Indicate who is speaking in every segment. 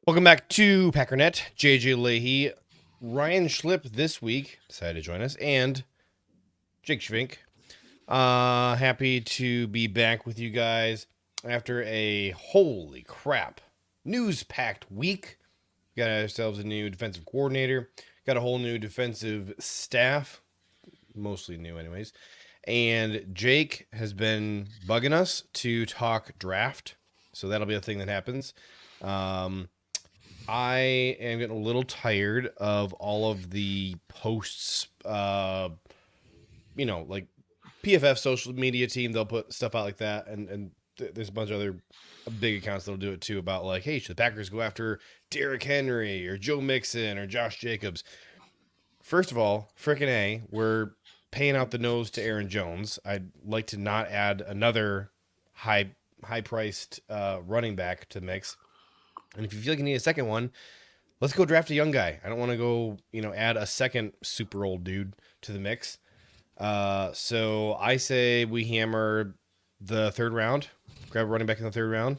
Speaker 1: Welcome back to Packernet. JJ Leahy, Ryan Schlip this week decided to join us, and Jake Schvink. Happy to be back with you guys after a holy crap news-packed week. We got ourselves a new defensive coordinator, got a whole new defensive staff, mostly new anyways, and Jake has been bugging us to talk draft, so that'll be a thing that happens. I am getting a little tired of all of the posts, like PFF social media team. They'll put stuff out like that. And there's a bunch of other big accounts that'll do it too about like, hey, should the Packers go after Derrick Henry or Joe Mixon or Josh Jacobs? First of all, frickin' A, we're paying out the nose to Aaron Jones. I'd like to not add another high-priced running back to the mix. And if you feel like you need a second one, let's go draft a young guy. I don't want to go, add a second super old dude to the mix. So I say we hammer the third round, grab a running back in the third round.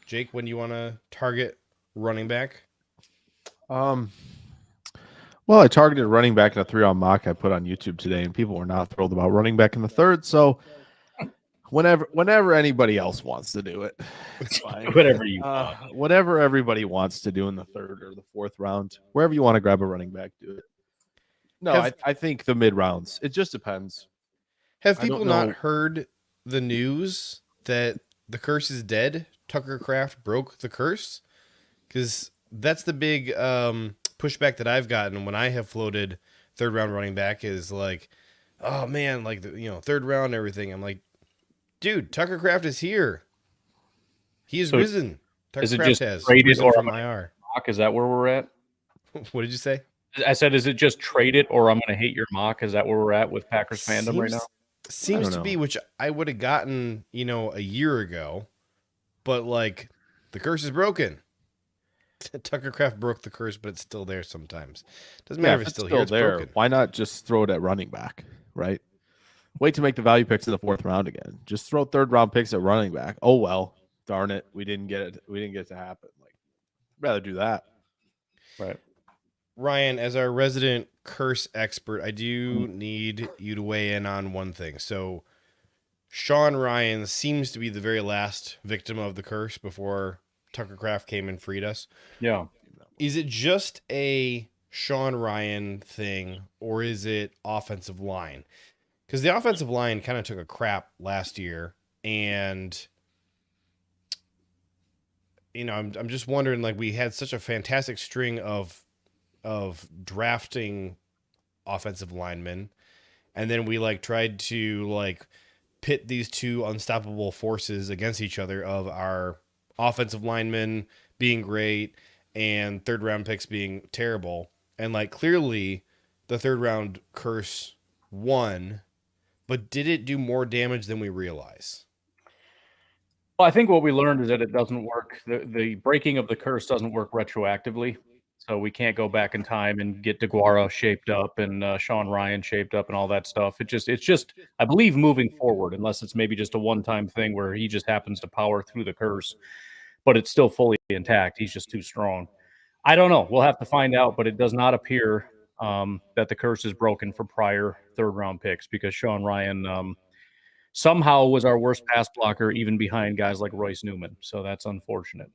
Speaker 1: Jake, when do you want to target running back?
Speaker 2: Well, I targeted running back in a 3-round mock I put on YouTube today, and people were not thrilled about running back in the third. So whenever anybody else wants to do it, it's fine.
Speaker 3: Whatever you want.
Speaker 2: Whatever everybody wants to do in the third or the fourth round, wherever you want to grab a running back, do it. No, I think the mid rounds. It just depends.
Speaker 1: Have people not heard the news that the curse is dead? Tucker Kraft broke the curse? Because that's the big pushback that I've gotten when I have floated third round running back is like, oh man, like third round and everything. I'm like, dude, Tucker Kraft is here. He is risen. Tucker
Speaker 3: is it
Speaker 1: Kraft
Speaker 3: just
Speaker 1: has
Speaker 3: traded or
Speaker 1: from IR?
Speaker 3: Mock? Is that where we're at?
Speaker 1: What did you say?
Speaker 3: I said, is it just trade it or I'm going to hate your mock? Is that where we're at with Packers fandom right now?
Speaker 1: Seems to be, which I would have gotten, a year ago. But like, the curse is broken. Tucker Kraft broke the curse, but it's still there sometimes. Doesn't matter if it's still here. It's
Speaker 2: there.
Speaker 1: Broken.
Speaker 2: Why not just throw it at running back, right? Wait to make the value picks in the fourth round again. Just throw third round picks at running back. Oh well, darn it, we didn't get it. We didn't get it to happen. Like, rather do that.
Speaker 3: Right.
Speaker 1: Ryan, as our resident curse expert, I do need you to weigh in on one thing. So, Sean Ryan seems to be the very last victim of the curse before Tucker Kraft came and freed us.
Speaker 3: Yeah.
Speaker 1: Is it just a Sean Ryan thing, or is it offensive line? Because the offensive line kind of took a crap last year, and I'm just wondering, like, we had such a fantastic string of drafting offensive linemen, and then we like tried to like pit these two unstoppable forces against each other of our offensive linemen being great and third round picks being terrible. And like, clearly the third round curse won, but did it do more damage than we realize?
Speaker 3: Well, I think what we learned is that it doesn't work. The breaking of the curse doesn't work retroactively. So we can't go back in time and get DeGuara shaped up and Sean Ryan shaped up and all that stuff. It's just, I believe, moving forward, unless it's maybe just a one-time thing where he just happens to power through the curse, but it's still fully intact. He's just too strong. I don't know. We'll have to find out, but it does not appear that the curse is broken for prior third-round picks because Sean Ryan somehow was our worst pass blocker, even behind guys like Royce Newman. So that's unfortunate.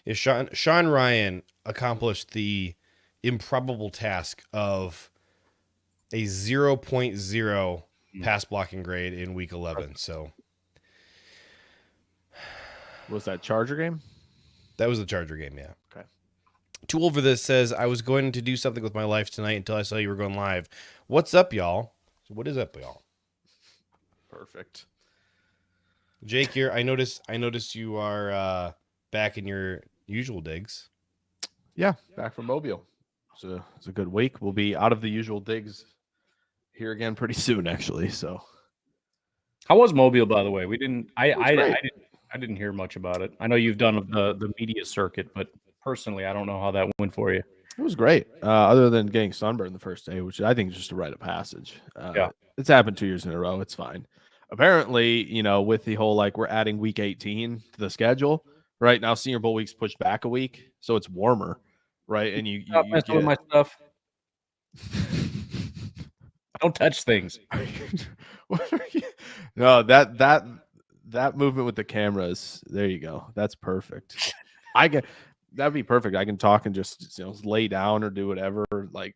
Speaker 1: Is Sean Ryan accomplished the improbable task of a 0.0 pass blocking grade in week 11. So
Speaker 2: was that Charger game?
Speaker 1: That was the Charger game. Yeah.
Speaker 2: Okay.
Speaker 1: Too Old for This says, I was going to do something with my life tonight until I saw you were going live. What's up, y'all? So what is up, y'all?
Speaker 2: Perfect.
Speaker 1: Jake, here. I noticed you are back in your usual digs.
Speaker 2: Yeah, back from Mobile. It's a good week. We'll be out of the usual digs here again pretty soon, actually. So,
Speaker 3: how was Mobile, by the way? I didn't hear much about it. I know you've done the media circuit, but personally, I don't know how that went for you.
Speaker 2: It was great. Other than getting sunburned the first day, which I think is just a rite of passage.
Speaker 3: Yeah,
Speaker 2: it's happened 2 years in a row. It's fine. Apparently, with the whole like we're adding week 18 to the schedule. right? Now Senior Bowl week's pushed back a week, so it's warmer, right? And you
Speaker 3: Stop messing with my stuff. Don't touch things.
Speaker 2: No, that movement with the cameras. There you go. That's perfect. That'd be perfect. I can talk and just lay down or do whatever. Like,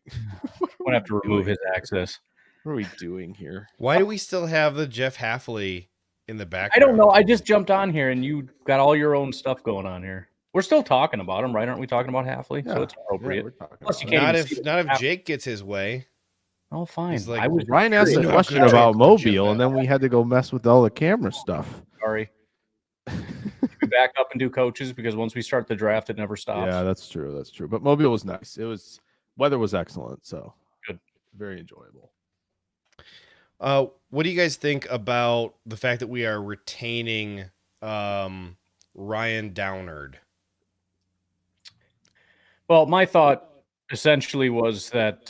Speaker 3: I'm gonna have to remove his access.
Speaker 2: What are we doing here?
Speaker 1: Why do we still have the Jeff Hafley in the background?
Speaker 3: I don't know. I just jumped on here and you got all your own stuff going on here. We're still talking about him, right? Aren't we talking about Hafley?
Speaker 2: Yeah,
Speaker 3: So it's appropriate.
Speaker 2: Yeah,
Speaker 3: Plus, you can't
Speaker 1: not if Jake gets his way.
Speaker 3: Oh, fine.
Speaker 1: He's like,
Speaker 3: I was
Speaker 2: Ryan asked a
Speaker 1: No,
Speaker 2: question
Speaker 1: Jake
Speaker 2: about
Speaker 1: would jump
Speaker 2: Mobile, and then we had to go mess with all the camera stuff.
Speaker 3: sorry. We back up and do coaches because once we start the draft, it never stops.
Speaker 2: Yeah, that's true. That's true. But Mobile was nice. Weather was excellent, so
Speaker 3: good,
Speaker 2: very enjoyable.
Speaker 1: What do you guys think about the fact that we are retaining Ryan Downard?
Speaker 3: Well, my thought essentially was that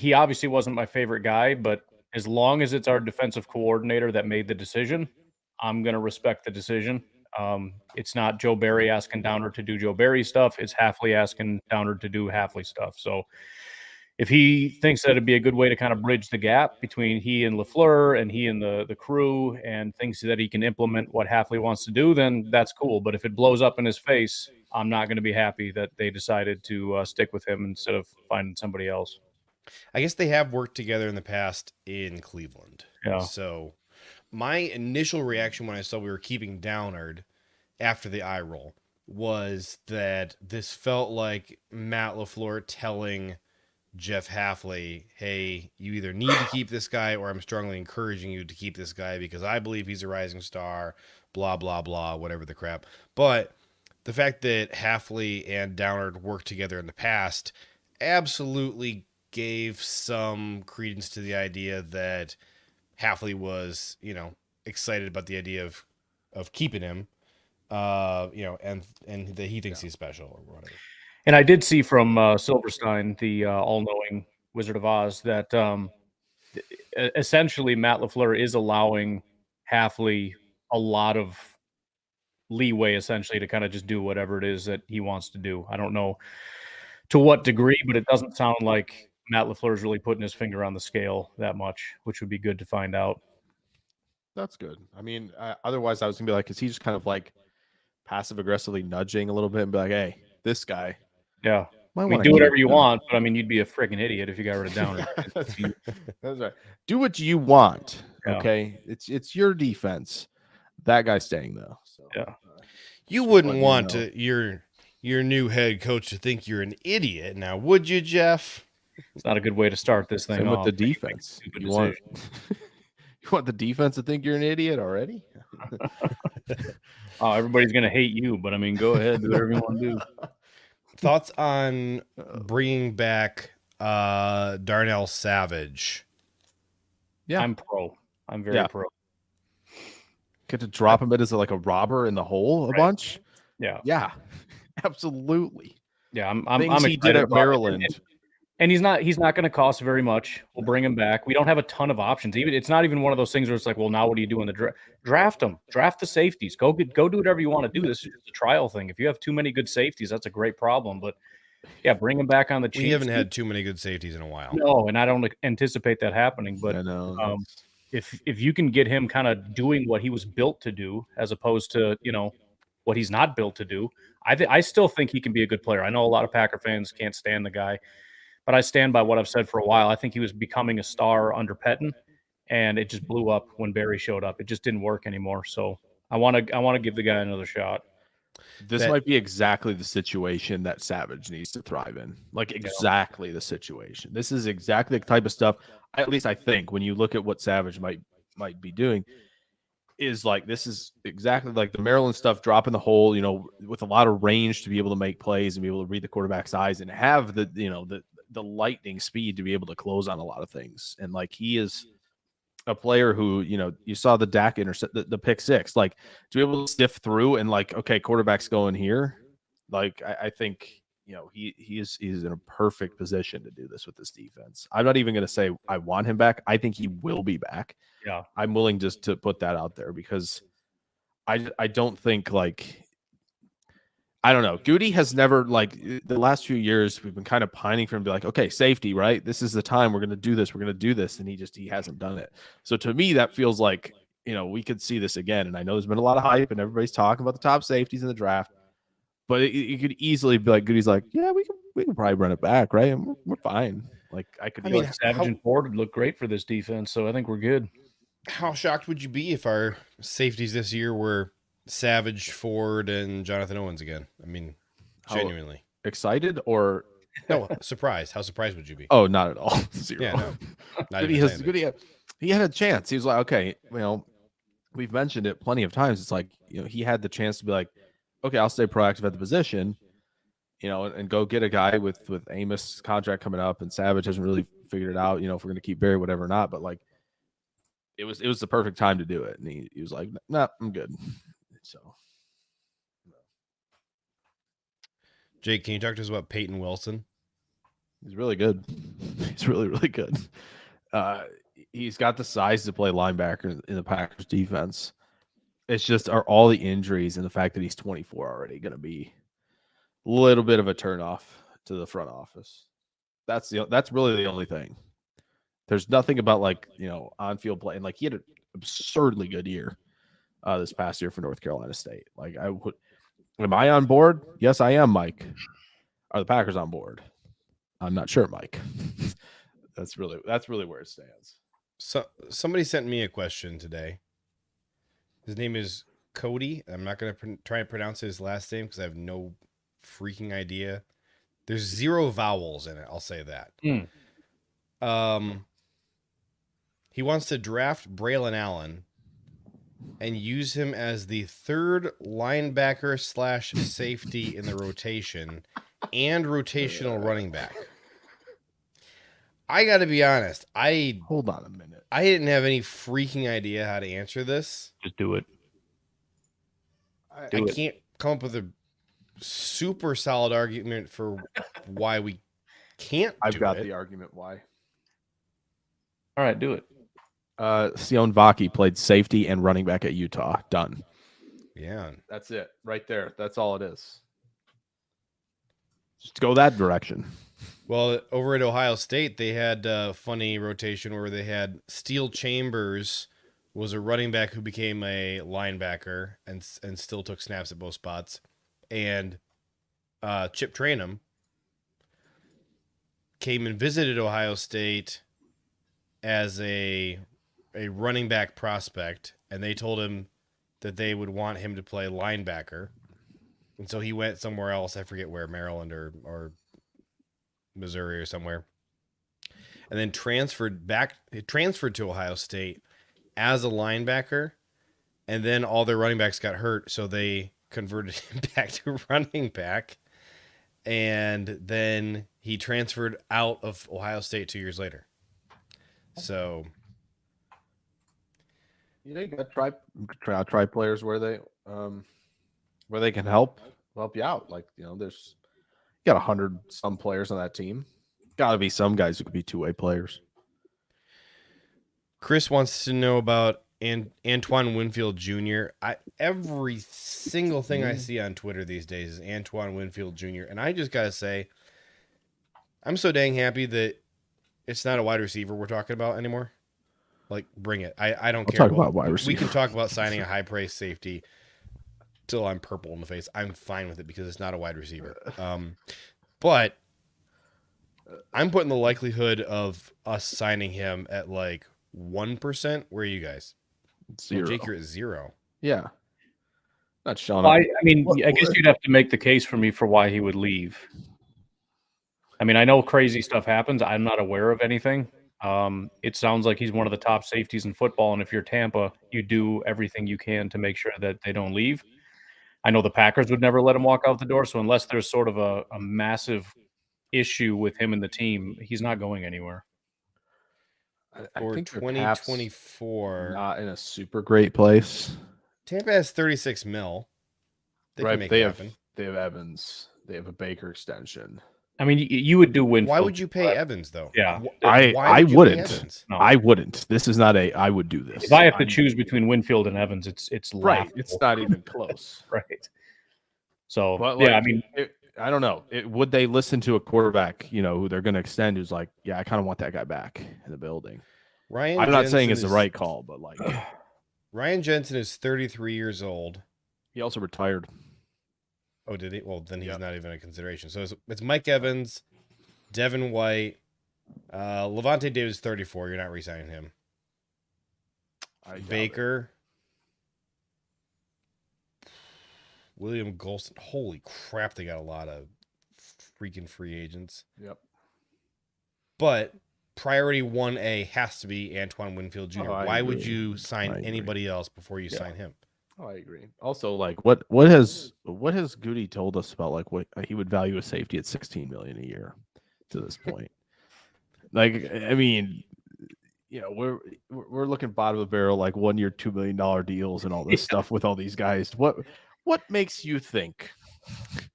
Speaker 3: he obviously wasn't my favorite guy, but as long as it's our defensive coordinator that made the decision, I'm going to respect the decision. It's not Joe Barry asking Downard to do Joe Barry stuff. It's Hafley asking Downard to do Hafley stuff. So if he thinks that it'd be a good way to kind of bridge the gap between he and LaFleur and he and the crew and thinks that he can implement what Hafley wants to do, then that's cool. But if it blows up in his face, I'm not going to be happy that they decided to stick with him instead of finding somebody else.
Speaker 1: I guess they have worked together in the past in Cleveland.
Speaker 3: Yeah.
Speaker 1: So my initial reaction when I saw we were keeping Downard after the eye roll was that this felt like Matt LaFleur telling Jeff Hafley, hey, you either need to keep this guy or I'm strongly encouraging you to keep this guy because I believe he's a rising star, blah, blah, blah, whatever the crap. But the fact that Hafley and Downard worked together in the past absolutely gave some credence to the idea that Hafley was, excited about the idea of keeping him, and that he thinks he's special or whatever.
Speaker 3: And I did see from Silverstein, the all-knowing Wizard of Oz, that essentially Matt LaFleur is allowing Hafley a lot of leeway, essentially, to kind of just do whatever it is that he wants to do. I don't know to what degree, but it doesn't sound like Matt LaFleur is really putting his finger on the scale that much, which would be good to find out.
Speaker 2: That's good. I mean, otherwise I was going to be like, is he just kind of like passive-aggressively nudging a little bit and be like, hey, this guy.
Speaker 3: Yeah. Do whatever you want, but I mean, you'd be a freaking idiot if you got rid of Downard.
Speaker 2: That's right. Do what you want. Okay. It's your defense. That guy's staying though. So
Speaker 3: yeah.
Speaker 1: You wouldn't want your new head coach to think you're an idiot now, would you, Jeff?
Speaker 3: It's not a good way to start this thing
Speaker 2: off. With the defense. You want the defense to think you're an idiot already?
Speaker 3: Oh, everybody's going to hate you, but I mean, go ahead, do whatever you want to do.
Speaker 1: Thoughts on bringing back Darnell Savage?
Speaker 2: Yeah,
Speaker 3: I'm pro. I'm very pro.
Speaker 2: Get to drop him as like a robber in the hole a bunch.
Speaker 3: Yeah,
Speaker 2: absolutely.
Speaker 3: Yeah, I'm
Speaker 2: Things he did at Maryland.
Speaker 3: And he's not going to cost very much. We'll bring him back. We don't have a ton of options. It's not even one of those things where it's like, well, now what do you do in the draft? Draft them. Draft the safeties. Go do whatever you want to do. This is just a trial thing. If you have too many good safeties, that's a great problem. But yeah, bring him back on the cheap.
Speaker 1: We haven't had too many good safeties in a while.
Speaker 3: No, and I don't anticipate that happening. But if you can get him kind of doing what he was built to do, as opposed to what he's not built to do, I still think he can be a good player. I know a lot of Packer fans can't stand the guy. But I stand by what I've said for a while. I think he was becoming a star under Pettin, and it just blew up when Barry showed up. It just didn't work anymore. So I want to give the guy another shot.
Speaker 2: This might be exactly the situation that Savage needs to thrive in. Like exactly the situation. This is exactly the type of stuff. At least I think when you look at what Savage might be doing, is like this is exactly like the Maryland stuff. Drop in the hole, with a lot of range to be able to make plays and be able to read the quarterback's eyes and have the lightning speed to be able to close on a lot of things. And like he is a player who, you saw the Dak intercept the pick six, like to be able to stiff through and like, okay, quarterback's going here. Like I think, he's in a perfect position to do this with this defense. I'm not even going to say I want him back. I think he will be back.
Speaker 3: Yeah.
Speaker 2: I'm willing just to put that out there because I don't think like I don't know. Goody has never, like, the last few years, we've been kind of pining for him to be like, okay, safety, right? This is the time we're going to do this. We're going to do this. And he hasn't done it. So to me, that feels like, we could see this again. And I know there's been a lot of hype and everybody's talking about the top safeties in the draft, but it could easily be like, Goody's like, yeah, we can probably run it back, right? And we're fine. Like, I
Speaker 3: mean, Savage and Ford would look great for this defense, so I think we're good.
Speaker 1: How shocked would you be if our safeties this year were Savage, Ford, and Jonathan Owens again? I mean, genuinely
Speaker 2: excited or
Speaker 1: no surprised? How surprised would you be?
Speaker 2: Oh, not at all. Zero.
Speaker 1: Yeah, no.
Speaker 2: He had a chance. He was like, okay, we've mentioned it plenty of times. It's like, he had the chance to be like, okay, I'll stay proactive at the position, and go get a guy with Amos' contract coming up, and Savage hasn't really figured it out, if we're going to keep Barry, whatever or not. But like, it was the perfect time to do it. And he was like, nah, I'm good. So,
Speaker 1: Jake, can you talk to us about Peyton Wilson?
Speaker 2: He's really good. He's really, really good. He's got the size to play linebacker in the Packers defense. It's just, are all the injuries and the fact that he's 24 already going to be a little bit of a turnoff to the front office. That's really the only thing. There's nothing about, like, on-field play. And like, he had an absurdly good year this past year for North Carolina State. Like, am I on board? Yes, I am, Mike. Are the Packers on board? I'm not sure, Mike. That's really where it stands.
Speaker 1: So somebody sent me a question today. His name is Cody. I'm not going to try and pronounce his last name because I have no freaking idea. There's 0 vowels in it. I'll say that. He wants to draft Braylon Allen and use him as the third linebacker / safety in the rotation and rotational running back. I got to be honest.
Speaker 2: Hold on a minute.
Speaker 1: I didn't have any freaking idea how to answer this.
Speaker 3: Just do it.
Speaker 1: I can't come up with a super solid argument for why we can't.
Speaker 2: I've got the argument why.
Speaker 3: All right, do it.
Speaker 2: Sion Vaki played safety and running back at Utah. Done.
Speaker 1: Yeah.
Speaker 2: That's it. Right there. That's all it is. Just go that direction.
Speaker 1: Well, over at Ohio State, they had a funny rotation where they had Steel Chambers was a running back who became a linebacker and still took snaps at both spots. And Chip Trainum came and visited Ohio State as a running back prospect, and they told him that they would want him to play linebacker. And so he went somewhere else. I forget where, Maryland or Missouri or somewhere. And then transferred to Ohio State as a linebacker. And then all their running backs got hurt, so they converted him back to running back. And then he transferred out of Ohio State 2 years later. So
Speaker 2: you got try players where they can help you out. Like, there's you got 100 some players on that team. Got to be some guys who could be two-way players.
Speaker 1: Chris wants to know about Antoine Winfield Jr. Every single thing I see on Twitter these days is Antoine Winfield Jr. And I just got to say, I'm so dang happy that it's not a wide receiver we're talking about anymore. Like, bring it. I don't care.
Speaker 2: Talk about wide receiver.
Speaker 1: We can talk about signing a high-priced safety till I'm purple in the face. I'm fine with it because it's not a wide receiver. But I'm putting the likelihood of us signing him at like 1%. Where are you guys?
Speaker 2: 0.
Speaker 1: Well, Jake, you're at 0.
Speaker 2: Yeah. Not Sean.
Speaker 3: I guess you'd have to make the case for me for why he would leave. I mean, I know crazy stuff happens. I'm not aware of anything. It sounds like he's one of the top safeties in football, and if you're Tampa, you do everything you can to make sure that they don't leave. I know the Packers would never let him walk out the door, so unless there's sort of a massive issue with him and the team, he's not going anywhere.
Speaker 2: I
Speaker 1: For
Speaker 2: think
Speaker 1: 2024,
Speaker 2: not in a super great place.
Speaker 1: Tampa has 36 mil. They can make
Speaker 2: they
Speaker 1: it
Speaker 2: have
Speaker 1: happen.
Speaker 2: They have Evans. They have a Baker extension.
Speaker 3: I mean, you would do Winfield.
Speaker 1: Why would you pay Evans though?
Speaker 3: Yeah,
Speaker 2: I
Speaker 1: would you pay
Speaker 2: wouldn't.
Speaker 1: Evans?
Speaker 3: No.
Speaker 2: I wouldn't. This is not I would do this.
Speaker 3: If I have to choose between Winfield and Evans, it's
Speaker 2: right.
Speaker 3: laughable.
Speaker 2: It's not even close.
Speaker 3: Right. So
Speaker 2: But
Speaker 3: yeah, I mean,
Speaker 2: I don't know. Would they listen to a quarterback, who they're going to extend, who's like, yeah, I kind of want that guy back in the building.
Speaker 1: Ryan
Speaker 2: I'm not saying
Speaker 1: Jensen
Speaker 2: it's the
Speaker 1: is-
Speaker 2: right call, but like,
Speaker 1: Ryan Jensen is 33 years old.
Speaker 2: he also retired.
Speaker 1: Oh, did he? Well, then he's
Speaker 2: Yep.
Speaker 1: not even a consideration. So it's Mike Evans, Devin White, Levante Davis, 34. You're not re-signing him.
Speaker 2: I doubt it.
Speaker 1: Baker, William Golston. Holy crap, they got a lot of freaking free agents.
Speaker 2: Yep.
Speaker 1: But priority 1A has to be Antoine Winfield Jr.
Speaker 2: Oh, I
Speaker 1: Why would
Speaker 2: agree.
Speaker 1: you
Speaker 2: I
Speaker 1: sign
Speaker 2: agree.
Speaker 1: anybody else before you
Speaker 2: Yeah.
Speaker 1: sign him?
Speaker 2: Oh, I agree. Also, like, what has Goody told us about like what he would value a safety at $16 million a year to this point? Like, I mean, we're looking bottom of the barrel, like 1 year, $2 million deals and all this stuff with all these guys. What makes you think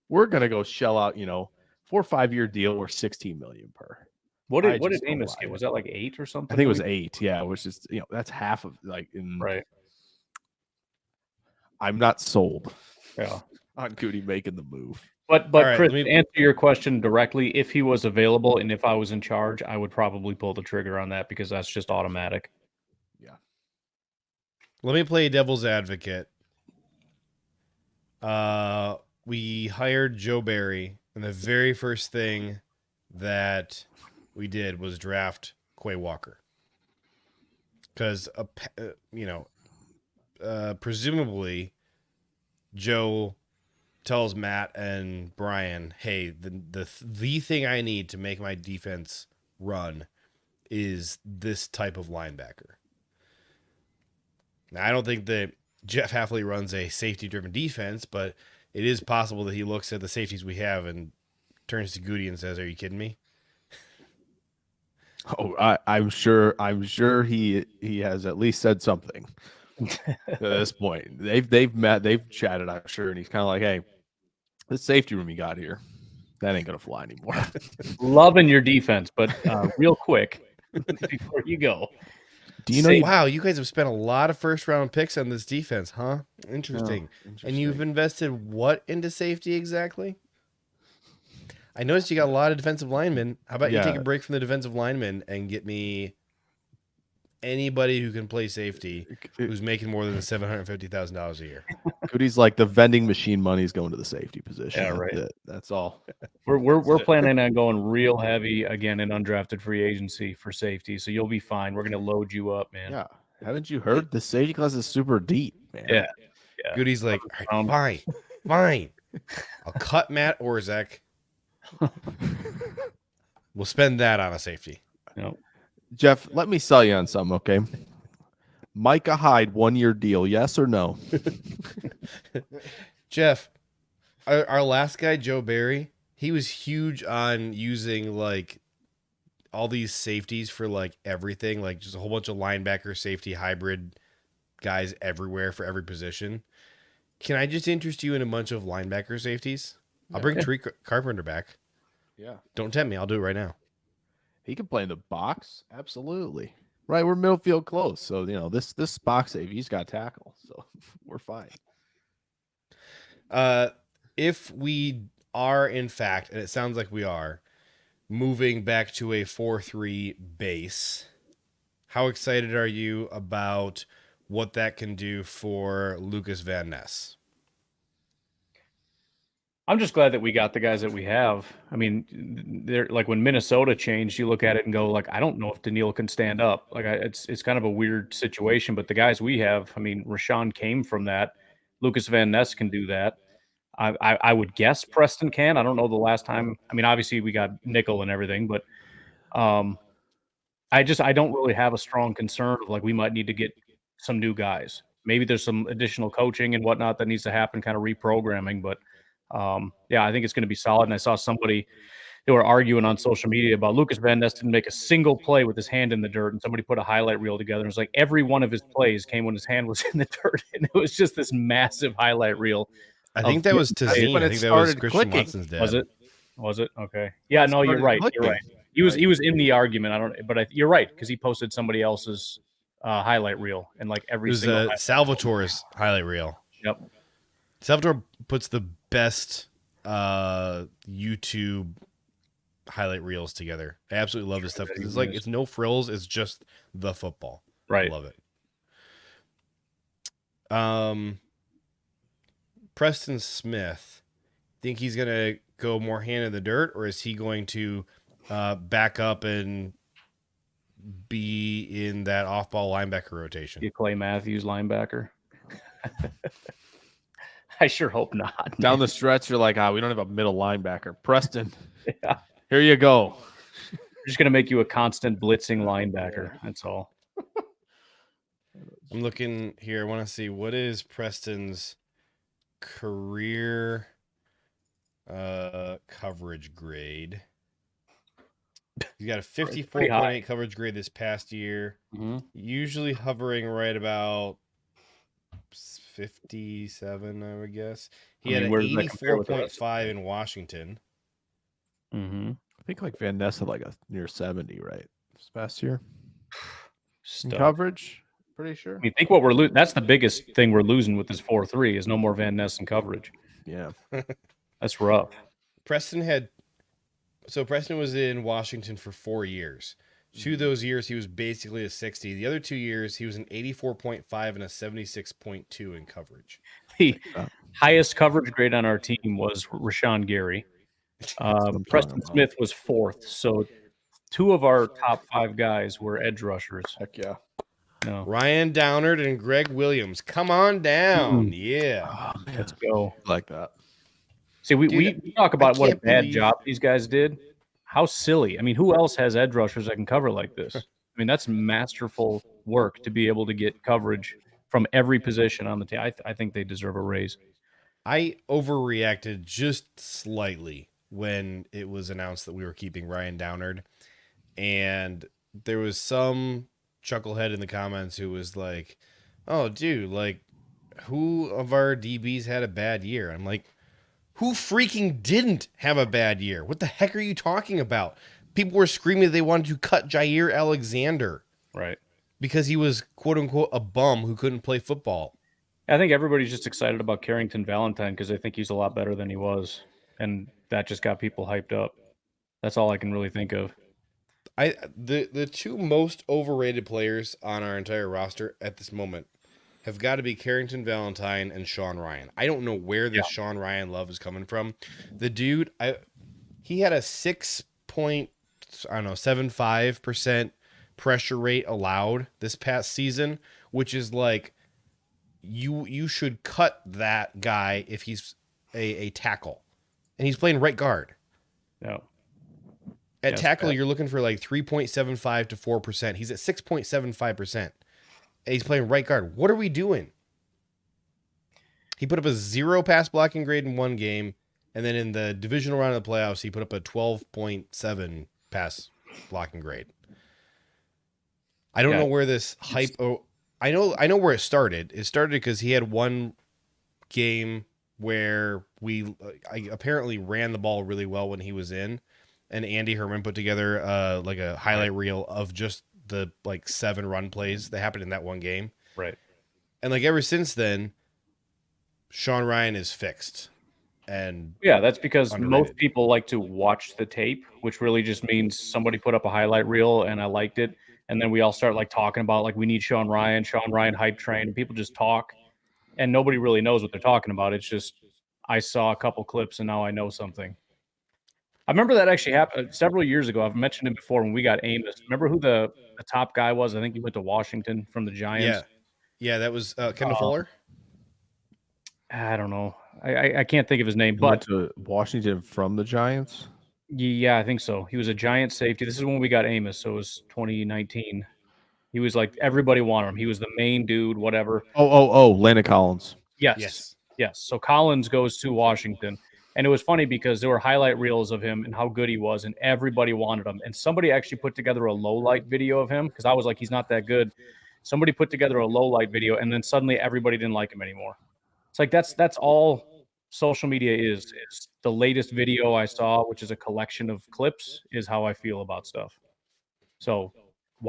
Speaker 2: we're gonna go shell out, 4 or 5 year deal or $16 million per?
Speaker 3: what
Speaker 2: I
Speaker 3: did
Speaker 2: just don't
Speaker 3: Amos
Speaker 2: buy
Speaker 3: get?
Speaker 2: it.
Speaker 3: Was that like 8 or something?
Speaker 2: I think it was 8. Yeah, which is that's half of like
Speaker 3: Right.
Speaker 2: I'm not sold
Speaker 3: Yeah.
Speaker 2: on Goody making the move.
Speaker 3: But
Speaker 1: All right,
Speaker 3: Chris,
Speaker 1: let me-
Speaker 3: to answer your question directly, if he was available and if I was in charge, I would probably pull the trigger on that because that's just automatic.
Speaker 1: Let me play devil's advocate. We hired Joe Barry, and the very first thing that we did was draft Quay Walker. Because, presumably, Joe tells Matt and Brian, "Hey, the thing I need to make my defense run is this type of linebacker." Now, I don't think that Jeff Hafley runs a safety-driven defense, but it is possible that he looks at the safeties we have and turns to Goody and says, "Are you kidding me?"
Speaker 2: Oh, I'm sure he has at least said something at this point. They've met, they've chatted, I'm sure, and he's kind of like, "Hey, this safety room you got here, that ain't gonna fly anymore."
Speaker 3: Loving your defense, but real quick before you go,
Speaker 2: Do you know?
Speaker 1: Wow, you guys have spent a lot of first-round picks on this defense, huh? Interesting. And you've invested what into safety exactly? I noticed you got a lot of defensive linemen. How about you take a break from the defensive linemen and get me anybody who can play safety who's making more than $750,000 a year?
Speaker 2: Goody's like the vending machine money's going to the safety position.
Speaker 3: Yeah,
Speaker 2: That's
Speaker 3: right.
Speaker 2: it. That's all.
Speaker 3: we're planning on going real heavy again in undrafted free agency for safety, so you'll be fine. We're gonna load you up, man.
Speaker 2: Yeah. Haven't you heard the safety class is super deep, man?
Speaker 3: Yeah.
Speaker 1: Goody's like, "All right, fine. I'll cut Matt Orzek. We'll spend that on a safety."
Speaker 3: No.
Speaker 2: Jeff, let me sell you on something, okay? Micah Hyde 1 year deal, yes or no?
Speaker 1: Jeff, our last guy, Joe Barry, he was huge on using like all these safeties for like everything, like just a whole bunch of linebacker safety hybrid guys everywhere for every position. Can I just interest you in a bunch of linebacker safeties? I'll bring Tariq Carpenter back.
Speaker 2: Yeah.
Speaker 1: Don't tempt me. I'll do it right now.
Speaker 2: He can play in the box. Absolutely. Right. We're middle field close. So, this box safety, he's got tackle. So we're fine.
Speaker 1: If we are, in fact, and it sounds like we are, moving back to a 4-3 base, how excited are you about what that can do for Lucas Van Ness?
Speaker 3: I'm just glad that we got the guys that we have. I mean, they're like when Minnesota changed, you look at it and go like, I don't know if Daniil can stand up. Like it's kind of a weird situation, but the guys we have, I mean, Rashawn came from that. Lucas Van Ness can do that. I would guess Preston can. I don't know the last time. I mean, obviously we got nickel and everything, but I don't really have a strong concern of like we might need to get some new guys. Maybe there's some additional coaching and whatnot that needs to happen, kind of reprogramming, but I think it's going to be solid. And I saw somebody, they were arguing on social media about Lucas Van Ness didn't make a single play with his hand in the dirt. And somebody put a highlight reel together. And it was like every one of his plays came when his hand was in the dirt. And it was just this massive highlight reel.
Speaker 1: I think that was Tazeen. I think that was Christian Watson's dad.
Speaker 3: Was it? Okay. Yeah, no, you're right. You're right. He was in the argument. You're right, because he posted somebody else's highlight reel and like every
Speaker 1: it was
Speaker 3: single
Speaker 1: Salvatore's highlight reel.
Speaker 3: Yep.
Speaker 1: Salvatore puts the best YouTube highlight reels together. I absolutely love this stuff because it's like it's no frills. It's just the football.
Speaker 3: Right.
Speaker 1: I love it. Preston Smith, think he's gonna go more hand in the dirt, or is he going to back up and be in that off-ball linebacker rotation?
Speaker 3: You Clay Matthews linebacker. I sure hope not.
Speaker 2: Down the stretch, you're like, we don't have a middle linebacker. Preston,
Speaker 3: Yeah.
Speaker 2: here you go.
Speaker 3: We're just going to make you a constant blitzing linebacker. That's all.
Speaker 1: I'm looking here. I want to see what is Preston's career coverage grade. You got a 54.8 coverage grade this past year.
Speaker 3: Mm-hmm.
Speaker 1: Usually hovering right about 57, I would guess. He had an 84.5 in Washington.
Speaker 3: Mm-hmm.
Speaker 2: I think like Van Ness had like a near 70, right? This past year. In
Speaker 3: Stuff.
Speaker 2: coverage, pretty sure.
Speaker 3: I mean, think what we're losing. That's the biggest thing we're losing with this 4-3 is no more Van Ness in coverage.
Speaker 2: Yeah.
Speaker 3: That's rough.
Speaker 1: Preston was in Washington for 4 years. 2 of those years, he was basically a 60. The other 2 years, he was an 84.5 and a 76.2 in coverage.
Speaker 3: The highest coverage grade on our team was Rashawn Gary. Preston Smith was 4th. So 2 of our top 5 guys were edge rushers.
Speaker 2: Heck yeah.
Speaker 3: No.
Speaker 1: Ryan Downard and Greg Williams. Come on down. Yeah.
Speaker 2: Oh, man.
Speaker 3: Let's go.
Speaker 2: Like that.
Speaker 3: See, we talk about what a bad job these guys did. How silly. I mean, who else has edge rushers that can cover like this? I mean, that's masterful work to be able to get coverage from every position on the team. I think they deserve a raise.
Speaker 1: I overreacted just slightly when it was announced that we were keeping Ryan Downard. And there was some chucklehead in the comments who was like, oh, dude, like, who of our DBs had a bad year? I'm like, who freaking didn't have a bad year? What the heck are you talking about? People were screaming that they wanted to cut Jair Alexander.
Speaker 3: Right.
Speaker 1: Because he was, quote unquote, a bum who couldn't play football.
Speaker 3: I think everybody's just excited about Carrington Valentine because they think he's a lot better than he was. And that just got people hyped up. That's all I can really think of.
Speaker 1: The 2 most overrated players on our entire roster at this moment have got to be Carrington Valentine and Sean Ryan. I don't know where this Sean Ryan love is coming from. The dude, he had a 6.75% pressure rate allowed this past season, which is like you should cut that guy if he's a tackle, and he's playing right guard.
Speaker 3: No.
Speaker 1: At tackle, you're looking for like 3.75 to 4%. He's at 6.75%. And he's playing right guard. What are we doing? He put up a 0 pass blocking grade in 1 game, and then in the divisional round of the playoffs, he put up a 12.7 pass blocking grade. I don't know where this hype. Oh, I know where it started. It started because he had 1 game where I apparently ran the ball really well when he was in, and Andy Herman put together like a highlight reel of just the like 7 run plays that happened in that 1 game.
Speaker 3: Right.
Speaker 1: And like ever since then, Sean Ryan is fixed. And
Speaker 3: yeah, that's because
Speaker 1: underrated.
Speaker 3: Most people like to watch the tape, which really just means somebody put up a highlight reel and I liked it. And then we all start like talking about like we need Sean Ryan hype train, and people just talk and nobody really knows what they're talking about. It's just I saw a couple clips and now I know something. I remember that actually happened several years ago. I've mentioned it before when we got Amos. Remember who the top guy was? I think he went to Washington from the Giants.
Speaker 1: Yeah, that was Kendall Fuller.
Speaker 3: I don't know. I can't think of his name,
Speaker 2: He
Speaker 3: but
Speaker 2: went to Washington from the Giants.
Speaker 3: Yeah, I think so. He was a Giant safety. This is when we got Amos, so it was 2019. He was like everybody wanted him. He was the main dude, whatever.
Speaker 2: Landon Collins.
Speaker 3: Yes. So Collins goes to Washington. And it was funny because there were highlight reels of him and how good he was, and everybody wanted him. And somebody actually put together a low light video of him because I was like, he's not that good. Somebody put together a low light video, and then suddenly everybody didn't like him anymore. It's like that's all social media is the latest video I saw, which is a collection of clips, is how I feel about stuff. So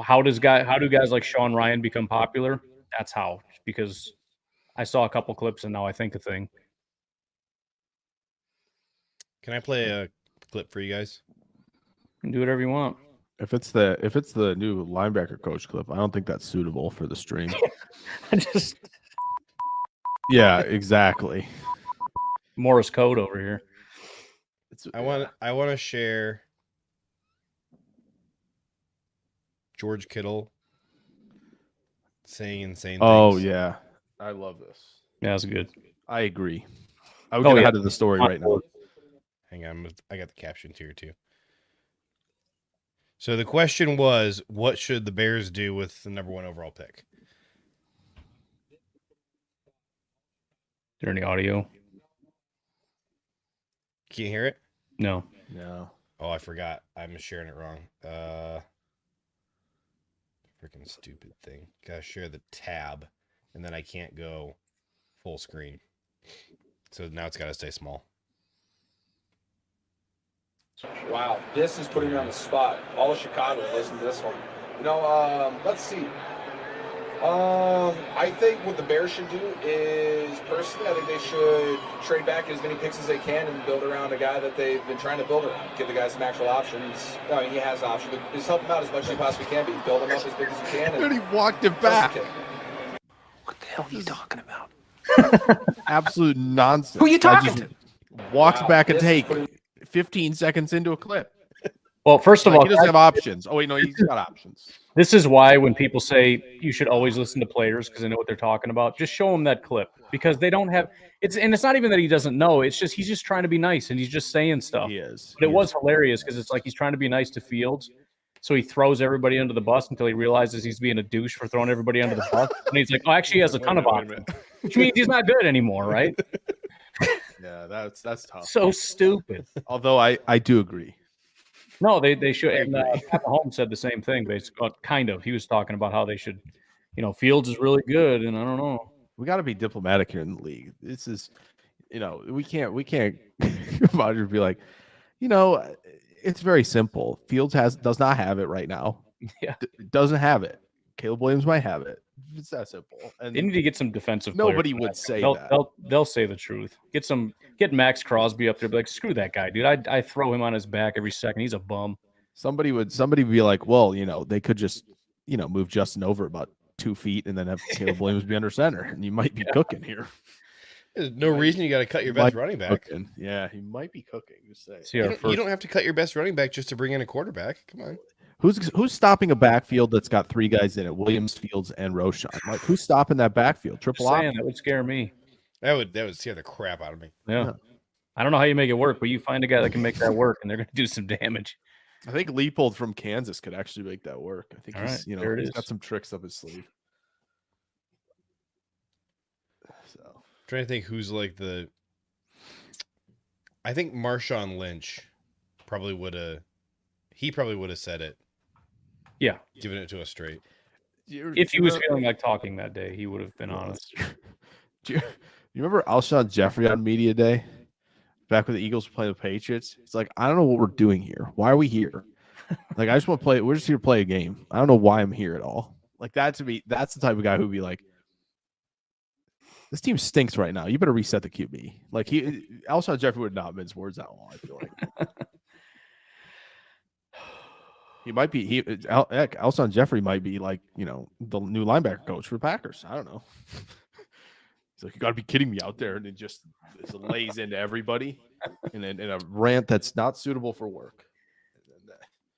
Speaker 3: how do guys like Sean Ryan become popular? That's how, because I saw a couple clips and now I think a thing.
Speaker 1: Can I play a clip for you guys?
Speaker 3: You can do whatever you want.
Speaker 2: If it's the new linebacker coach clip, I don't think that's suitable for the stream.
Speaker 3: I just
Speaker 2: Yeah, exactly.
Speaker 3: Morse code over here.
Speaker 1: I want to share George Kittle saying insane things.
Speaker 2: Oh yeah, I love this.
Speaker 3: Yeah, that's good.
Speaker 2: I agree. I would
Speaker 3: Oh,
Speaker 2: get
Speaker 3: yeah.
Speaker 2: ahead of the story right now.
Speaker 1: Hang on, I got the captions here too. So the question was, what should the Bears do with the number 1 overall pick?
Speaker 3: Is there any audio?
Speaker 1: Can you hear it?
Speaker 3: No.
Speaker 2: No.
Speaker 1: Oh, I forgot. I'm sharing it wrong. Freaking stupid thing. Gotta share the tab, and then I can't go full screen. So now it's got to stay small.
Speaker 4: Wow, this is putting me on the spot. All of Chicago, listen to this one. Let's see. I think what the Bears should do is, personally, I think they should trade back as many picks as they can and build around a guy that they've been trying to build around. Give the guy some actual options. I mean, he has options, but just help him out as much as you possibly can. But build him up as big as you can.
Speaker 2: Dude, he walked it back.
Speaker 5: What the hell are you talking about?
Speaker 2: Absolute nonsense.
Speaker 5: Who are you talking to?
Speaker 2: Walks
Speaker 4: Wow,
Speaker 2: back a
Speaker 4: this is
Speaker 2: take
Speaker 4: putting-
Speaker 2: 15 seconds into a clip.
Speaker 3: Well, first of
Speaker 2: Like,
Speaker 3: all,
Speaker 2: he doesn't have options. Oh wait, no, he's got options.
Speaker 3: this is why when people say you should always listen to players because they know what they're talking about, just show them that clip because they don't have it's not even that he doesn't know. It's just he's just trying to be nice and he's just saying stuff.
Speaker 2: He is.
Speaker 3: But it was hilarious because it's like he's trying to be nice to Fields. So he throws everybody under the bus until he realizes he's being a douche for throwing everybody under the bus. And he's like, oh, actually, he has a ton of options, which means he's not good anymore, right?
Speaker 2: Yeah, that's tough.
Speaker 3: So stupid.
Speaker 2: Although I do agree.
Speaker 3: No, they should. And Pat Mahomes said the same thing, basically. Kind of. He was talking about how they should, Fields is really good, and I don't know.
Speaker 2: We got to be diplomatic here in the league. This is, we can't come out here and be like, it's very simple. Fields does not have it right now.
Speaker 3: Yeah.
Speaker 2: Doesn't have it. Caleb Williams might have it. It's that simple. And
Speaker 3: They need to get some defensive.
Speaker 2: nobody
Speaker 3: players.
Speaker 2: would say
Speaker 3: they'll,
Speaker 2: that.
Speaker 3: They'll say the truth. Get Max Crosby up there. Be like, screw that guy, dude. I throw him on his back every second. He's a bum.
Speaker 2: Somebody would be like, well, they could just, move Justin over about 2 feet and then have Caleb Williams be under center, and you might be cooking here.
Speaker 1: There's no reason you got to cut your best running back.
Speaker 2: Cooking. Yeah, he might be cooking. Just say.
Speaker 3: See
Speaker 1: You don't have to cut your best running back just to bring in a quarterback. Come on.
Speaker 2: Who's stopping a backfield that's got 3 guys in it? Williams, Fields, and Roshan. Like, who's stopping that backfield? Triple option.
Speaker 3: That would scare me.
Speaker 1: That would scare the crap out of me.
Speaker 3: Yeah. I don't know how you make it work, but you find a guy that can make that work, and they're going to do some damage.
Speaker 2: I think Leopold from Kansas could actually make that work. I think
Speaker 3: All
Speaker 2: he's,
Speaker 3: right, there it
Speaker 2: he's
Speaker 3: is.
Speaker 2: got some tricks up his sleeve. So
Speaker 1: Trying to think who's like I think Marshawn Lynch probably would have said it,
Speaker 3: Yeah.
Speaker 1: given it to us straight.
Speaker 3: If he was feeling like talking that day, he would have been honest.
Speaker 2: Do you remember Alshon Jeffrey on Media Day? Back when the Eagles were playing the Patriots? It's like, I don't know what we're doing here. Why are we here? Like, I just want to play. We're just here to play a game. I don't know why I'm here at all. Like, that to me, that's the type of guy who'd be like, this team stinks right now. You better reset the QB. Like, Alshon Jeffrey would not mince words that long, I feel like. He might be. Alshon Jeffrey might be like, the new linebacker coach for the Packers. I don't know. He's like, you got to be kidding me out there, and it just lays into everybody in a rant that's not suitable for work.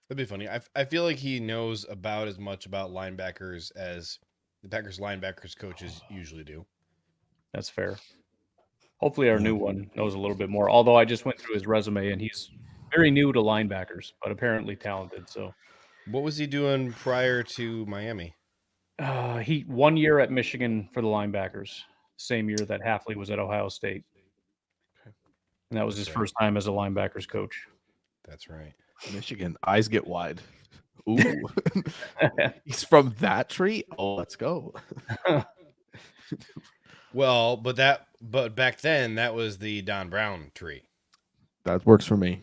Speaker 1: That'd be funny. I feel like he knows about as much about linebackers as the Packers linebackers coaches usually do.
Speaker 3: That's fair. Hopefully our new one knows a little bit more. Although I just went through his resume, and he's very new to linebackers, but apparently talented. So,
Speaker 1: What was he doing prior to Miami?
Speaker 3: he 1 year at Michigan for the linebackers, same year that Hafley was at Ohio State, and that was his first time as a linebackers coach.
Speaker 1: That's right.
Speaker 2: Michigan, eyes get wide. Ooh, he's from that tree. Oh, let's go.
Speaker 1: Well, but back then that was the Don Brown tree.
Speaker 2: That works for me.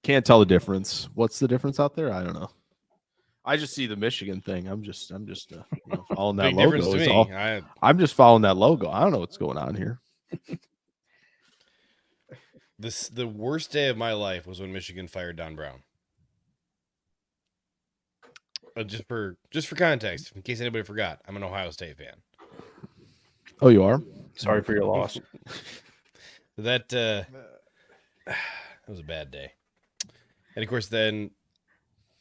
Speaker 2: Can't tell the difference. What's the difference out there? I don't know. I just see the Michigan thing. I'm just following that
Speaker 1: Big
Speaker 2: logo.
Speaker 1: difference to
Speaker 2: is
Speaker 1: me.
Speaker 2: all. I'm just following that logo. I don't know what's going on here.
Speaker 1: the worst day of my life was when Michigan fired Don Brown. Just for context, in case anybody forgot, I'm an Ohio State fan.
Speaker 2: Oh, you are?
Speaker 3: Sorry for your loss.
Speaker 1: That was a bad day. And of course, then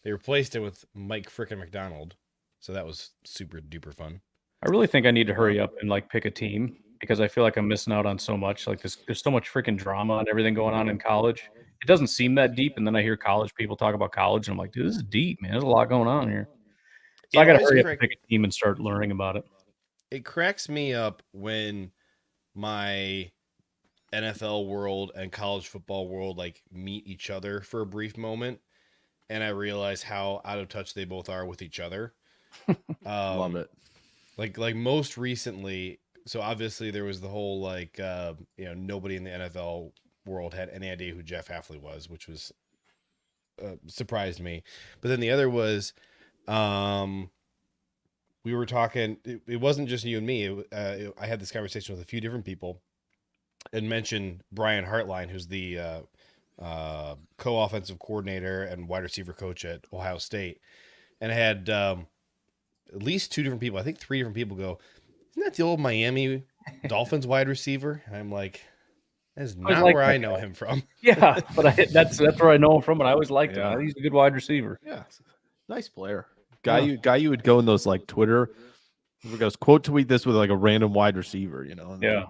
Speaker 1: they replaced it with Mike frickin' McDonald, so that was super duper fun.
Speaker 3: I really think I need to hurry up and like pick a team because I feel like I'm missing out on so much. Like there's so much freaking drama and everything going on in college. It doesn't seem that deep, and then I hear college people talk about college, and I'm like, dude, this is deep, man. There's a lot going on here. So I got to hurry up and pick a team and start learning about it.
Speaker 1: It cracks me up when my NFL world and college football world like meet each other for a brief moment, and I realize how out of touch they both are with each other.
Speaker 2: Love it.
Speaker 1: Like most recently, so obviously there was the whole like nobody in the NFL world had any idea who Jeff Hafley was, which was surprised me. But then the other was we were talking, it wasn't just you and me. I had this conversation with a few different people and mentioned Brian Hartline, who's the co-offensive coordinator and wide receiver coach at Ohio State. And I had at least two different people, I think three different people go, isn't that the old Miami Dolphins wide receiver? And I'm like, that's not where I know him from.
Speaker 3: Yeah, but that's where I know him from, and I always liked him. He's a good wide receiver.
Speaker 2: Yeah, nice player. Guy you would go in those like Twitter. He goes quote tweet this with like a random wide receiver, you know. And
Speaker 3: yeah,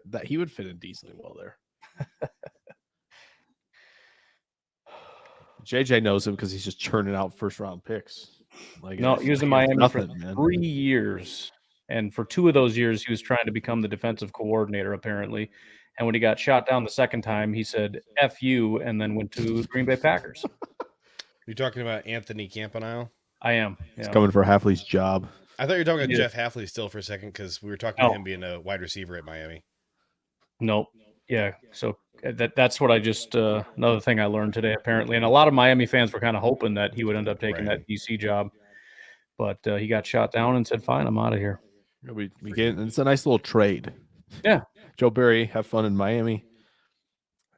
Speaker 2: that he would fit in decently well there. JJ knows him because he's just churning out first round picks. Like
Speaker 3: no, he was in Miami for 3 years, and for 2 of those years, he was trying to become the defensive coordinator apparently. And when he got shot down the second time, he said "F you" and then went to Green Bay Packers.
Speaker 1: You're talking about Anthony Campanile?
Speaker 3: I am.
Speaker 2: He's coming for Hafley's job.
Speaker 1: I thought you were talking about Jeff Hafley still for a second because we were talking about him being a wide receiver at Miami.
Speaker 3: Nope. Yeah. So that's what I just another thing I learned today apparently, and a lot of Miami fans were kind of hoping that he would end up taking that DC job, but he got shot down and said, "Fine, I'm out of here."
Speaker 2: We get it's a nice little trade.
Speaker 3: Yeah.
Speaker 2: Joe Barry, have fun in Miami.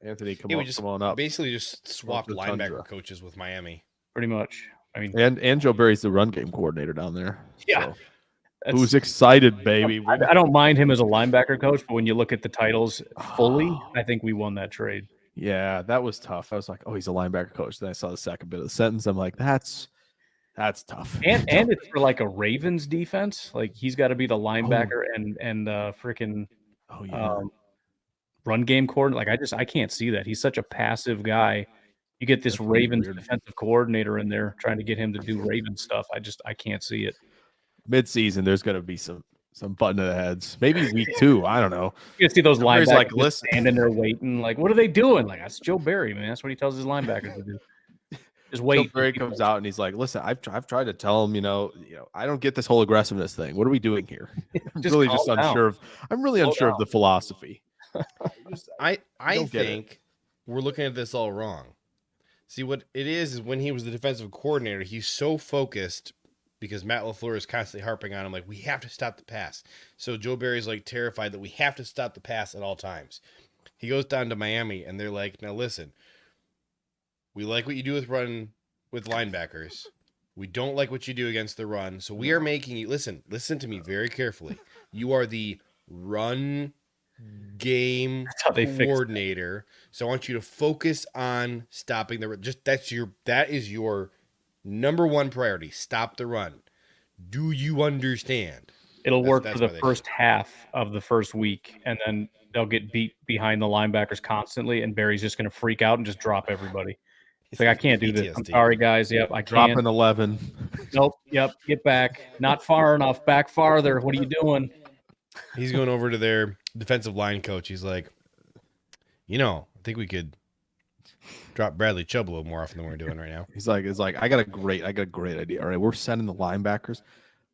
Speaker 2: Anthony, come on up.
Speaker 1: Basically, just swapped linebacker coaches with Miami.
Speaker 3: Pretty much. I mean,
Speaker 2: and Joe Barry's the run game coordinator down there.
Speaker 3: Yeah.
Speaker 2: So. Who's excited, baby?
Speaker 3: I don't mind him as a linebacker coach, but when you look at the titles fully, I think we won that trade.
Speaker 2: Yeah, that was tough. I was like, oh, he's a linebacker coach. Then I saw the second bit of the sentence. I'm like, that's tough.
Speaker 3: And it's for like a Ravens defense. Like he's got to be the linebacker and freaking run game coordinator. Like I can't see that. He's such a passive guy. You get this Ravens defensive coordinator in there trying to get him to do Ravens stuff. I can't see it.
Speaker 2: Mid-season, there's going to be some button to the heads. Maybe week 2. I don't know.
Speaker 3: You can see those linebackers
Speaker 2: like, listen,
Speaker 3: standing there waiting. Like, what are they doing? Like, that's Joe Barry, man. That's what he tells his linebackers to do. Just wait.
Speaker 2: Joe Barry comes out and he's like, "Listen, I've tried to tell him, I don't get this whole aggressiveness thing. What are we doing here? I'm really unsure of the philosophy."
Speaker 1: I think we're looking at this all wrong. See, what it is when he was the defensive coordinator, he's so focused because Matt LaFleur is constantly harping on him, like, we have to stop the pass. So Joe Barry's like terrified that we have to stop the pass at all times. He goes down to Miami and they're like, now listen, we like what you do with linebackers. We don't like what you do against the run. So we are making you listen to me very carefully. You are the run game coordinator. So I want you to focus on stopping the run. That is your number one priority. Stop the run. Do you understand?
Speaker 3: It'll work for the first half of the first week, and then they'll get beat behind the linebackers constantly, and Barry's just going to freak out and just drop everybody. It's like, I can't do this. I'm sorry, guys. Yep, I can't.
Speaker 2: Dropping 11.
Speaker 3: Nope. Yep. Get back. Not far enough. Back farther. What are you doing?
Speaker 1: He's going over to their defensive line coach. He's like, I think we could drop Bradley Chubb a little more often than we're doing right now.
Speaker 2: He's like, I got a great idea. All right, we're sending the linebackers,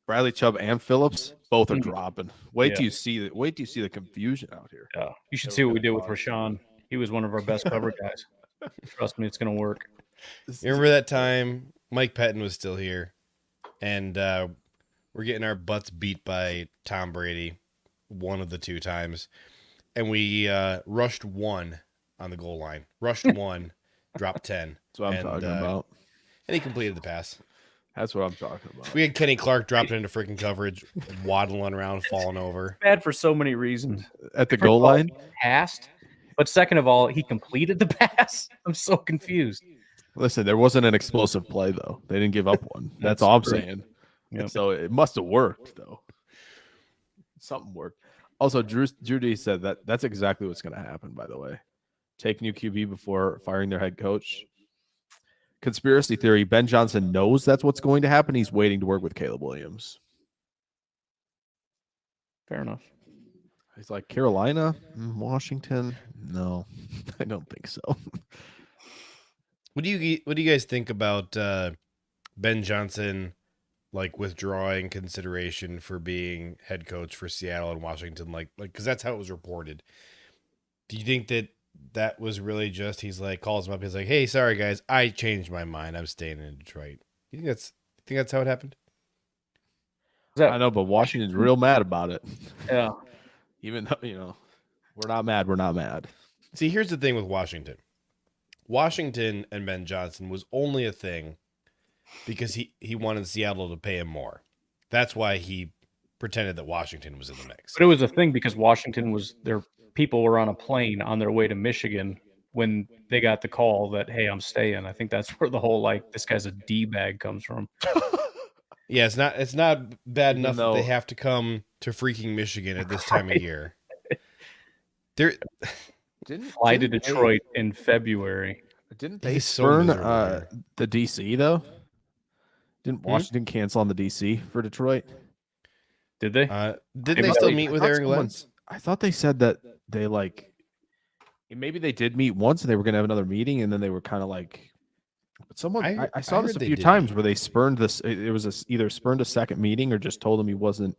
Speaker 2: Bradley Chubb and Phillips, both are dropping. Wait till you see the confusion out here.
Speaker 3: Yeah, you should see what we did with Rashawn. He was one of our best cover guys. Trust me, it's going to work.
Speaker 1: You remember that time Mike Pettin was still here, and we're getting our butts beat by Tom Brady one of the 2 times, and we rushed 1 on the goal line. Rushed 1, dropped 10.
Speaker 2: That's what I'm talking about.
Speaker 1: And he completed the pass.
Speaker 2: That's what I'm talking about.
Speaker 1: We had Kenny Clark dropping into freaking coverage, waddling around, falling over.
Speaker 3: Bad for so many reasons.
Speaker 2: At the
Speaker 3: First
Speaker 2: goal
Speaker 3: of all,
Speaker 2: line?
Speaker 3: he passed, but second of all, he completed the pass. I'm so confused.
Speaker 2: Listen, there wasn't an explosive play, though. They didn't give up one. That's all I'm
Speaker 3: true.
Speaker 2: saying.
Speaker 3: Yep.
Speaker 2: So it must have worked, though. Something worked. Also, Drew D said that's exactly what's going to happen, by the way. Take new QB before firing their head coach. Conspiracy theory, Ben Johnson knows that's what's going to happen. He's waiting to work with Caleb Williams.
Speaker 3: Fair enough.
Speaker 2: He's like, Carolina? Washington? No, I don't think so.
Speaker 1: What do you guys think about Ben Johnson like withdrawing consideration for being head coach for Seattle and Washington? Like because that's how it was reported. Do you think that was really just he's like calls him up, he's like, hey, sorry guys, I changed my mind, I'm staying in Detroit? You think that's how it happened?
Speaker 2: I know, but Washington's real mad about it.
Speaker 3: Yeah.
Speaker 2: Even though, we're not mad.
Speaker 1: See, here's the thing with Washington. Washington and Ben Johnson was only a thing because he wanted Seattle to pay him more. That's why he pretended that Washington was in the mix.
Speaker 3: But it was a thing because Washington was their people were on a plane on their way to Michigan when they got the call that, hey, I'm staying. I think that's where the whole like this guy's a D-bag comes from.
Speaker 1: Yeah, it's not bad enough that they
Speaker 2: though-
Speaker 1: have to come to freaking Michigan at this time of year. They're
Speaker 3: Fly to Detroit in February.
Speaker 2: Didn't they
Speaker 1: He's so
Speaker 2: spurn
Speaker 1: miserable there.
Speaker 2: the DC though? Didn't Washington cancel on the DC for Detroit?
Speaker 3: Did they?
Speaker 1: didn't
Speaker 3: Maybe
Speaker 1: they still
Speaker 3: they-
Speaker 1: meet with
Speaker 2: I thought
Speaker 1: Aaron Glenn?
Speaker 2: someone's- I thought they said that they maybe they did meet once and they were going to have another meeting and then they were kind of like, but someone I saw
Speaker 1: I
Speaker 2: this
Speaker 1: heard
Speaker 2: a
Speaker 1: they
Speaker 2: few
Speaker 1: did
Speaker 2: times
Speaker 1: meet.
Speaker 2: where they spurned this. It was either spurned a second meeting or just told him he wasn't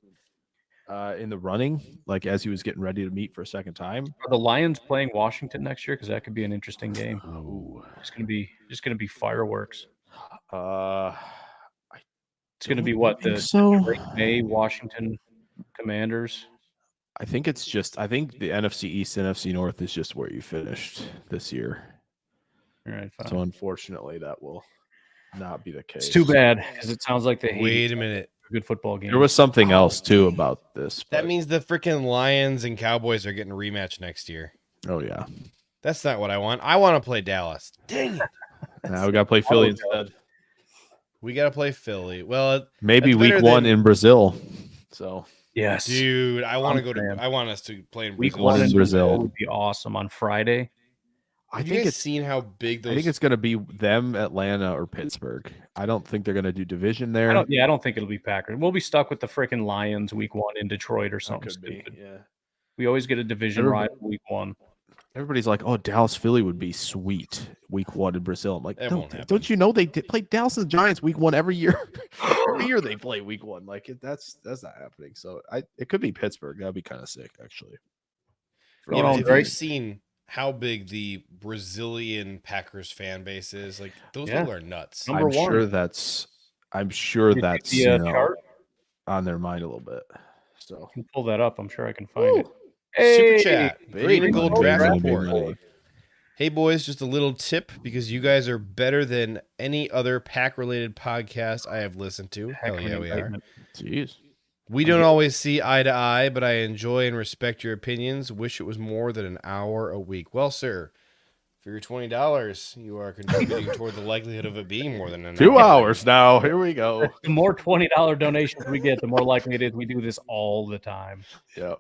Speaker 2: in the running, like as he was getting ready to meet for a second time.
Speaker 3: Are the Lions playing Washington next year? Because that could be an interesting game.
Speaker 2: Oh,
Speaker 3: It's gonna be fireworks.
Speaker 2: I
Speaker 3: It's gonna be
Speaker 2: don't
Speaker 3: what
Speaker 2: think
Speaker 3: the
Speaker 2: so.
Speaker 3: Drake May Washington Commanders.
Speaker 2: I think the NFC East and NFC North is just where you finished this year.
Speaker 3: All right, fine.
Speaker 2: So unfortunately, that will not be the case.
Speaker 3: It's too bad because it sounds like they hate
Speaker 1: Wait a minute.
Speaker 3: a good football game.
Speaker 2: There was something else too about this.
Speaker 1: That
Speaker 2: but-
Speaker 1: means the freaking Lions and Cowboys are getting a rematch next year.
Speaker 2: Oh yeah.
Speaker 1: That's not what I want. I want to play Dallas. Dang it.
Speaker 2: Now we gotta play Philly instead.
Speaker 1: We got to play Philly. Well,
Speaker 2: Maybe
Speaker 1: That's
Speaker 2: week
Speaker 1: better
Speaker 2: one
Speaker 1: than-
Speaker 2: in Brazil. So
Speaker 3: yes.
Speaker 1: dude, I want to go to.
Speaker 3: fan.
Speaker 1: I want us to play in
Speaker 3: Week
Speaker 1: Brazil.
Speaker 3: one in
Speaker 2: Brazil.
Speaker 3: Brazil would be awesome on Friday.
Speaker 2: I
Speaker 1: Have you
Speaker 2: think
Speaker 1: guys
Speaker 2: it's
Speaker 1: seen how big those?
Speaker 2: I think it's gonna be them, Atlanta, or Pittsburgh. I don't think they're gonna do division there.
Speaker 3: I don't think it'll be Packers. We'll be stuck with the freaking Lions week one in Detroit or
Speaker 2: That
Speaker 3: something
Speaker 2: could be,
Speaker 3: stupid.
Speaker 2: yeah.
Speaker 3: We always get a division
Speaker 2: Everybody-
Speaker 3: rival week one.
Speaker 2: Everybody's like, "Oh, Dallas Philly would be sweet week one in Brazil." I'm like,
Speaker 1: That
Speaker 2: "No,
Speaker 1: won't happen.
Speaker 2: don't you know they play Dallas and the Giants week one every year? Every year they play week one. Like that's not happening. So it could be Pittsburgh. That'd be kind of sick, actually.
Speaker 1: Yeah,
Speaker 3: all
Speaker 1: but have you
Speaker 3: great.
Speaker 1: seen how big the Brazilian Packers fan base is? Like those
Speaker 3: Yeah.
Speaker 1: people are nuts.
Speaker 3: Number
Speaker 2: I'm
Speaker 3: one.
Speaker 2: sure that's I'm sure
Speaker 3: Did you
Speaker 2: that's
Speaker 3: see a chart?
Speaker 2: on their mind a little bit. So
Speaker 3: I can pull that up. I'm sure I can find it.
Speaker 1: Super chat.
Speaker 2: Big
Speaker 1: Green and gold
Speaker 2: money,
Speaker 1: draft
Speaker 2: big
Speaker 1: report.
Speaker 2: money.
Speaker 1: Hey boys, just a little tip because you guys are better than any other pack related podcast I have listened to. Hell
Speaker 3: Heck of an
Speaker 1: yeah, we are.
Speaker 3: indictment.
Speaker 2: Jeez.
Speaker 1: We don't always see eye to eye, but I enjoy and respect your opinions. Wish it was more than an hour a week. Well, sir, for your $20, you are contributing toward the likelihood of it being more than an
Speaker 2: 2
Speaker 1: hour.
Speaker 2: hours now. Here we go.
Speaker 3: The more $20 donations we get, the more likely it is we do this all the time.
Speaker 2: Yep.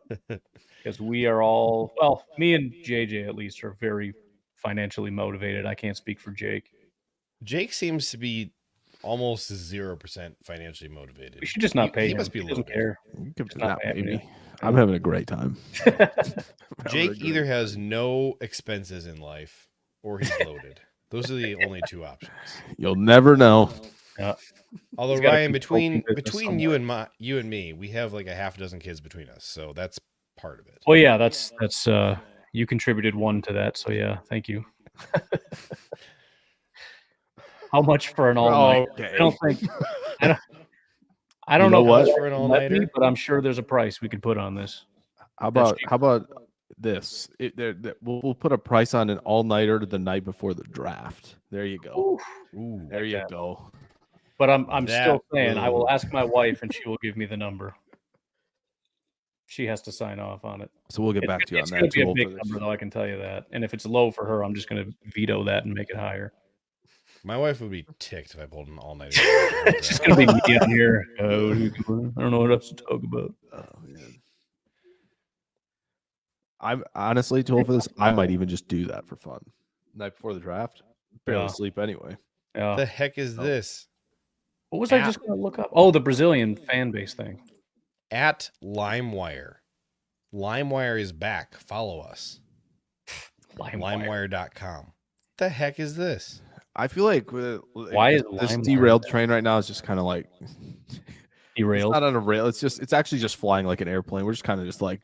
Speaker 3: Because we are all, well, me and JJ at least are very financially motivated. I can't speak for Jake.
Speaker 1: Jake seems to be almost 0% financially motivated.
Speaker 3: We should just not pay
Speaker 1: He
Speaker 3: him.
Speaker 1: must be
Speaker 3: He doesn't
Speaker 1: loaded.
Speaker 3: care.
Speaker 2: You could-
Speaker 3: It's not
Speaker 2: nah,
Speaker 3: happening.
Speaker 2: maybe. I'm having a great time.
Speaker 1: Jake either has no expenses in life or he's loaded. Those are the only two options.
Speaker 2: You'll never know.
Speaker 1: Although
Speaker 3: He's got a
Speaker 1: Ryan,
Speaker 3: consulting business
Speaker 1: between you and me, we have like a half dozen kids between us, so that's part of it.
Speaker 3: Well, yeah, that's you contributed one to that, so yeah, thank you. How much for an all night?
Speaker 2: Okay.
Speaker 3: I don't think. I don't
Speaker 2: You know
Speaker 3: know
Speaker 2: what?
Speaker 3: if
Speaker 1: For an
Speaker 3: it'll let me,
Speaker 1: all-nighter?
Speaker 3: but I'm sure there's a price we could put on this.
Speaker 2: How
Speaker 3: That's
Speaker 2: about
Speaker 3: cheap.
Speaker 2: how about we'll put a price on an all-nighter the night before the draft. There you go.
Speaker 1: Ooh,
Speaker 2: There you go.
Speaker 3: But I'm still
Speaker 1: That
Speaker 3: saying I will
Speaker 1: will-
Speaker 3: ask my wife and she will give me the number. She has to sign off on it.
Speaker 2: So we'll get back to you on
Speaker 3: It's
Speaker 2: that.
Speaker 3: going to be a
Speaker 2: Tool,
Speaker 3: big
Speaker 2: for this.
Speaker 3: number, though. I can tell you that. And if it's low for her, I'm just going to veto that and make it higher.
Speaker 1: my wife would be ticked if I pulled an all-nighter.
Speaker 3: It's just going to be me on here. Oh, what are you doing? I don't know what else to talk about.
Speaker 2: Oh, man. I'm honestly tool for this. I might even just do that for fun. Night before the draft. Barely
Speaker 3: Yeah.
Speaker 2: sleep anyway.
Speaker 3: Yeah.
Speaker 1: The heck is this?
Speaker 3: What was I just going to look up? Oh, the Brazilian fan base thing.
Speaker 1: At LimeWire. LimeWire is back. Follow us. LimeWire.com. The heck is this?
Speaker 2: I feel like
Speaker 3: Why is
Speaker 2: this
Speaker 3: LimeWire
Speaker 2: derailed train right now is just kind of like
Speaker 3: Derailed.
Speaker 2: It's not on a rail. It's actually just flying like an airplane. We're just kind of just like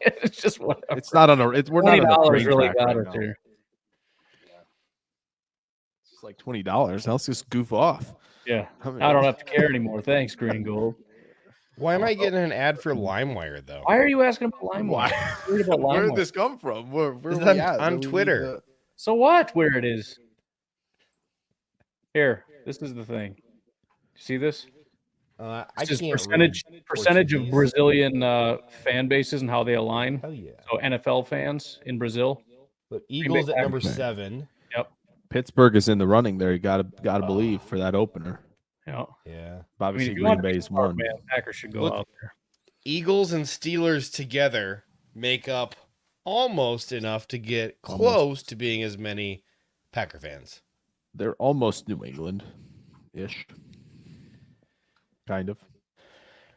Speaker 3: It's just whatever.
Speaker 2: it's not on a. We're not on a
Speaker 3: $20
Speaker 2: train
Speaker 3: really
Speaker 2: track
Speaker 3: got
Speaker 2: right
Speaker 3: us
Speaker 2: now.
Speaker 3: here.
Speaker 2: It's like $20. Now let's just goof off.
Speaker 3: Yeah.
Speaker 2: I mean,
Speaker 3: I don't have to care anymore. Thanks, Green Gold.
Speaker 1: Why am I getting an ad for LimeWire though?
Speaker 3: Why are you asking about LimeWire?
Speaker 2: Why?
Speaker 3: I'm worried about
Speaker 2: Where did
Speaker 3: LimeWire.
Speaker 2: this come from? Where
Speaker 1: It's
Speaker 2: are we
Speaker 1: on-
Speaker 2: at?
Speaker 1: on
Speaker 2: We need
Speaker 1: Twitter.
Speaker 2: to-
Speaker 3: So what? Where it is? Here, this is the thing. See this?
Speaker 1: I
Speaker 3: This is
Speaker 1: can't
Speaker 3: percentage
Speaker 1: read
Speaker 3: percentage of
Speaker 1: Portuguese.
Speaker 3: Brazilian fan bases and how they align.
Speaker 1: Hell yeah.
Speaker 3: So NFL fans in Brazil.
Speaker 1: But Eagles at number
Speaker 3: Packers.
Speaker 1: 7.
Speaker 2: Pittsburgh is in the running there. You gotta believe for that opener.
Speaker 3: Yeah.
Speaker 1: Yeah.
Speaker 2: Obviously,
Speaker 3: if you want
Speaker 2: Green
Speaker 3: to be
Speaker 2: Bay's
Speaker 3: smart,
Speaker 2: won.
Speaker 3: man, Packers should go
Speaker 1: Look-
Speaker 3: out there.
Speaker 1: Eagles and Steelers together make up almost enough to get
Speaker 2: Almost.
Speaker 1: close to being as many Packer fans.
Speaker 2: They're almost New England ish. Kind of.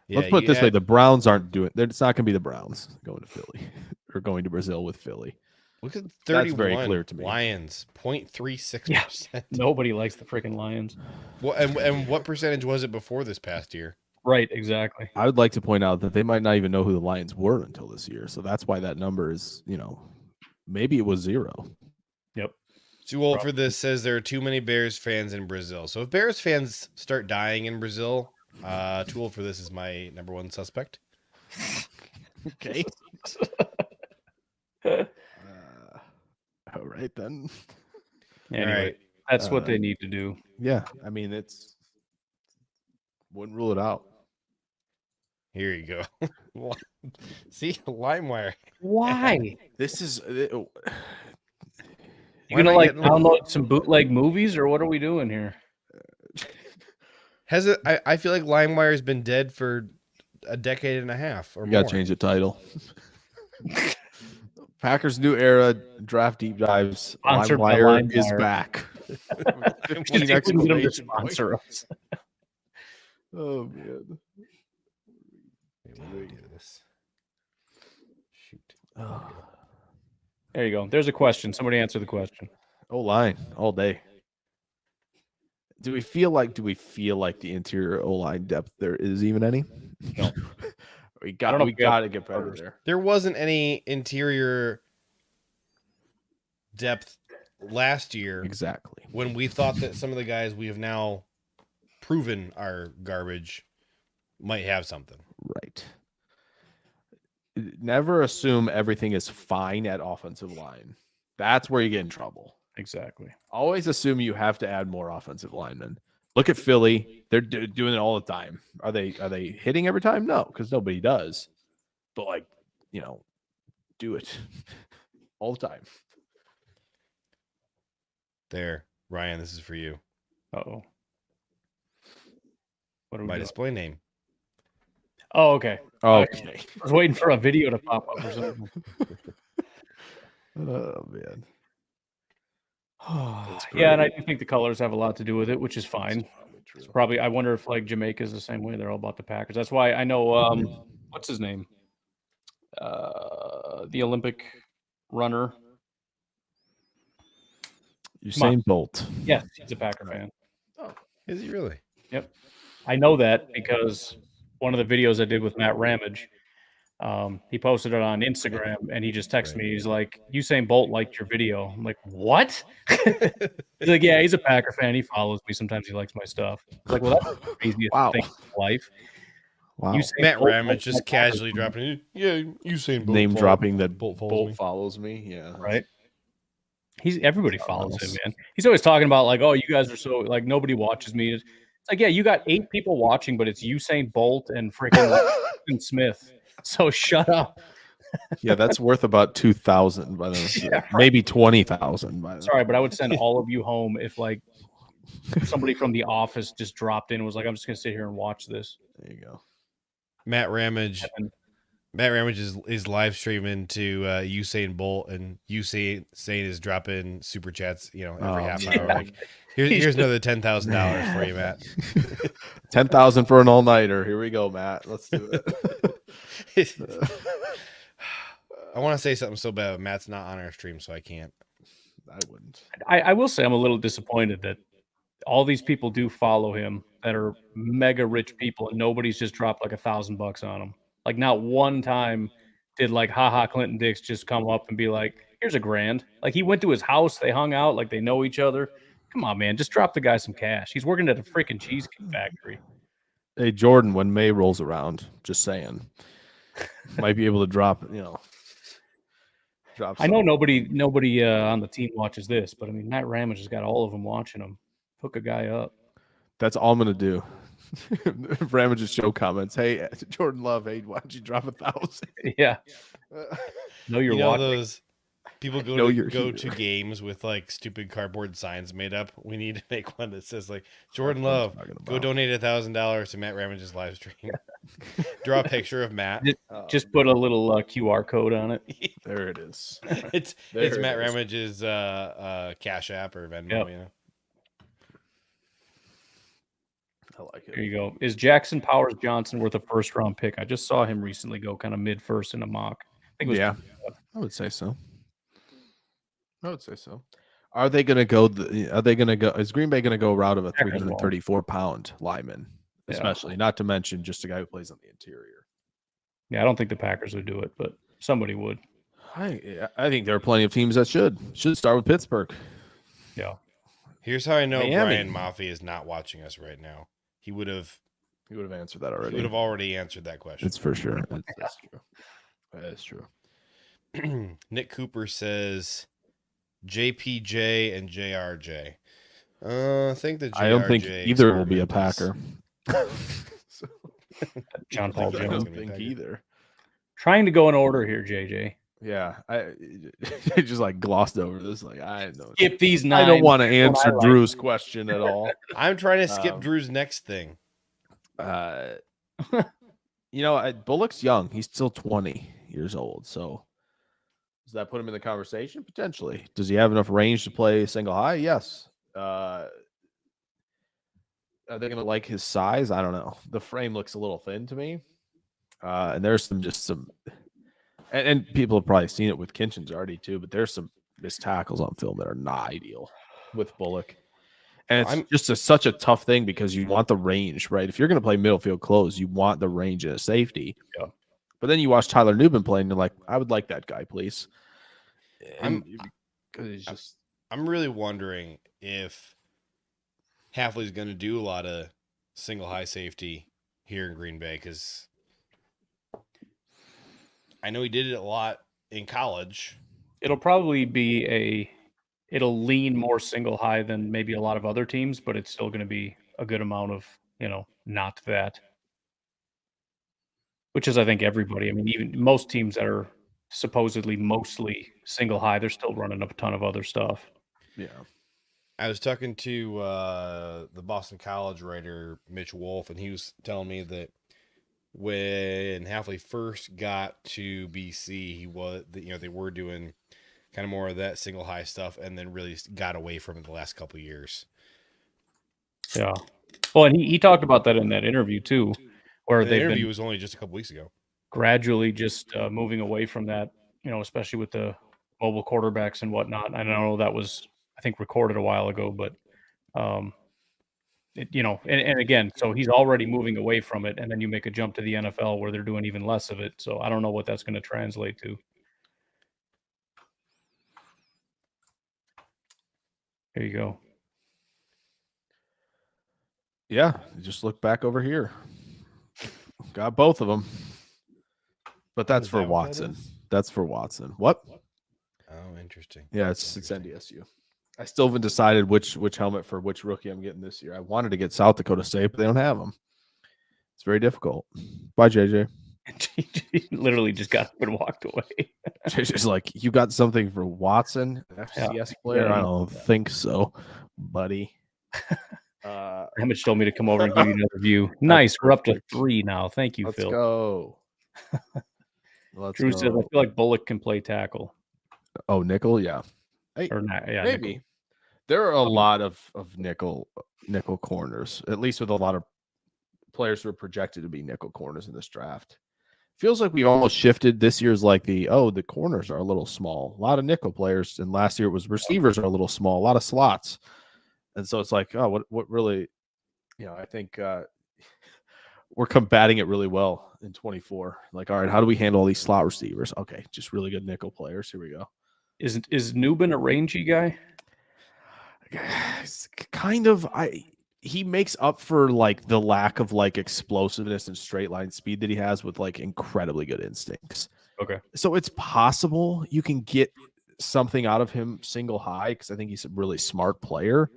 Speaker 1: Yeah,
Speaker 2: Let's put it
Speaker 1: you
Speaker 2: this way:
Speaker 1: add-
Speaker 2: the Browns aren't doing. It's not going to be the Browns going to Philly or going to Brazil with Philly.
Speaker 1: Look at
Speaker 2: That's
Speaker 1: 31
Speaker 2: very clear to me.
Speaker 1: Lions, 0.36%.
Speaker 3: Nobody likes the freaking Lions.
Speaker 1: And what percentage was it before this past year?
Speaker 3: Right, exactly.
Speaker 2: I would like to point out that they might not even know who the Lions were until this year, so that's why that number is, maybe it was 0.
Speaker 3: Yep.
Speaker 1: Too old for this says there are too many Bears fans in Brazil. So if Bears fans start dying in Brazil, too old for this is my number one suspect.
Speaker 2: Okay. All right then.
Speaker 3: Anyway,
Speaker 1: All right.
Speaker 3: that's what they need to do.
Speaker 2: Yeah, I mean wouldn't rule it out.
Speaker 1: Here you go. See, LimeWire.
Speaker 3: Why?
Speaker 2: This is
Speaker 3: You
Speaker 1: Why
Speaker 3: gonna
Speaker 1: not
Speaker 3: like
Speaker 1: get-
Speaker 3: download some bootleg movies or what are we doing here?
Speaker 1: Has it? I feel like LimeWire has been dead for a decade and a half or
Speaker 2: You
Speaker 1: more.
Speaker 2: got to change the title. Packers new era draft deep dives.
Speaker 3: Sponsored by
Speaker 2: LimeWire is
Speaker 3: LimeWire.
Speaker 2: back.
Speaker 3: Just
Speaker 2: 15
Speaker 3: see if we can get them to
Speaker 2: exclamation points.
Speaker 3: sponsor us.
Speaker 2: Oh man.
Speaker 1: Wait, where do we do this? Shoot.
Speaker 3: There you go. There's a question. Somebody answer the question.
Speaker 2: O-line all day. Do we feel like the interior O-line depth there is even any?
Speaker 3: No.
Speaker 2: we
Speaker 3: I
Speaker 2: got
Speaker 3: don't know
Speaker 2: we
Speaker 3: if we have
Speaker 2: got to get better
Speaker 3: starters.
Speaker 2: there.
Speaker 1: There wasn't any interior depth last year
Speaker 2: Exactly.
Speaker 1: when we thought that some of the guys we have now proven are garbage might have something.
Speaker 2: Right. Never assume everything is fine at offensive line. That's where you get in trouble.
Speaker 3: Exactly.
Speaker 2: Always assume you have to add more offensive linemen. Look at Philly; they're doing it all the time. Are they hitting every time? No, because nobody does. But do it all the time.
Speaker 1: There, Ryan, this is for you.
Speaker 3: Uh-oh. What are we
Speaker 1: My
Speaker 3: doing?
Speaker 1: display name.
Speaker 3: Oh, okay.
Speaker 2: Okay.
Speaker 3: I was waiting for a video to pop up or something.
Speaker 2: Oh man.
Speaker 3: Yeah, and I do think the colors have a lot to do with it, which is fine. It's probably. I wonder if like Jamaica's the same way. They're all about the Packers. That's why I know. What's his name? The Olympic runner.
Speaker 2: Usain Bolt.
Speaker 3: Yes, he's a Packer fan.
Speaker 1: Is he really?
Speaker 3: I know that because one of the videos I did with Matt Ramage, he posted it on Instagram, and he just texted me. He's like, "Usain Bolt liked your video." I'm like, "What?" He's like, "Yeah, he's a Packer fan. He follows me. Sometimes he likes my stuff." I was like, "Well, that's the craziest
Speaker 2: Wow.
Speaker 3: thing in life."
Speaker 2: Wow.
Speaker 3: Usain
Speaker 1: Matt
Speaker 3: Bolt
Speaker 1: Ramage
Speaker 3: likes
Speaker 1: just
Speaker 3: my Packers
Speaker 1: casually
Speaker 3: too,
Speaker 1: dropping it. Yeah, Usain Bolt
Speaker 2: Name dropping that
Speaker 1: Bolt follows
Speaker 2: Bolt
Speaker 1: me.
Speaker 2: follows me. Yeah.
Speaker 3: right? Everybody
Speaker 2: That's
Speaker 3: follows him,
Speaker 2: else.
Speaker 3: man. He's always talking about like, oh, you guys are so like nobody watches me. It's like, yeah, you got 8 people watching, but it's Usain Bolt and freaking Smith. So shut up.
Speaker 2: Yeah, that's worth about 2,000 by the
Speaker 3: Yeah, right.
Speaker 2: maybe 20,000 by the
Speaker 3: Sorry, but I would send all of you home if like somebody from the office just dropped in and was like, I'm just gonna sit here and watch this.
Speaker 2: There you go.
Speaker 1: Matt Ramage.
Speaker 3: And
Speaker 1: Matt Ramage is live streaming to Usain Bolt, and Usain is dropping super chats, every half
Speaker 2: man.
Speaker 1: hour. Like, here's another $10,000 for you, Matt.
Speaker 2: 10,000 for an all-nighter. Here we go, Matt. Let's do it.
Speaker 1: I want to say something so bad, but Matt's not on our stream, so I can't.
Speaker 2: I wouldn't.
Speaker 3: I will say I'm a little disappointed that all these people do follow him that are mega rich people, and nobody's just dropped like $1,000 on him. Like not one time did like haha Clinton Dix just come up and be like, here's $1,000. Like he went to his house, they hung out, like they know each other. Come on, man, just drop the guy some cash. He's working at a freaking cheesecake factory.
Speaker 2: Hey, Jordan, when May rolls around, just saying, might be able to drop, drop.
Speaker 3: I know nobody on the team watches this, but I mean Matt Ramage has got all of them watching him. Hook a guy up.
Speaker 2: That's all I'm gonna do. Ramage's show comments. Hey, Jordan Love. Hey, why don't you drop 1,000?
Speaker 3: Yeah. No, you're watching.
Speaker 1: Those people
Speaker 2: know
Speaker 1: go
Speaker 2: you're
Speaker 1: to
Speaker 2: here.
Speaker 1: games with like stupid cardboard signs made up. We need to make one that says like Jordan
Speaker 2: what I'm
Speaker 1: Love,
Speaker 2: talking
Speaker 1: go
Speaker 2: about.
Speaker 1: donate $1,000 to Matt Ramage's live stream. Draw a picture of Matt.
Speaker 3: Just put a little QR code on it.
Speaker 2: There it is.
Speaker 1: It's
Speaker 2: There
Speaker 1: it's
Speaker 2: it
Speaker 1: Matt
Speaker 2: is.
Speaker 1: Ramage's Cash App or Venmo.
Speaker 3: Yep.
Speaker 2: I like
Speaker 3: There
Speaker 2: it.
Speaker 3: you go. Is Jackson Powers Johnson worth a first round pick? I just saw him recently go kind of mid first in a mock. I think it was
Speaker 2: Yeah, I would say so. Are they gonna go? Is Green Bay gonna go route of a
Speaker 3: Packers won't.
Speaker 2: 334-pound lineman,
Speaker 3: Yeah.
Speaker 2: especially not to mention just a guy who plays on the interior?
Speaker 3: Yeah, I don't think the Packers would do it, but somebody would.
Speaker 2: I think there are plenty of teams that should start with Pittsburgh.
Speaker 3: Yeah.
Speaker 1: Here's how I know
Speaker 2: Miami.
Speaker 1: Brian Maffei is not watching us right now. He would have
Speaker 2: answered that already.
Speaker 1: already answered that question.
Speaker 2: It's for sure. That's true. That is true.
Speaker 1: Nick Cooper says JPJ and JRJ. I think the JRJ
Speaker 2: I don't think either will be a
Speaker 1: experiment
Speaker 2: Packer.
Speaker 3: John Paul
Speaker 1: I
Speaker 2: I
Speaker 3: Jones.
Speaker 1: gonna
Speaker 2: don't
Speaker 1: be
Speaker 2: think
Speaker 1: Packer.
Speaker 2: either.
Speaker 3: Trying to go in order here, JJ.
Speaker 2: Yeah, I just like glossed over this. Like I know.
Speaker 3: Skip these
Speaker 2: I
Speaker 3: 9.
Speaker 2: don't want to
Speaker 3: That's what
Speaker 2: answer
Speaker 3: I like.
Speaker 2: Drew's question at all.
Speaker 1: I'm trying to skip
Speaker 2: Um,
Speaker 1: Drew's next thing.
Speaker 2: Bullock's young. He's still 20 years old. So does that put him in the conversation? Potentially. Does he have enough range to play single high? Yes. Are they going to like his size? I don't know. The frame looks a little thin to me. And there's some, and people have probably seen it with Kinchins already too, but there's some missed tackles on film that are not ideal with Bullock. And it's just such a tough thing because you want the range, right? If you're going to play middle field close, you want the range and a safety.
Speaker 3: Yeah.
Speaker 2: But then you watch Tyler Newman play and you're like, I would like that guy, please.
Speaker 1: I'm really wondering if Hafley's going to do a lot of single high safety here in Green Bay, because I know he did it a lot in college.
Speaker 3: It'll probably be it'll lean more single high than maybe a lot of other teams, but it's still going to be a good amount of, not that. Which is, I think, everybody. I mean, even most teams that are supposedly mostly single high, they're still running up a ton of other stuff.
Speaker 2: Yeah.
Speaker 1: I was talking to the Boston College writer, Mitch Wolf, and he was telling me that when Hafley first got to BC, they were doing kind of more of that single high stuff, and then really got away from it the last couple of years.
Speaker 3: Yeah. Well, and he talked about that in that interview too, where
Speaker 1: The
Speaker 3: they've
Speaker 1: interview
Speaker 3: been
Speaker 1: was only just a couple weeks ago.
Speaker 3: gradually just moving away from that, especially with the mobile quarterbacks and whatnot. I know that was, I think, recorded a while ago, but, and again, so he's already moving away from it, and then you make a jump to the NFL where they're doing even less of it. So I don't know what that's going to translate to. There you go.
Speaker 2: Yeah. Just look back over here. Got both of them. But that's
Speaker 1: Is
Speaker 2: for
Speaker 1: that what that
Speaker 2: Watson.
Speaker 1: is?
Speaker 2: That's for Watson. What?
Speaker 1: Oh, interesting.
Speaker 2: Yeah, it's NDSU. I still haven't decided which helmet for which rookie I'm getting this year. I wanted to get South Dakota State, but they don't have them. It's very difficult. Bye, JJ.
Speaker 3: He literally just got up and walked away.
Speaker 2: JJ's like, you got something for Watson, an FCS player?
Speaker 3: Yeah.
Speaker 2: I don't think so, buddy.
Speaker 3: Hamish told me to come over and give you another view. Nice. We're up to
Speaker 2: perfect.
Speaker 3: 3 now. Thank you,
Speaker 2: Let's
Speaker 3: Phil.
Speaker 2: go. Let's
Speaker 3: Drew says, I
Speaker 2: go.
Speaker 3: feel like Bullock can play tackle.
Speaker 2: Oh, nickel, yeah.
Speaker 3: Or not. Yeah,
Speaker 2: Maybe.
Speaker 3: nickel.
Speaker 2: There are a lot of nickel corners, at least with a lot of players who are projected to be nickel corners in this draft. Feels like we've almost shifted. This year's like the corners are a little small. A lot of nickel players, and last year it was receivers are a little small. A lot of slots, and so it's like, oh, what really? I think we're combating it really well in 24. Like, all right, how do we handle all these slot receivers? Okay, just really good nickel players. Here we go.
Speaker 3: Is Newbin a rangy guy?
Speaker 2: Kind of. He makes up for like the lack of like explosiveness and straight line speed that he has with like incredibly good instincts.
Speaker 3: Okay.
Speaker 2: So it's possible you can get something out of him single high because I think he's a really smart player.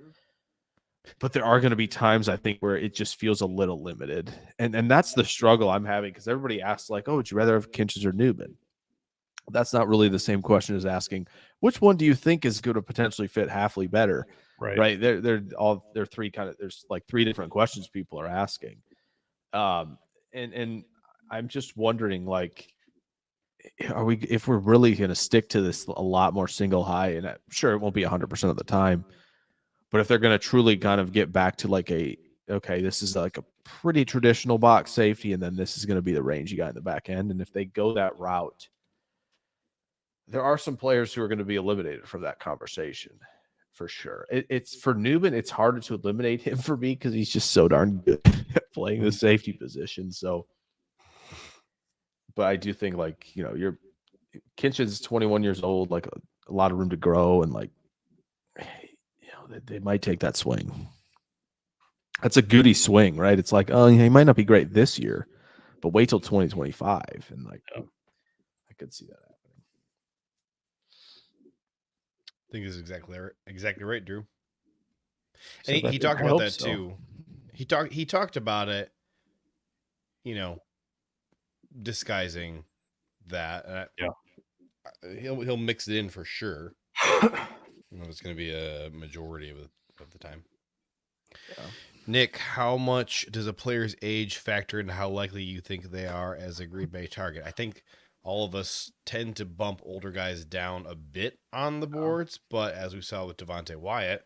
Speaker 2: But there are going to be times I think where it just feels a little limited. And that's the struggle I'm having because everybody asks like, oh, would you rather have Kinchins or Newbin? That's not really the same question as asking which one do you think is going to potentially fit Hafley better? Right. They're three kind of, there's like 3 different questions people are asking. And I'm just wondering, like, if we're really going to stick to this a lot more single high, and sure, it won't be 100% of the time, but if they're going to truly kind of get back to like this is like a pretty traditional box safety, and then this is going to be the rangy guy in the back end. And if they go that route, there are some players who are going to be eliminated from that conversation. For sure. It's for Newbin, it's harder to eliminate him for me because he's just so darn good at playing the safety position. So, but I do think like, your Kinchins is 21 years old, like a lot of room to grow, and like, they might take that swing. That's a goody swing, right? It's like, oh, he might not be great this year, but wait till 2025. And like, I could see that happening.
Speaker 1: I think this is exactly right, Drew.
Speaker 3: So
Speaker 1: And he talked
Speaker 3: I
Speaker 1: about
Speaker 3: hope
Speaker 1: that
Speaker 3: so.
Speaker 1: too. He talked about it, disguising that. He'll mix it in for sure. It's going to be a majority of the time.
Speaker 2: Yeah.
Speaker 1: Nick, how much does a player's age factor into how likely you think they are as a Green Bay target? I think all of us tend to bump older guys down a bit on the boards, but as we saw with Devontae Wyatt,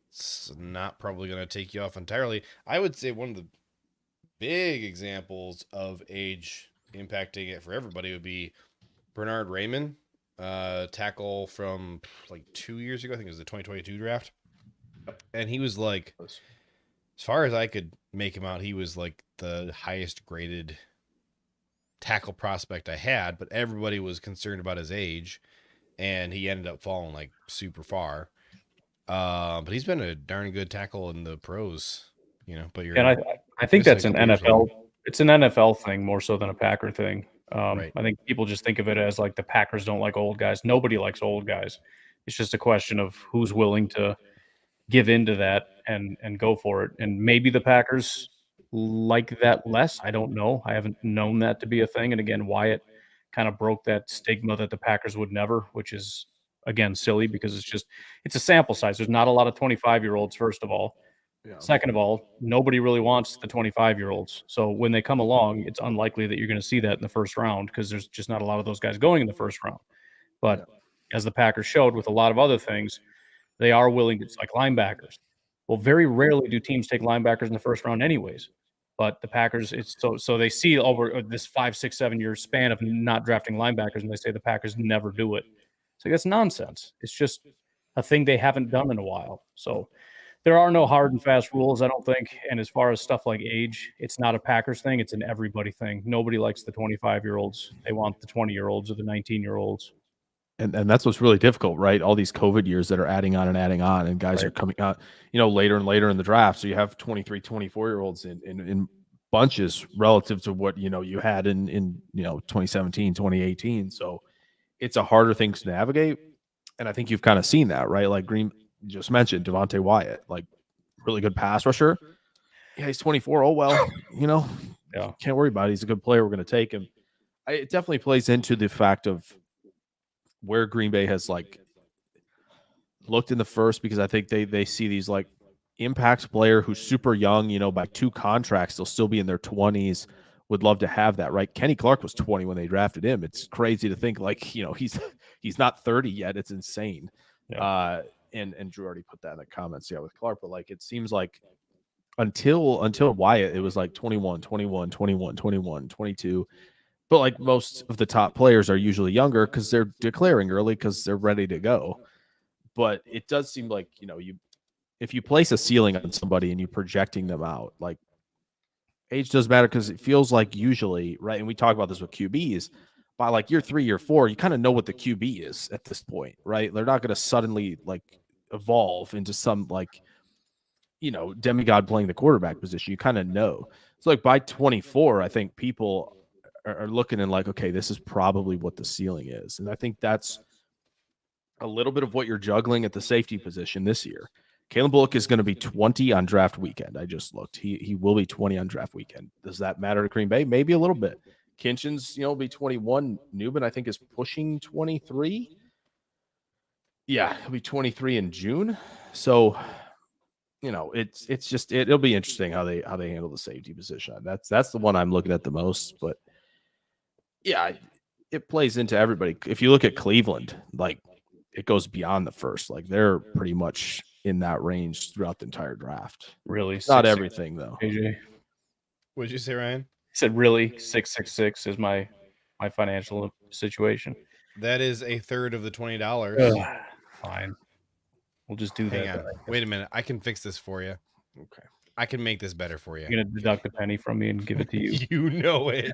Speaker 1: it's not probably going to take you off entirely. I would say one of the big examples of age impacting it for everybody would be Bernard Raymond, tackle from like 2 years ago. I think it was the 2022 draft. And he was like, as far as I could make him out, he was like the highest graded tackle prospect I had, but everybody was concerned about his age, and he ended up falling like super far. But he's been a darn good tackle in the pros, but
Speaker 3: I think that's an
Speaker 1: like
Speaker 3: NFL. It's an NFL thing more so than a Packer thing.
Speaker 1: Right.
Speaker 3: I think people just think of it as like the Packers don't like old guys. Nobody likes old guys. It's just a question of who's willing to give into that and go for it. And maybe the Packers like that less. I don't know. I haven't known that to be a thing. And again, Wyatt kind of broke that stigma that the Packers would never, which is again silly because it's a sample size. There's not a lot of 25-year-olds, first of all.
Speaker 2: Yeah.
Speaker 3: Second of all, nobody really wants the 25-year-olds. So when they come along, it's unlikely that you're going to see that in the first round because there's just not a lot of those guys going in the first round. But as the Packers showed with a lot of other things, they are willing to, it's like linebackers. Well, very rarely do teams take linebackers in the first round anyways. But the Packers, it's so they see over this 5, 6, 7 year span of not drafting linebackers, and they say the Packers never do it. So that's nonsense. It's just a thing they haven't done in a while. So there are no hard and fast rules, I don't think. And as far as stuff like age, it's not a Packers thing. It's an everybody thing. Nobody likes the 25-year-olds. They want the 20-year-olds or the 19-year-olds.
Speaker 2: And that's what's really difficult, right? All these COVID years that are adding on, and guys are coming out, later and later in the draft. So you have 23, 24-year-olds in bunches relative to what you had in 2017, 2018. So it's a harder thing to navigate, and I think you've kind of seen that, right? Like Green just mentioned, Devontae Wyatt, like really good pass rusher. Yeah, he's 24. Oh well,
Speaker 3: Yeah.
Speaker 2: can't worry about it. He's a good player. We're going to take him. It definitely plays into the fact of where Green Bay has like looked in the first, because I think they see these like impact player who's super young, by 2 contracts, they'll still be in their 20s. Would love to have that, right? Kenny Clark was 20 when they drafted him. It's crazy to think like, he's not 30 yet. It's insane.
Speaker 3: Yeah.
Speaker 2: And Drew already put that in the comments, with Clark, but like it seems like until Wyatt, it was like 21, 21, 21, 21, 22. But like most of the top players are usually younger because they're declaring early because they're ready to go. But it does seem like, if you place a ceiling on somebody and you're projecting them out, like age does matter, because it feels like usually, right? And we talk about this with QBs, by like year 3, year 4, you kind of know what the QB is at this point, right? They're not going to suddenly like evolve into some like, demigod playing the quarterback position. You kind of know. It's like by 24, I think people are looking and like, okay, this is probably what the ceiling is. And I think that's a little bit of what you're juggling at the safety position this year. Kalen Bullock is going to be 20 on draft weekend. I just looked. He will be 20 on draft weekend. Does that matter to Green Bay? Maybe a little bit. Kinchin's, will be 21. Newman, I think, is pushing 23. Yeah, he'll be 23 in June. So, it's just it'll be interesting how they handle the safety position. That's the one I'm looking at the most. But yeah, it plays into everybody. If you look at Cleveland, like it goes beyond the first. Like they're pretty much in that range throughout the entire draft.
Speaker 3: Really?
Speaker 2: Not everything though.
Speaker 3: AJ.
Speaker 1: What did you say, Ryan?
Speaker 3: He said, really, 666 is my financial situation.
Speaker 1: That is a third of the $20.
Speaker 3: Fine. We'll just do
Speaker 1: Hang
Speaker 3: that.
Speaker 1: on. Wait a minute. I can fix this for you.
Speaker 2: Okay.
Speaker 1: I can make this better for you.
Speaker 3: You're going to deduct a penny from me and give it to you.
Speaker 1: You know it.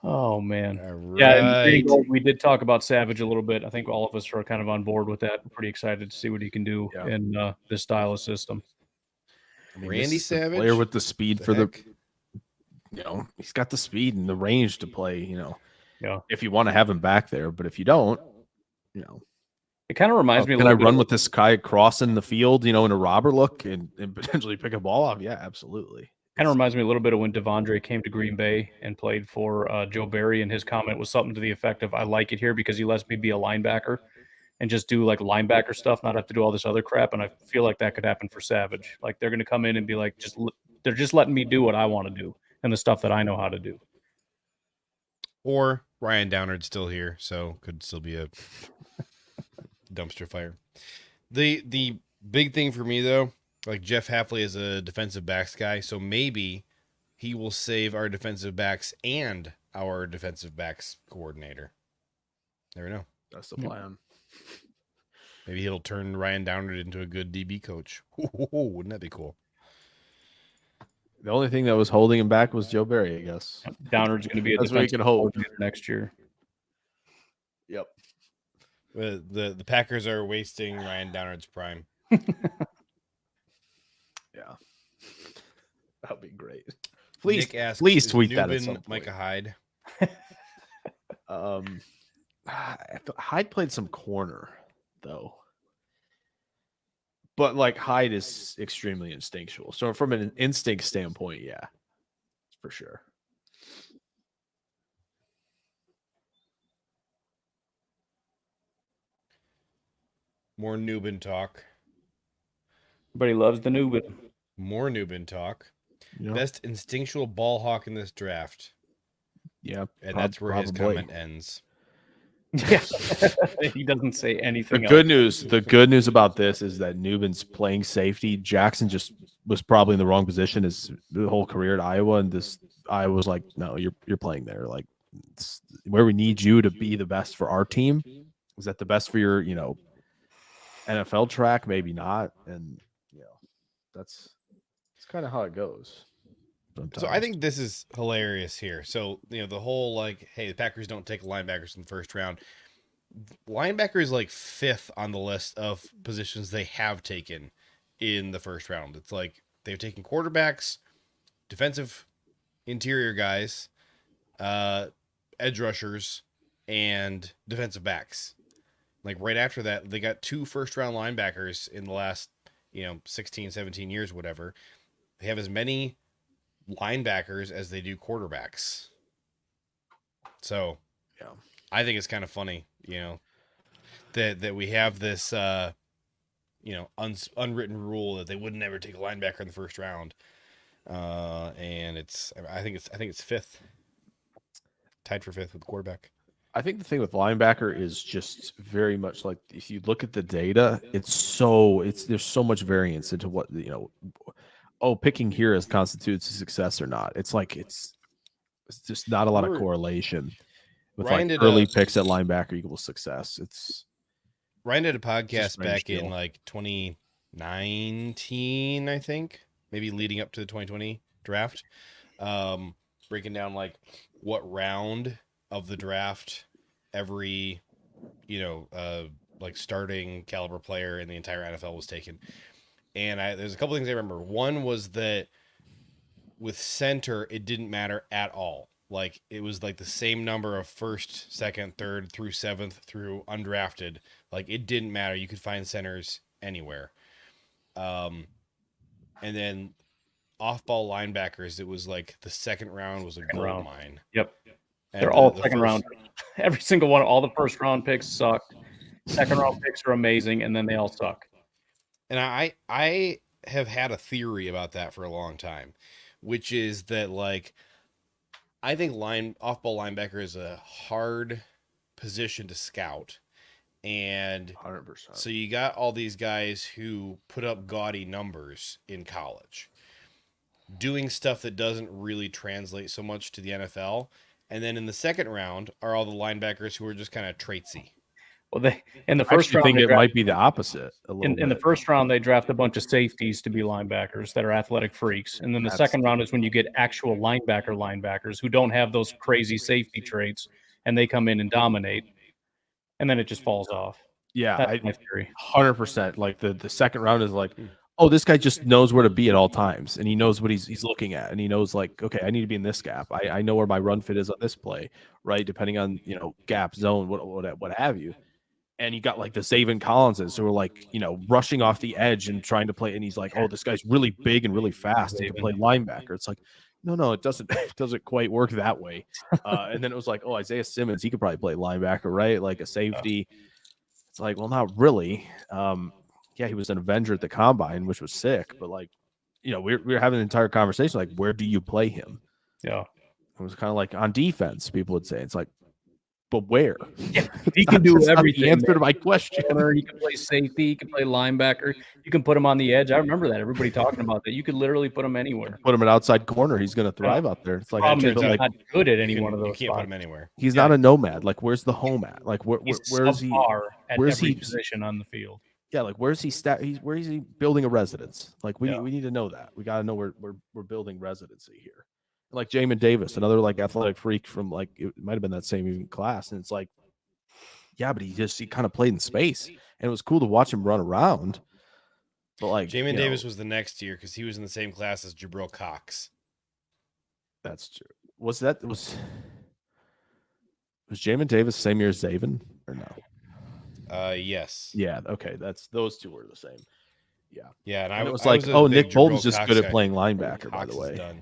Speaker 3: Oh, man.
Speaker 1: All
Speaker 3: Yeah, and
Speaker 1: right.
Speaker 3: Green Gold, we did talk about Savage a little bit. I think all of us are kind of on board with that. We're pretty excited to see what he can do in this style of system.
Speaker 2: I mean,
Speaker 1: Randy
Speaker 2: this is the
Speaker 1: Savage?
Speaker 2: player with the speed
Speaker 1: The
Speaker 2: for
Speaker 1: heck?
Speaker 2: he's got the speed and the range to play,
Speaker 3: Yeah.
Speaker 2: if you want to have him back there. But if you don't,
Speaker 3: It kind of reminds me a
Speaker 2: can I
Speaker 3: little
Speaker 2: run
Speaker 3: bit
Speaker 2: with this guy crossing the field, in a robber look and potentially pick a ball off? Yeah, absolutely.
Speaker 3: Kind of reminds me a little bit of when Devondre came to Green Bay and played for Joe Barry, and his comment was something to the effect of, I like it here because he lets me be a linebacker and just do like linebacker stuff, not have to do all this other crap. And I feel like that could happen for Savage. Like they're going to come in and be like, they're just letting me do what I want to do and the stuff that I know how to do.
Speaker 1: Or Ryan Downard's still here, so could still be a dumpster fire. The big thing for me though, like Jeff Hafley is a defensive backs guy, so maybe he will save our defensive backs and our defensive backs coordinator. Never know.
Speaker 2: That's the plan.
Speaker 1: Maybe he'll turn Ryan Downard into a good DB coach. Wouldn't that be cool?
Speaker 2: The only thing that was holding him back was Joe Barry, I guess.
Speaker 3: Downard's going to be a
Speaker 2: That's what you
Speaker 3: defensive
Speaker 2: can hope.
Speaker 3: coordinator next year.
Speaker 2: Yep.
Speaker 1: The Packers are wasting Ryan Downard's prime.
Speaker 2: Yeah. That would be great. Please,
Speaker 1: Nick asks,
Speaker 2: please
Speaker 1: is
Speaker 2: tweet that at
Speaker 1: Newman
Speaker 2: some point.
Speaker 1: Micah Hyde.
Speaker 2: Hyde played some corner, though. But, like, Hyde is extremely instinctual. So, from an instinct standpoint, yeah, for sure.
Speaker 1: More Newbin talk.
Speaker 3: Everybody loves the Newbin.
Speaker 1: More Newbin talk.
Speaker 2: Yep.
Speaker 1: Best instinctual ball hawk in this draft.
Speaker 2: Yeah.
Speaker 1: And that's where his
Speaker 2: probably.
Speaker 1: comment ends.
Speaker 3: Yeah. He doesn't say anything
Speaker 2: The
Speaker 3: else.
Speaker 2: good news about this is that Newbin's playing safety. Jackson just was probably in the wrong position his whole career at Iowa, and this Iowa was like, no, you're playing there. Like, it's where we need you to be the best for our team. Is that the best for your NFL track? Maybe not, and that's kind of how it goes.
Speaker 1: So I think this is hilarious here. So, the whole like, hey, the Packers don't take linebackers in the first round. Linebacker is like 5th on the list of positions they have taken in the first round. It's like they've taken quarterbacks, defensive interior guys, edge rushers, and defensive backs. Like right after that, they got 2 first-round linebackers in the last, 16, 17 years, whatever. They have as many linebackers as they do quarterbacks. So,
Speaker 2: Yeah.
Speaker 1: I think it's kind of funny, that we have this, unwritten rule that they would never take a linebacker in the first round. And I think it's 5th, tied for 5th with the quarterback.
Speaker 2: I think the thing with linebacker is just very much like if you look at the data, there's so much variance into what picking here as constitutes a success or not. It's like it's just not a lot of correlation with
Speaker 1: Ryan
Speaker 2: like
Speaker 1: did
Speaker 2: early picks at linebacker equals success.
Speaker 1: Ryan did a podcast
Speaker 2: strange
Speaker 1: back
Speaker 2: deal.
Speaker 1: in like 2019, I think, maybe leading up to the 2020 draft, breaking down like what round of the draft every, like starting caliber player in the entire NFL was taken. And there's a couple things I remember. One was that with center, it didn't matter at all. Like it was like the same number of 1st, 2nd, 3rd through 7th through undrafted. Like it didn't matter. You could find centers anywhere. And then off-ball linebackers, it was like the 2nd round was a gold mine.
Speaker 3: Yep.
Speaker 1: And
Speaker 3: They're all
Speaker 1: the
Speaker 3: second
Speaker 1: first-
Speaker 3: round. Every single one. All the first round picks sucked. Second round picks are amazing, and then they all suck.
Speaker 1: And I have had a theory about that for a long time, which is that like I think off-ball linebacker is a hard position to scout. And
Speaker 2: 100%.
Speaker 1: so you got all these guys who put up gaudy numbers in college, doing stuff that doesn't really translate so much to the NFL. And then in the 2nd round are all the linebackers who are just kind of traitsy.
Speaker 3: Well, they in the
Speaker 2: I
Speaker 3: first
Speaker 2: actually
Speaker 3: round
Speaker 2: think
Speaker 3: they
Speaker 2: it
Speaker 3: draft-
Speaker 2: might be the opposite. A little
Speaker 3: in the
Speaker 2: bit.
Speaker 3: first round they draft a bunch of safeties to be linebackers that are athletic freaks, and then the second round is when you get actual linebackers who don't have those crazy safety traits, and they come in and dominate, and then it just falls off.
Speaker 2: Yeah,
Speaker 3: That's my theory.
Speaker 2: 100%. Like the second round is like, oh, this guy just knows where to be at all times, and he knows what he's looking at, and he knows like, okay, I need to be in this gap. I know where my run fit is on this play, right? Depending on gap, zone, what have you. And you got like the Zaven Collinses who are like, rushing off the edge and trying to play, and he's like, oh, this guy's really big and really fast and can play linebacker. It's like, no, it doesn't quite work that way. And then it was like, oh, Isaiah Simmons, he could probably play linebacker, right? Like a safety. It's like, well, not really. Yeah, he was an Avenger at the combine, which was sick, but like, we're having an entire conversation like, where do you play him?
Speaker 3: Yeah,
Speaker 2: It was kind of like on defense, people would say. It's like, but where?
Speaker 3: he can do
Speaker 2: That's not
Speaker 3: everything.
Speaker 2: the answer to my question.
Speaker 3: He can play safety. He can play linebacker. You can put him on the edge. I remember that. Everybody talking about that. You could literally put him anywhere.
Speaker 2: Put him at outside corner. He's going to thrive out there. It's like,
Speaker 3: Problem is
Speaker 1: turns
Speaker 3: he's
Speaker 1: out
Speaker 3: not good at any
Speaker 1: You
Speaker 3: one of
Speaker 1: can-
Speaker 3: those
Speaker 1: you can't put
Speaker 3: spots.
Speaker 1: him anywhere.
Speaker 2: he's not a nomad. Like, where's the home at? Like, where
Speaker 3: He's
Speaker 2: is he?
Speaker 3: subpar at
Speaker 2: where's
Speaker 3: every
Speaker 2: he-
Speaker 3: position on the field.
Speaker 2: Yeah, like where's he? Where is he building a residence? Like, we
Speaker 3: Yeah.
Speaker 2: need to know that. We got to know we're building residency here. And like Jamin Davis, another like athletic freak from like it might have been that same even class, and it's like, yeah, but he kind of played in space, and it was cool to watch him run around. But like,
Speaker 1: Jamin Davis was the next year because he was in the same class as Jabril Cox.
Speaker 2: That's true. Was Jamin Davis the same year as Zaven or no?
Speaker 1: Yes.
Speaker 2: Yeah, okay. Those two were the same.
Speaker 1: Yeah, and
Speaker 2: And it was
Speaker 1: I
Speaker 2: like,
Speaker 1: a
Speaker 2: oh,
Speaker 1: big
Speaker 2: Nick Bolton's
Speaker 1: Jabril
Speaker 2: just
Speaker 1: Cox
Speaker 2: good at
Speaker 1: guy.
Speaker 2: playing linebacker, by
Speaker 1: Cox
Speaker 2: the
Speaker 1: is
Speaker 2: way.
Speaker 1: done.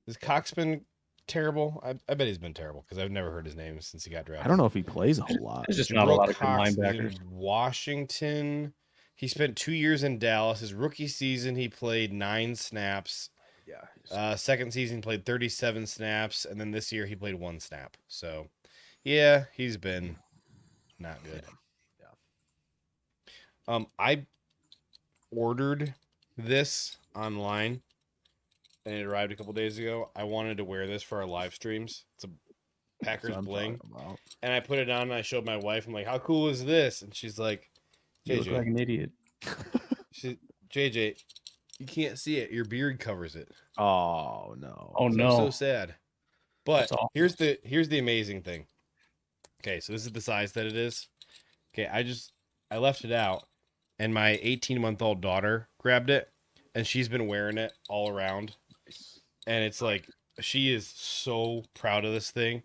Speaker 1: Has Cox been terrible? I bet he's been terrible because I've never heard his name since he got drafted.
Speaker 2: I don't know if he plays a whole lot.
Speaker 3: There's just not a
Speaker 1: Jabril
Speaker 3: lot of good
Speaker 1: Cox is in
Speaker 3: linebackers.
Speaker 1: Washington. He spent 2 years in Dallas. His rookie season, he played 9 snaps.
Speaker 2: Yeah.
Speaker 1: Second season, he played 37 snaps, and then this year he played 1 snap. So, yeah, he's been not good. I ordered this online, and it arrived a couple days ago. I wanted to wear this for our live streams. It's a Packers
Speaker 2: That's what I'm
Speaker 1: bling,
Speaker 2: talking about.
Speaker 1: and I put it on, and I showed my wife. I'm like, "How cool is this?" And she's like,
Speaker 3: You look like
Speaker 1: "JJ,
Speaker 3: an idiot.
Speaker 1: JJ, you can't see it. Your beard covers it."
Speaker 2: Oh no.
Speaker 3: Oh
Speaker 1: So
Speaker 3: no.
Speaker 1: I'm so sad. But
Speaker 3: That's awful.
Speaker 1: here's the amazing thing. Okay, so this is the size that it is. Okay, I left it out, and my 18-month-old daughter grabbed it, and she's been wearing it all around, and it's like she is so proud of this thing,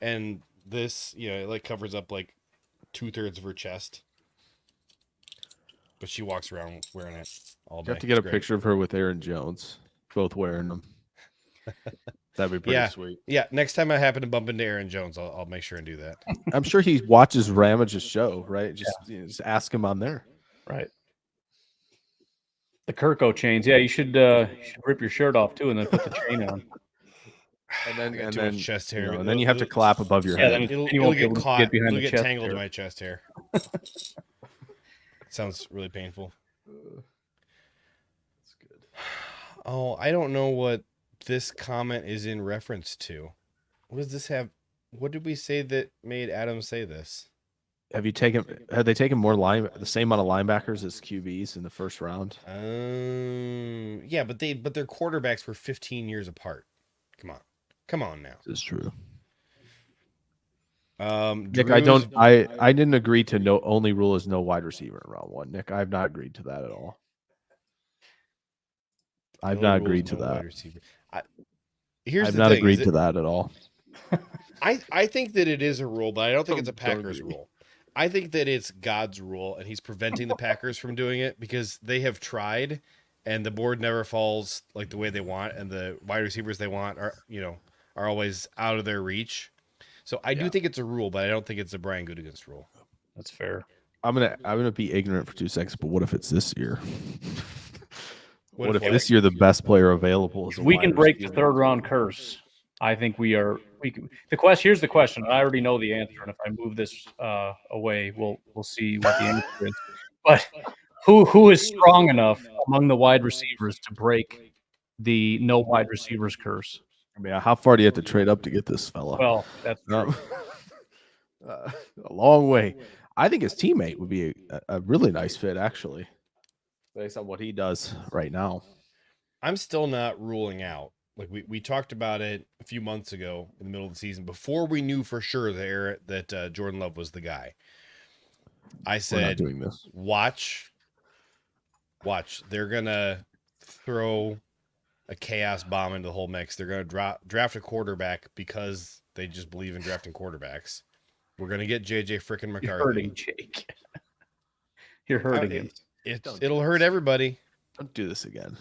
Speaker 1: and this, it like covers up like 2/3 of her chest, but she walks around wearing it all day.
Speaker 2: You have to get
Speaker 1: It's
Speaker 2: a
Speaker 1: great.
Speaker 2: picture of her with Aaron Jones, both wearing them. That'd be pretty
Speaker 1: Yeah.
Speaker 2: sweet.
Speaker 1: Yeah, next time I happen to bump into Aaron Jones, I'll make sure and do that.
Speaker 2: I'm sure he watches Ramage's show, right? Just ask him on there.
Speaker 3: Right. The Kirko chains. Yeah, you should rip your shirt off too, and then put the chain on.
Speaker 2: And then,
Speaker 1: I got
Speaker 2: and
Speaker 1: too
Speaker 2: then,
Speaker 1: much chest
Speaker 2: you
Speaker 1: hair.
Speaker 2: know, and then you have to clap above your
Speaker 3: Yeah,
Speaker 2: head.
Speaker 3: then
Speaker 1: It'll
Speaker 3: you won't be
Speaker 1: get
Speaker 3: able to
Speaker 1: caught.
Speaker 3: get behind
Speaker 1: It'll
Speaker 3: the
Speaker 1: get
Speaker 3: chest
Speaker 1: tangled
Speaker 3: hair.
Speaker 1: in my chest hair. Sounds really painful.
Speaker 2: That's good.
Speaker 1: Oh, I don't know what this comment is in reference to. What does this have? What did we say that made Adam say this?
Speaker 2: Have they taken the same amount of linebackers as QBs in the first round?
Speaker 1: Yeah, but their quarterbacks were 15 years apart. Come on now.
Speaker 2: This is true. Nick,
Speaker 1: Drew's-
Speaker 2: I didn't agree to only rule is no wide receiver in round one. Nick, I have not agreed to that at all. I've
Speaker 1: only
Speaker 2: not
Speaker 1: rules
Speaker 2: agreed to
Speaker 1: no wide
Speaker 2: that.
Speaker 1: receiver. Here's
Speaker 2: I've
Speaker 1: the
Speaker 2: not
Speaker 1: thing,
Speaker 2: agreed
Speaker 1: is
Speaker 2: to that at all.
Speaker 1: I think that it is a rule, but I don't think it's a
Speaker 2: Don't
Speaker 1: Packers
Speaker 2: agree.
Speaker 1: rule. I think that it's God's rule, and he's preventing the Packers from doing it because they have tried, and the board never falls like the way they want, and the wide receivers they want are always out of their reach. So I do think it's a rule, but I don't think it's a Brian Gutekunst rule.
Speaker 3: That's fair.
Speaker 2: I'm gonna be ignorant for 2 seconds, but what if it's this year? What if
Speaker 1: what?
Speaker 2: this year the best player available is
Speaker 3: If
Speaker 2: a
Speaker 3: we
Speaker 2: wide
Speaker 3: can break the
Speaker 2: receiver?
Speaker 3: third round curse, I think we can. Here's the question. I already know the answer, and if I move this away, we'll see what the answer is. But who is strong enough among the wide receivers to break the no wide receivers curse?
Speaker 2: I mean, how far do you have to trade up to get this fella?
Speaker 3: Well, that's
Speaker 2: Um, a long way. I think his teammate would be a really nice fit, actually, based on what he does right now.
Speaker 1: I'm still not ruling out. Like we talked about it a few months ago in the middle of the season before we knew for sure that Jordan Love was the guy. I
Speaker 2: We're not
Speaker 1: said,
Speaker 2: doing this.
Speaker 1: watch. They're gonna throw a chaos bomb into the whole mix. They're gonna draft a quarterback because they just believe in drafting quarterbacks. We're gonna get JJ frickin'
Speaker 3: You're
Speaker 1: McCarthy.
Speaker 3: hurting, Jake. You're hurting him.
Speaker 1: It'll hurt everybody.
Speaker 2: Don't do this again.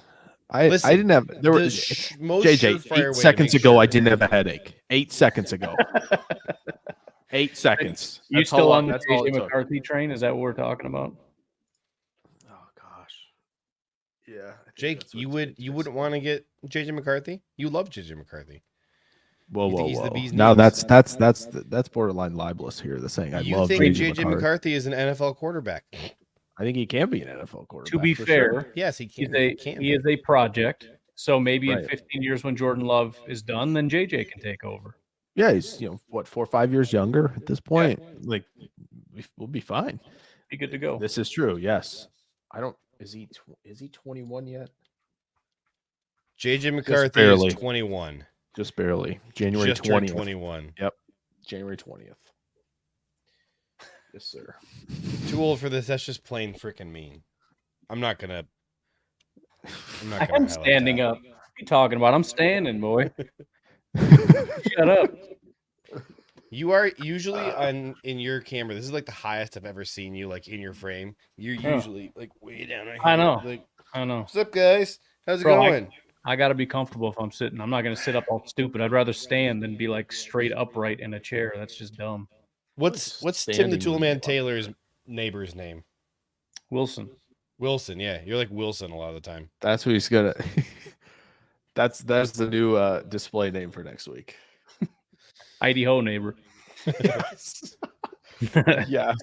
Speaker 2: I
Speaker 1: Listen,
Speaker 2: didn't have there were
Speaker 1: most
Speaker 2: JJ
Speaker 1: surefire way
Speaker 2: 8
Speaker 1: to
Speaker 2: seconds
Speaker 1: make
Speaker 2: ago.
Speaker 1: sure-
Speaker 2: I didn't have a headache. 8 seconds ago. 8 seconds.
Speaker 3: You
Speaker 2: That's how
Speaker 3: still
Speaker 2: long-
Speaker 3: on the
Speaker 2: that's all it
Speaker 3: JJ
Speaker 2: took.
Speaker 3: McCarthy train? Is that what we're talking about?
Speaker 2: Oh gosh. Yeah. I think
Speaker 1: Jake,
Speaker 2: that's what
Speaker 1: you
Speaker 2: Jake is.
Speaker 1: wouldn't want to get JJ McCarthy? You love JJ McCarthy.
Speaker 2: Whoa,
Speaker 1: you think
Speaker 2: whoa,
Speaker 1: he's the
Speaker 2: whoa.
Speaker 1: bee's
Speaker 2: Now
Speaker 1: knees?
Speaker 2: that's borderline libelous here. The saying I
Speaker 1: You
Speaker 2: love
Speaker 1: think
Speaker 2: JJ
Speaker 1: JJ McCarthy is an NFL quarterback?
Speaker 2: I think he can be an NFL quarterback.
Speaker 3: To be
Speaker 2: for
Speaker 3: fair,
Speaker 2: sure.
Speaker 1: Yes, he
Speaker 3: He
Speaker 1: can.
Speaker 3: is a project. So maybe in
Speaker 2: Right.
Speaker 3: 15 years when Jordan Love is done, then JJ can take over.
Speaker 2: Yeah, he's 4 or 5 years younger at this point. Like we'll be fine.
Speaker 3: Be good to go.
Speaker 2: This is true. Yes. I don't. Is he 21 yet?
Speaker 1: JJ McCarthy
Speaker 2: barely.
Speaker 1: is 21.
Speaker 2: Just barely. January
Speaker 1: Just turned
Speaker 2: 20th.
Speaker 1: 21.
Speaker 2: January 20th. Yes, sir.
Speaker 1: Too old for this. That's just plain freaking mean. I'm not gonna
Speaker 3: I'm
Speaker 1: highlight
Speaker 3: standing
Speaker 1: that.
Speaker 3: up. What are you talking about? I'm standing, boy. Shut up.
Speaker 1: You are usually in your camera. This is like the highest I've ever seen you, like in your frame. You're
Speaker 3: Yeah.
Speaker 1: usually like way down right
Speaker 3: I
Speaker 1: here.
Speaker 3: know.
Speaker 1: Like,
Speaker 3: I know.
Speaker 1: what's up, guys? How's it
Speaker 3: Bro,
Speaker 1: going?
Speaker 3: I got to be comfortable if I'm sitting. I'm not going to sit up all stupid. I'd rather stand than be like straight upright in a chair. That's just dumb.
Speaker 1: What's Tim the
Speaker 2: standing would be
Speaker 1: Toolman
Speaker 2: fun.
Speaker 1: Taylor's neighbor's name?
Speaker 3: Wilson.
Speaker 1: Wilson. Yeah, you're like Wilson a lot of the time.
Speaker 2: That's what he's gonna. that's the new display name for next week.
Speaker 3: Heidi ho, neighbor.
Speaker 2: Yes. Yes.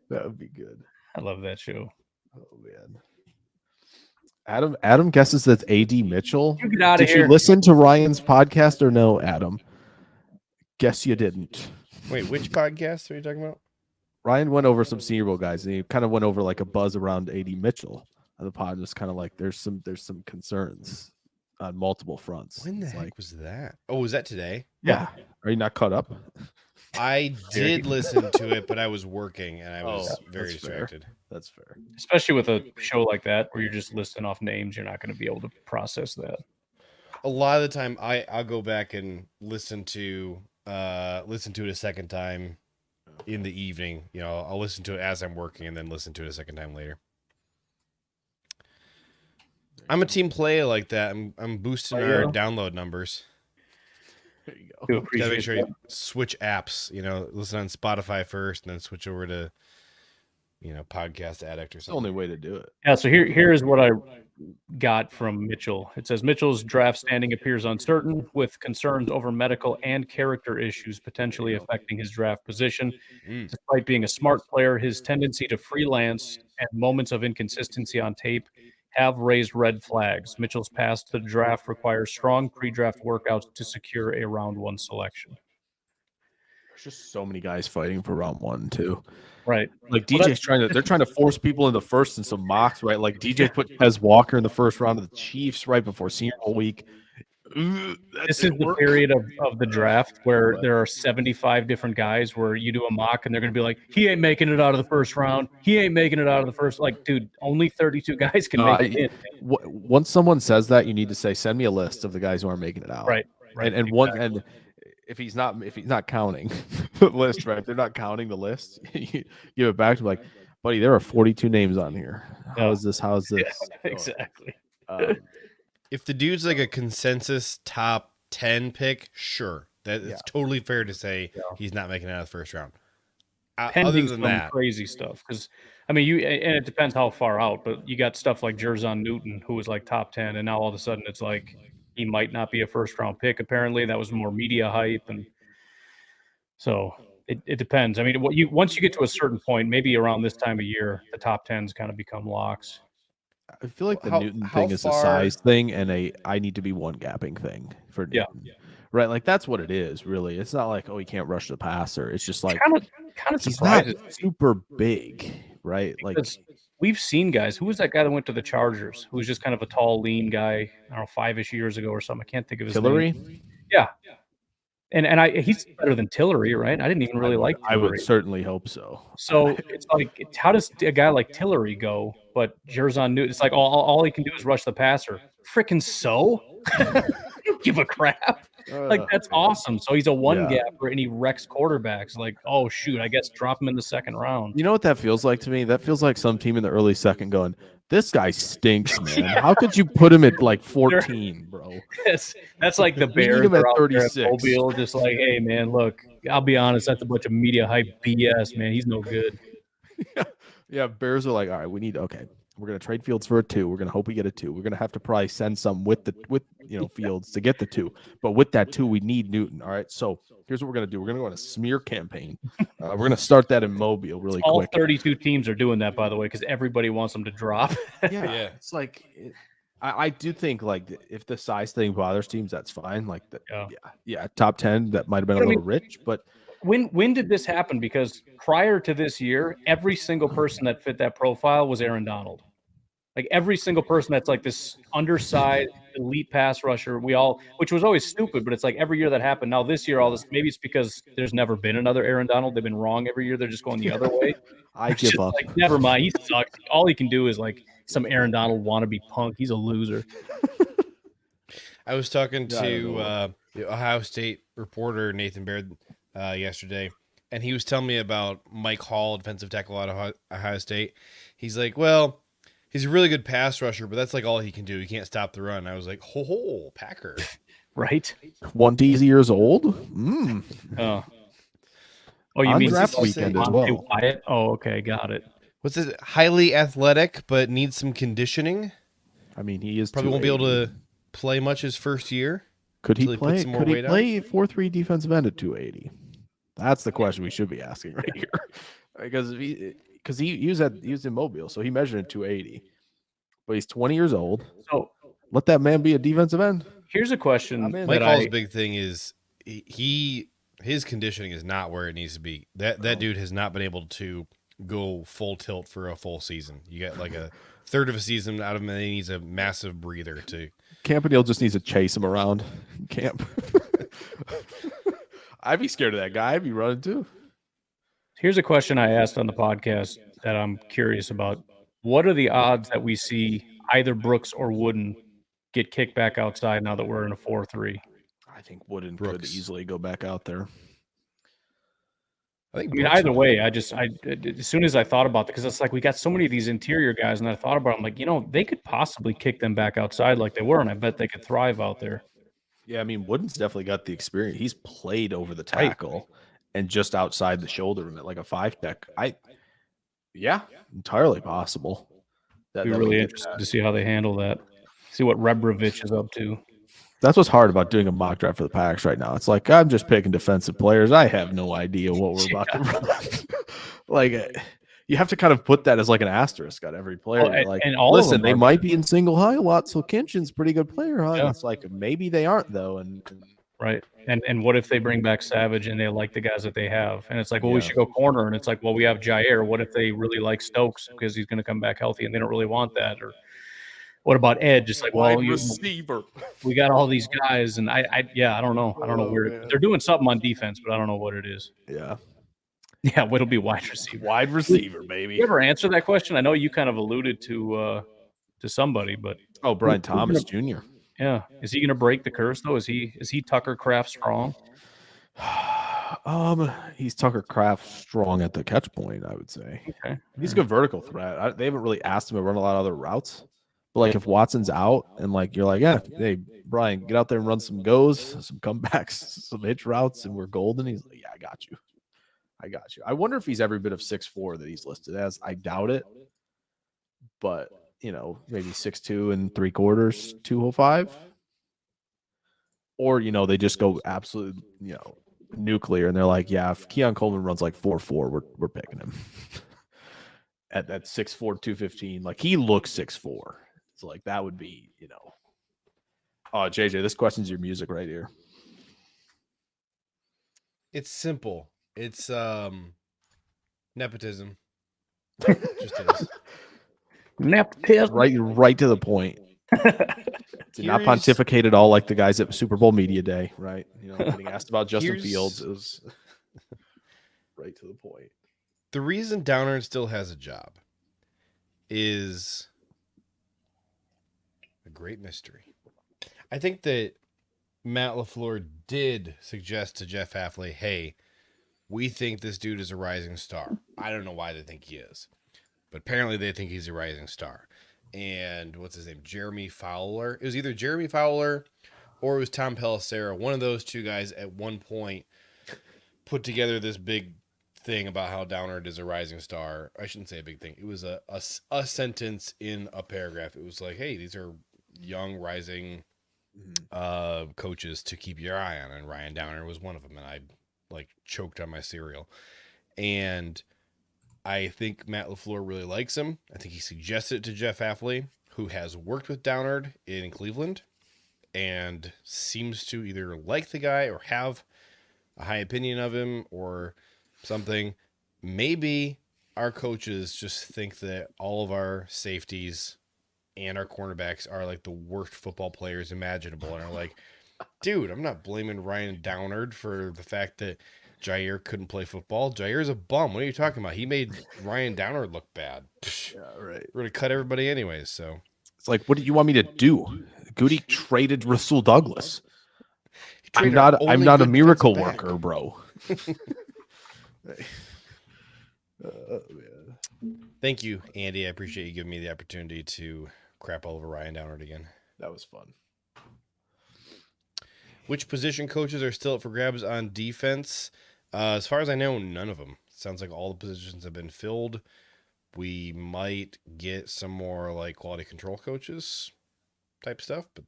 Speaker 2: That would be good.
Speaker 3: I love that show.
Speaker 2: Oh man. Adam guesses that's AD Mitchell.
Speaker 3: You get out of
Speaker 2: Did you
Speaker 3: here.
Speaker 2: listen to Ryan's podcast or no, Adam? Guess you didn't.
Speaker 1: Wait, which podcast are you talking about?
Speaker 2: Ryan went over some Senior Bowl guys, and he kind of went over like a buzz around AD Mitchell on the pod. Just kind of like there's some concerns on multiple fronts.
Speaker 1: When the
Speaker 2: It's
Speaker 1: heck
Speaker 2: like,
Speaker 1: was that? Oh, was that today?
Speaker 2: yeah, Are you not caught up?
Speaker 1: I did listen to it, but I was working and I was very
Speaker 2: that's fair.
Speaker 1: distracted.
Speaker 2: That's fair.
Speaker 3: Especially with a show like that where you're just listing off names, you're not going to be able to process that.
Speaker 1: A lot of the time, I'll go back and listen to it a second time in the evening. You know, I'll listen to it as I'm working and then listen to it a second time later. I'm a team player like that. I'm boosting our download numbers.
Speaker 2: There you go.
Speaker 3: Do
Speaker 1: Gotta
Speaker 3: appreciate
Speaker 1: make sure you
Speaker 3: that.
Speaker 1: switch apps. You know, listen on Spotify first, and then switch over to, Podcast Addict or
Speaker 2: It's the
Speaker 1: something.
Speaker 2: only way to do it.
Speaker 3: Yeah, so here's what I got from Mitchell. It says Mitchell's draft standing appears uncertain, with concerns over medical and character issues potentially affecting his draft position. Despite being a smart player, his tendency to freelance and moments of inconsistency on tape have raised red flags. Mitchell's path to the draft requires strong pre-draft workouts to secure a round 1 selection.
Speaker 2: There's just so many guys fighting for round 1 too.
Speaker 3: Right.
Speaker 2: Like
Speaker 3: Well,
Speaker 2: DJ's they're trying to force people in the first in some mocks, right? Like DJ put Tez Walker in the first round of the Chiefs right before Senior Bowl week.
Speaker 3: This is the period of the draft where there are 75 different guys where you do a mock and they're going to be like, he ain't making it out of the first round. He ain't making it out of the first. Like, dude, only 32 guys can make it in.
Speaker 2: Once someone says that, you need to say, send me a list of the guys who aren't making it out.
Speaker 3: Right.
Speaker 2: And if he's not counting the list, right? If they're not counting the list, you give it back to like, buddy, there are 42 names on here. How's this?
Speaker 3: Exactly.
Speaker 1: If the dude's like a consensus top 10 pick, sure. It's totally fair to say he's not making it out of the first round. Other
Speaker 3: Pending
Speaker 1: than
Speaker 3: some
Speaker 1: that,
Speaker 3: crazy stuff. Because, and it depends how far out, but you got stuff like Jerzon Newton, who was like top 10, and now all of a sudden it's like he might not be a first round pick. Apparently, that was more media hype. And so it depends. I mean, once you get to a certain point, maybe around this time of year, the top 10s kind of become locks.
Speaker 2: I feel like the
Speaker 1: How-
Speaker 2: Newton
Speaker 1: how
Speaker 2: thing is a
Speaker 1: far-
Speaker 2: size thing and I need to be one gapping thing for Newton. Right? Like that's what it is, really. It's not like, oh, he can't rush the passer. It's just like
Speaker 3: Kind of
Speaker 2: he's not
Speaker 3: surprises.
Speaker 2: super big, right? Like
Speaker 3: Because we've seen guys. Who was that guy that went to the Chargers? Who was just kind of a tall, lean guy? I don't know, 5-ish years ago or something. I can't think of his name.
Speaker 2: Tillery.
Speaker 3: Yeah. And he's better than Tillery, right? I didn't even really like
Speaker 2: I
Speaker 3: Tillery.
Speaker 2: would certainly hope so.
Speaker 3: So it's like, how does a guy like Tillery go? But Jerzon Newton, it's like all he can do is rush the passer. Freaking so? Give a crap. Like that's awesome. So he's a one gapper and he wrecks quarterbacks. Like, oh shoot, I guess drop him in the second round.
Speaker 2: You know what that feels like to me? That feels like some team in the early second going, this guy stinks, man. How could you put him at like 14, bro?
Speaker 3: That's like the
Speaker 2: We need
Speaker 3: Bears
Speaker 2: him at
Speaker 3: are out there at
Speaker 2: 36.
Speaker 3: Mobile, just like, hey man, look, I'll be honest, that's a bunch of media hype BS, man. He's no good.
Speaker 2: Yeah, Bears are like, all right, we're gonna trade Fields for a 2. We're gonna hope we get a 2. We're gonna have to probably send some with Fields to get the 2. But with that 2, we need Newton. All right. So here's what we're gonna do. We're gonna go on a smear campaign. We're gonna start that in Mobile really
Speaker 3: All
Speaker 2: quick.
Speaker 3: 32 teams are doing that, by the way, because everybody wants them to drop.
Speaker 1: Yeah.
Speaker 2: It's like I do think like if the size thing bothers teams, that's fine. Like top 10 that might have been a little rich, but
Speaker 3: When did this happen? Because prior to this year, every single person that fit that profile was Aaron Donald. Like every single person that's like this undersized elite pass rusher, which was always stupid, but it's like every year that happened. Now this year, all this, maybe it's because there's never been another Aaron Donald. They've been wrong every year. They're just going the other way.
Speaker 2: I give up.
Speaker 3: Like, never mind. He sucks. All he can do is like some Aaron Donald wannabe punk. He's a loser.
Speaker 1: I was talking to the Ohio State reporter Nathan Baird yesterday, and he was telling me about Mike Hall, defensive tackle out of Ohio State. He's like, well, he's a really good pass rusher, but that's like all he can do. He can't stop the run. I was like, ho, Packer.
Speaker 3: Right?
Speaker 2: 20 years old.
Speaker 3: Oh, you
Speaker 2: On
Speaker 3: mean
Speaker 2: draft weekend as
Speaker 3: Devontae
Speaker 2: well.
Speaker 3: Wyatt? Oh, okay, got it.
Speaker 1: What's it? Highly athletic, but needs some conditioning.
Speaker 2: I mean, he is
Speaker 1: Probably won't be able
Speaker 2: 280.
Speaker 1: to play much his first year.
Speaker 2: Could he
Speaker 1: until he puts
Speaker 2: play?
Speaker 1: some more
Speaker 2: Could he
Speaker 1: weight on.
Speaker 2: play 4-3 defensive end at 280? That's the question we should be asking right here, because he was in Mobile, so he measured at 280, but he's 20 years old.
Speaker 3: So
Speaker 2: Let that man be a defensive end.
Speaker 3: here's a question.
Speaker 2: I'm in.
Speaker 1: Mike
Speaker 3: that
Speaker 1: Hall's
Speaker 3: I-
Speaker 1: big thing is his conditioning is not where it needs to be. That dude has not been able to go full tilt for a full season. You got like a third of a season out of him, and he needs a massive breather to.
Speaker 2: Campanile just needs to chase him around camp. I'd be scared of that guy. I'd be running too.
Speaker 3: Here's a question I asked on the podcast that I'm curious about. What are the odds that we see either Brooks or Wooden get kicked back outside now that we're in a 4-3?
Speaker 2: I think Wooden could
Speaker 1: Brooks.
Speaker 2: easily go back out there.
Speaker 1: I think
Speaker 3: I mean,
Speaker 1: Brooks
Speaker 3: either
Speaker 1: might.
Speaker 3: way, as soon as I thought about it, because it's like we got so many of these interior guys, and I thought about it, I'm like, they could possibly kick them back outside like they were, and I bet they could thrive out there.
Speaker 2: Yeah, I mean, Wooden's definitely got the experience. He's played over the
Speaker 3: Right.
Speaker 2: tackle and just outside the shoulder like a 5-tech. Yeah, entirely possible.
Speaker 3: Be
Speaker 2: that
Speaker 3: really
Speaker 2: we get
Speaker 3: interested
Speaker 2: that.
Speaker 3: to see how they handle that. See what Rebrovich is up to.
Speaker 2: That's what's hard about doing a mock draft for the Packs right now. It's like I'm just picking defensive players. I have no idea what we're about to run. Like you have to kind of put that as like an asterisk on every player.
Speaker 3: Well,
Speaker 2: You're like,
Speaker 3: and all of
Speaker 2: listen,
Speaker 3: them
Speaker 2: they
Speaker 3: are-
Speaker 2: might be in single high a lot, so Kinchin's a pretty good player, huh? And
Speaker 3: Yeah.
Speaker 2: it's like maybe they aren't though, and
Speaker 3: Right. And what if they bring back Savage and they like the guys that they have? And it's like, well, we
Speaker 2: Yeah.
Speaker 3: should go corner. And it's like, well, we have Jair. What if they really like Stokes because he's going to come back healthy and they don't really want that? Or what about Edge? It's like, well,
Speaker 2: receiver.
Speaker 3: we got all these guys, and I don't know. I don't know
Speaker 2: Oh,
Speaker 3: where
Speaker 2: man.
Speaker 3: they're doing something on defense, but I don't know what it is.
Speaker 2: Yeah,
Speaker 3: Yeah, what'll be wide receiver?
Speaker 2: wide receiver, baby.
Speaker 3: You ever answer that question? I know you kind of alluded to somebody, but
Speaker 2: Oh, Brian Thomas Jr.
Speaker 3: yeah, is he going to break the curse though? Is he Tucker Craft strong?
Speaker 2: He's Tucker Craft strong at the catch point, I would say.
Speaker 3: Okay,
Speaker 2: He's a good vertical threat. They haven't really asked him to run a lot of other routes. But like if Watson's out and like you're like, yeah, hey, Brian, get out there and run some goes, some comebacks, some hitch routes, and we're golden. He's like, yeah, I got you. I wonder if he's every bit of 6'4" that he's listed as. I doubt it. But maybe 6'2" and 3/4, 205. Or, they just go absolute, nuclear and they're like, yeah, if Keon Coleman runs like 4.4, we're picking him. at 6'4", 215. Like he looks 6'4". So like that would be, Oh, JJ, this question's your music right here.
Speaker 1: It's simple. It's nepotism. Just is.
Speaker 3: Nepotism.
Speaker 2: Right to the point. Did not
Speaker 1: Here's-
Speaker 2: pontificate at all like the guys at Super Bowl Media Day, right? Getting asked about Justin
Speaker 1: Here's-
Speaker 2: Fields. It was right to the point.
Speaker 1: The reason Downard still has a job is a great mystery. I think that Matt LaFleur did suggest to Jeff Hafley, hey, we think this dude is a rising star. I don't know why they think he is, but apparently they think he's a rising star. And what's his name? Jeremy Fowler. It was either Jeremy Fowler or it was Tom Pelissero. One of those two guys at one point put together this big thing about how Downard is a rising star. I shouldn't say a big thing. It was a sentence in a paragraph. It was like, hey, these are young rising coaches to keep your eye on, and Ryan Downard was one of them, and I choked on my cereal. And I think Matt LaFleur really likes him. I think he suggested it to Jeff Hafley, who has worked with Downard in Cleveland and seems to either like the guy or have a high opinion of him or something. Maybe our coaches just think that all of our safeties and our cornerbacks are like the worst football players imaginable and are like, dude, I'm not blaming Ryan Downard for the fact that Jair couldn't play football. Jair's a bum. What are you talking about? He made Ryan Downard look bad.
Speaker 2: Yeah, right.
Speaker 1: We're going to cut everybody anyways, so.
Speaker 2: It's like, what do you want me to do? Goody traded Rasul Douglas.
Speaker 1: He
Speaker 2: I'm
Speaker 1: traded our
Speaker 2: not
Speaker 1: only
Speaker 2: a
Speaker 1: good
Speaker 2: miracle
Speaker 1: defensive back.
Speaker 2: worker, bro.
Speaker 1: Thank you, Andy. I appreciate you giving me the opportunity to crap all over Ryan Downard again.
Speaker 2: That was fun.
Speaker 1: Which position coaches are still up for grabs on defense? As far as I know, none of them. Sounds like all the positions have been filled. We might get some more quality control coaches type stuff, but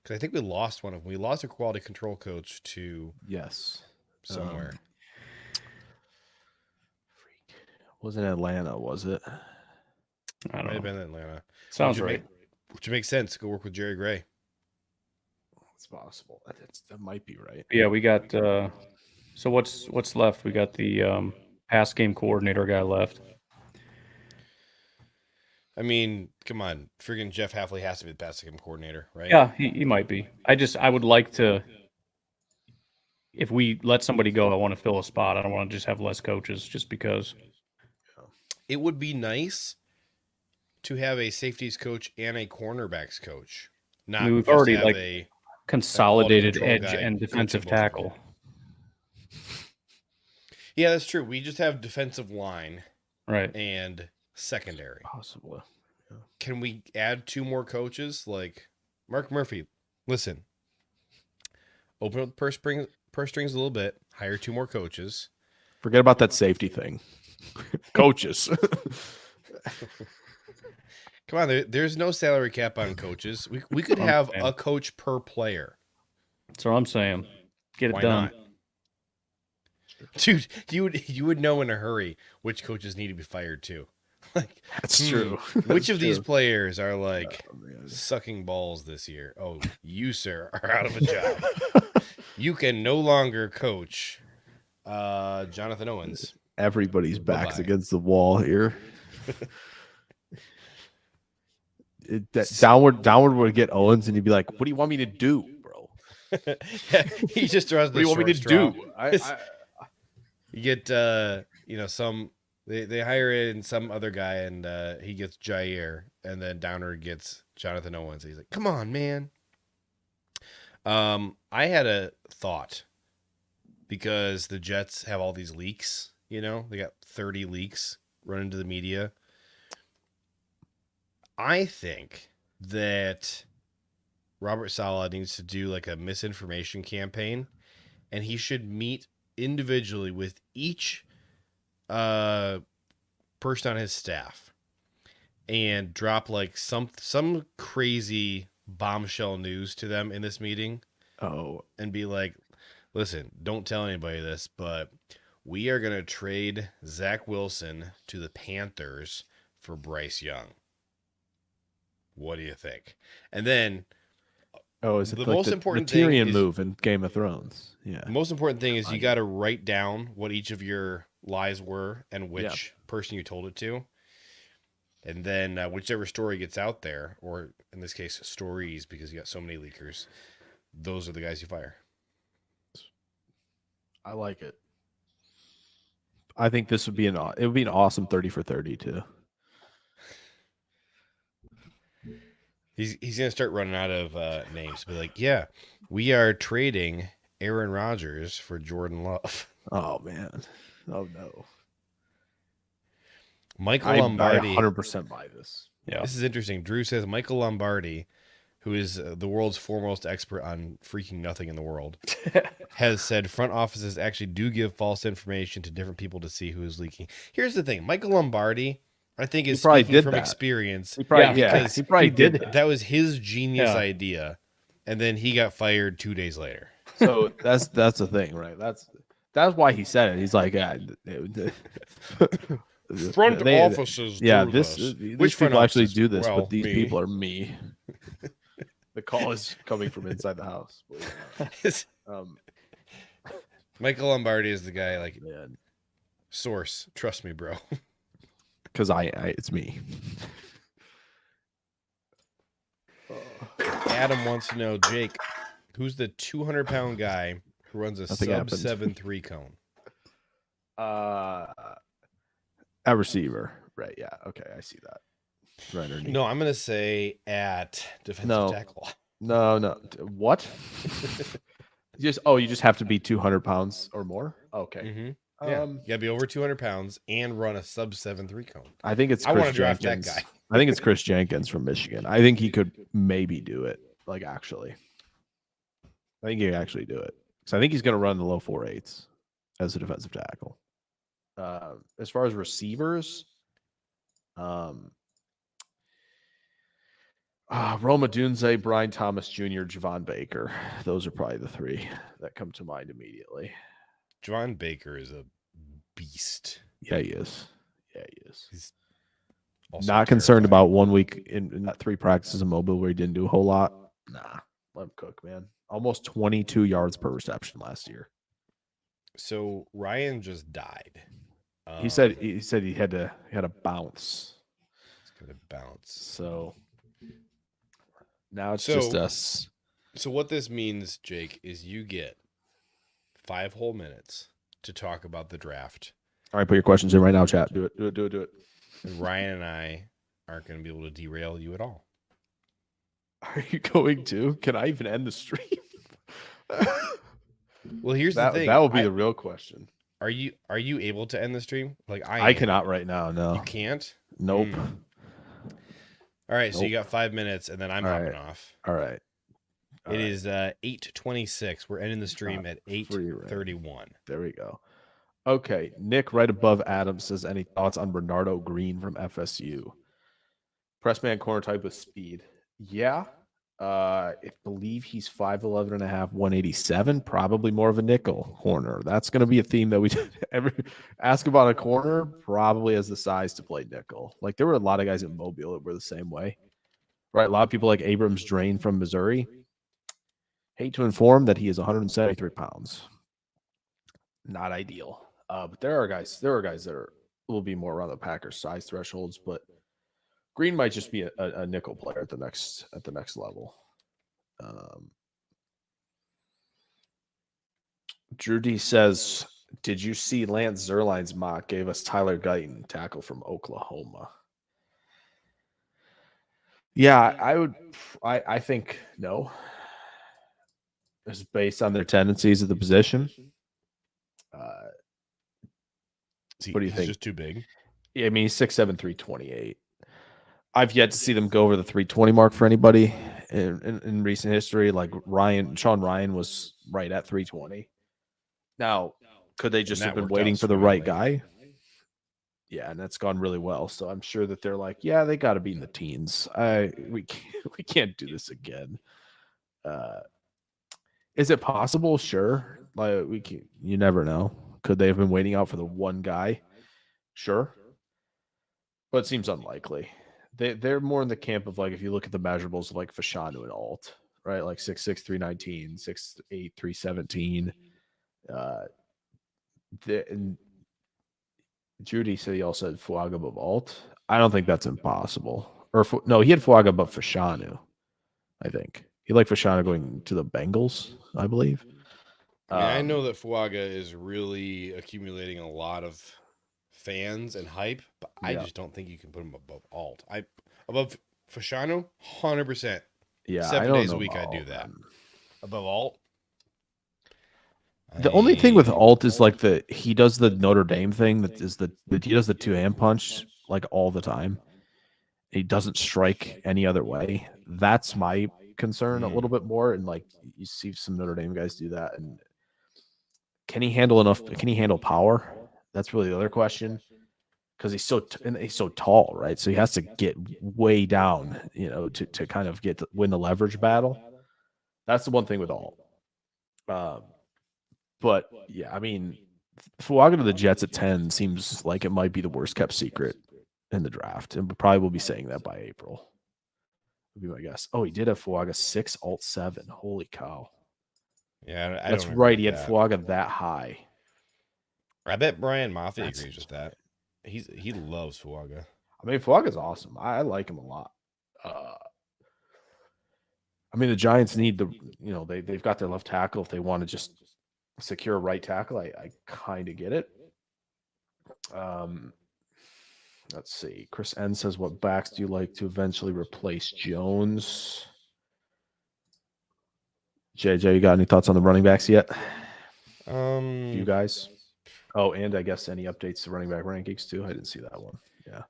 Speaker 1: because I think we lost one of them. We lost a quality control coach to
Speaker 2: Yes.
Speaker 1: somewhere.
Speaker 2: Wasn't Atlanta, was it?
Speaker 3: I
Speaker 1: Might
Speaker 3: don't
Speaker 1: have
Speaker 3: know.
Speaker 1: been Atlanta.
Speaker 3: Sounds
Speaker 1: Which would
Speaker 3: right.
Speaker 1: Which would make sense. Go work with Jerry Gray.
Speaker 2: It's possible. That might be right.
Speaker 3: Yeah, we got. So what's left? We got the pass game coordinator guy left.
Speaker 1: I mean, come on. Friggin' Jeff Hafley has to be the passing game coordinator, right?
Speaker 3: Yeah, he might be. I would like to. if we let somebody go, I want to fill a spot. I don't want to just have less coaches just because.
Speaker 1: It would be nice to have a safeties coach and a cornerbacks coach. Not
Speaker 3: We've
Speaker 1: just
Speaker 3: already
Speaker 1: have
Speaker 3: like
Speaker 1: a
Speaker 3: consolidated
Speaker 1: control
Speaker 3: edge
Speaker 1: guy
Speaker 3: and
Speaker 1: coaching
Speaker 3: defensive
Speaker 1: both of them.
Speaker 3: tackle.
Speaker 1: Yeah, that's true. We just have defensive line
Speaker 3: Right.
Speaker 1: and secondary.
Speaker 2: Possibly.
Speaker 1: Can we add 2 more coaches? Like Mark Murphy, listen. Open up the purse strings a little bit. Hire 2 more coaches.
Speaker 2: Forget about that safety thing. Coaches.
Speaker 1: Come on, there's no salary cap on coaches. We could have a coach per player.
Speaker 3: That's what I'm saying. Get it
Speaker 1: Why
Speaker 3: done.
Speaker 1: not? Dude, you would know in a hurry which coaches need to be fired too. Like,
Speaker 2: That's true.
Speaker 1: Which
Speaker 2: That's
Speaker 1: of these
Speaker 2: true.
Speaker 1: players are like
Speaker 2: Oh, man.
Speaker 1: sucking balls this year? Oh, you sir are out of a job. You can no longer coach Jonathan Owens.
Speaker 2: Everybody's backs
Speaker 1: Bye-bye.
Speaker 2: against the wall here. Downward would get Owens, and he'd be like, "What do you want me to do, bro?
Speaker 1: Yeah, he just throws
Speaker 2: What
Speaker 1: the
Speaker 2: do you want me to
Speaker 1: short
Speaker 2: do?"
Speaker 1: straw. You get some they hire in some other guy and he gets Jair, and then Downward gets Jonathan Owens. He's like, "Come on, man." I had a thought because the Jets have all these leaks, they got 30 leaks running to the media. I think that Robert Saleh needs to do like a misinformation campaign, and he should meet individually with each person on his staff and drop like some crazy bombshell news to them in this meeting
Speaker 2: Oh,
Speaker 1: and be like, listen, don't tell anybody this, but we are going to trade Zach Wilson to the Panthers for Bryce Young. What do you think? And then
Speaker 2: is it
Speaker 1: the
Speaker 2: like
Speaker 1: most
Speaker 2: the
Speaker 1: important thing
Speaker 2: Tyrion
Speaker 1: is-
Speaker 2: move in Game of Thrones? Yeah.
Speaker 1: the most important thing is you
Speaker 2: Fine.
Speaker 1: got to write down what each of your lies were and which person you told it to. And then whichever story gets out there, or in this case, stories, because you got so many leakers, those are the guys you fire.
Speaker 2: I like it. I think this would be an awesome 30 for 30 too.
Speaker 1: He's gonna start running out of names. Be like, yeah, we are trading Aaron Rodgers for Jordan Love.
Speaker 2: Oh man. Oh no.
Speaker 1: Michael
Speaker 2: I
Speaker 1: Lombardi.
Speaker 2: 100% buy this.
Speaker 3: Yeah.
Speaker 1: This is interesting. Drew says Michael Lombardi, who is the world's foremost expert on freaking nothing in the world, has said front offices actually do give false information to different people to see who is leaking. Here's the thing. Michael Lombardi, I think, is
Speaker 2: probably
Speaker 1: speaking
Speaker 2: did
Speaker 1: from
Speaker 2: that.
Speaker 1: experience.
Speaker 2: He probably,
Speaker 1: because
Speaker 2: he probably
Speaker 3: he
Speaker 2: did
Speaker 3: did
Speaker 2: that.
Speaker 1: That was his genius
Speaker 3: Yeah.
Speaker 1: idea. And then he got fired 2 days later.
Speaker 2: So that's the thing, right? That's why he said it. He's like,
Speaker 1: Front
Speaker 2: they-
Speaker 1: offices
Speaker 2: Yeah,
Speaker 1: do
Speaker 2: this
Speaker 1: this.
Speaker 2: these
Speaker 1: Which front
Speaker 2: people actually
Speaker 1: offices?
Speaker 2: do this,
Speaker 1: Well,
Speaker 2: but these
Speaker 1: me.
Speaker 2: people are me. The call is coming from inside the house.
Speaker 1: Michael Lombardi is the guy, like,
Speaker 2: Man,
Speaker 1: source. Trust me, bro.
Speaker 2: because I it's me.
Speaker 1: Adam wants to know, Jake, who's the 200-pound guy who runs a
Speaker 2: Nothing
Speaker 1: sub
Speaker 2: happened.
Speaker 1: 7.3 cone?
Speaker 2: A receiver, right? Yeah, okay, I see that. Right underneath.
Speaker 1: No, I'm gonna say at defensive
Speaker 2: No.
Speaker 1: tackle.
Speaker 2: No. What? you just have to be 200 pounds or more. Okay.
Speaker 1: Mm-hmm. Yeah,
Speaker 2: Um,
Speaker 1: you gotta be over 200 pounds and run a sub 7.3 cone.
Speaker 2: I think it's.
Speaker 1: I
Speaker 2: Chris
Speaker 1: want to draft
Speaker 2: Jenkins.
Speaker 1: that guy.
Speaker 2: I think it's Chris Jenkins from Michigan. I think he could maybe do it. Like actually, I think he could actually do it. So I think he's going to run the low 4.8s as a defensive tackle. As far as receivers, Roma Dunze, Brian Thomas Jr., Javon Baker. Those are probably the three that come to mind immediately.
Speaker 1: Javon Baker is a beast.
Speaker 2: Yeah, he is. Yeah, he is.
Speaker 1: He's also
Speaker 2: Not concerned
Speaker 1: terrifying.
Speaker 2: about 1 week in that 3 practices in Mobile where he didn't do a whole lot. Nah, let him cook, man. Almost 22 yards per reception last year.
Speaker 1: So Ryan just died.
Speaker 2: He said he had to bounce.
Speaker 1: It's gonna bounce.
Speaker 2: So now it's
Speaker 1: So-
Speaker 2: just us.
Speaker 1: So what this means, Jake, is you get 5 whole minutes to talk about the draft.
Speaker 2: All right, put your questions in right now, chat. Do it.
Speaker 1: And Ryan and I aren't going to be able to derail you at all.
Speaker 2: Are you going to? Can I even end the stream?
Speaker 1: Well, here's
Speaker 2: that
Speaker 1: the thing.
Speaker 2: that will be the real question.
Speaker 1: Are you able to end the stream? Like
Speaker 2: I
Speaker 1: am.
Speaker 2: cannot right now. No.
Speaker 1: You can't?
Speaker 2: Nope.
Speaker 1: All right, so you
Speaker 2: Nope.
Speaker 1: got 5 minutes, and then I'm
Speaker 2: All
Speaker 1: hopping
Speaker 2: right.
Speaker 1: off.
Speaker 2: All right.
Speaker 1: It is 8:26. We're ending the stream at
Speaker 2: free reign.
Speaker 1: 8:31.
Speaker 2: There we go. Okay, Nick, right above Adam, says any thoughts on Bernardo Green from FSU? Pressman corner type with speed. Yeah. I believe he's 5'11 and a half, 187. Probably more of a nickel corner. That's going to be a theme that we ever ask about a corner. Probably has the size to play nickel. Like there were a lot of guys in Mobile that were the same way, right? A lot of people like Abrams Drain from Missouri. Hate to inform that he is 173 pounds. Not ideal. But there are guys that will be more around the Packers size thresholds, but Green might just be a nickel player at the next level. Drew D says, "Did you see Lance Zerline's mock gave us Tyler Guyton, tackle from Oklahoma?" Yeah, I think no. It's based on their tendencies of the position.
Speaker 1: See,
Speaker 2: What do you
Speaker 1: he's
Speaker 2: think?
Speaker 1: just too big.
Speaker 2: Yeah, I mean, he's 6'7", 328. I've yet to see them go over the 320 mark for anybody in recent history. Like Sean Ryan was right at 320. Now, could they just
Speaker 1: And
Speaker 2: have
Speaker 1: that
Speaker 2: been
Speaker 1: worked
Speaker 2: waiting
Speaker 1: out
Speaker 2: for the right
Speaker 1: swimmingly.
Speaker 2: guy? Yeah, and that's gone really well. So I'm sure that they're like, yeah, they got to be in the teens. We can't do this again. Is it possible? Sure. Like you never know. Could they have been waiting out for the one guy? Sure. But it seems unlikely. They're more in the camp of like if you look at the measurables of like Fashanu and Alt, right? Like 6'6", 319, 6'8", 317. And Judy said he also had Fuaga above Alt. I don't think that's impossible. Or no, he had Fuaga above Fashanu. I think he liked Fashanu going to the Bengals, I believe.
Speaker 1: I mean, I know that Fuaga is really accumulating a lot of fans and hype, but I
Speaker 2: Yeah.
Speaker 1: just don't think you can put him above Alt. Above Fashanu, 100%.
Speaker 2: Yeah,
Speaker 1: 7 days a week I do that. Above Alt.
Speaker 2: The only thing with Alt is like he does the Notre Dame thing that is he does the two-hand punch like all the time. He doesn't strike any other way. That's my concern a little bit more. And like you see some Notre Dame guys do that. And can he handle enough? Can he handle power? That's really the other question. Because he's so tall, right? So he has to get way down, to kind of win the leverage battle. That's the one thing with Alt. But yeah, I mean, Fuaga to the Jets at 10 seems like it might be the worst kept secret in the draft, and we probably will be saying that by April. Would be my guess. Oh, he did have Fuaga 6, Alt 7. Holy cow!
Speaker 1: Yeah,
Speaker 2: That's right. He had Fuaga that high.
Speaker 1: I bet Brian Moffitt agrees with that. He loves Fuaga.
Speaker 2: I mean, Fuaga's awesome. I like him a lot. I mean, the Giants need they've got their left tackle if they want to just secure a right tackle. I kind of get it. Let's see. Chris N says, "What backs do you like to eventually replace Jones?" JJ, you got any thoughts on the running backs yet? You guys. Oh, and I guess any updates to running back rankings too. I didn't see that one. Yeah.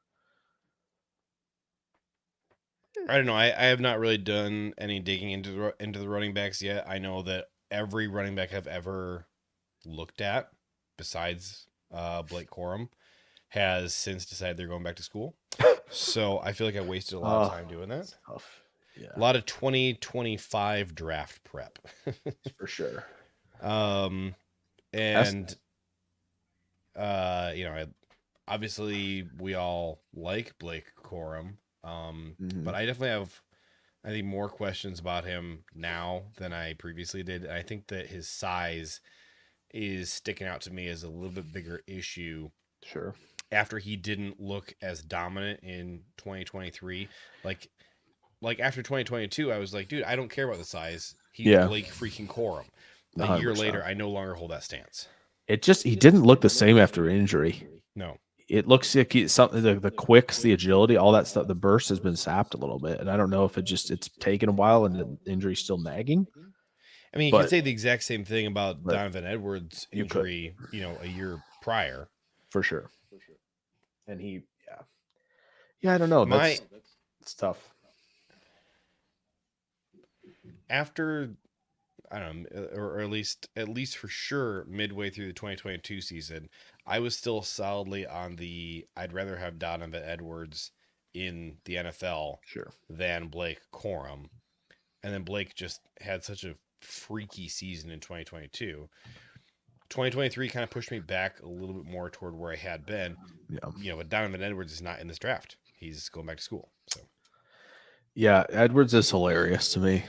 Speaker 1: I don't know. I have not really done any digging into the running backs yet. I know that every running back I've ever looked at, besides Blake Corum, has since decided they're going back to school. So I feel like I wasted a lot of time doing that.
Speaker 2: Tough. Yeah.
Speaker 1: A lot of 2025 draft prep.
Speaker 2: For sure.
Speaker 1: Obviously we all like Blake Corum. But I definitely have, I think, more questions about him now than I previously did. And I think that his size is sticking out to me as a little bit bigger issue.
Speaker 2: Sure.
Speaker 1: After he didn't look as dominant in 2023, like after 2022, I was like, dude, I don't care about the size. He's Blake freaking Corum. A year
Speaker 2: 100%.
Speaker 1: later, I no longer hold that stance.
Speaker 2: He didn't look the same after injury.
Speaker 1: No.
Speaker 2: It looks like something the quicks, the agility, all that stuff. The burst has been sapped a little bit, and I don't know if it's taken a while and the injury's still nagging.
Speaker 1: I mean, you
Speaker 2: But-
Speaker 1: could say the exact same thing about
Speaker 2: but
Speaker 1: Donovan Edwards'
Speaker 2: you could.
Speaker 1: injury, a year prior.
Speaker 2: For sure. And I don't know. It's tough.
Speaker 1: After, I don't know, or at least for sure, midway through the 2022 season, I was still solidly on I'd rather have Donovan Edwards in the NFL
Speaker 2: Sure.
Speaker 1: than Blake Corum. And then Blake just had such a freaky season in 2022. 2023 kind of pushed me back a little bit more toward where I had been.
Speaker 2: Yeah.
Speaker 1: But Donovan Edwards is not in this draft. He's going back to school. So
Speaker 2: Yeah, Edwards is hilarious to me.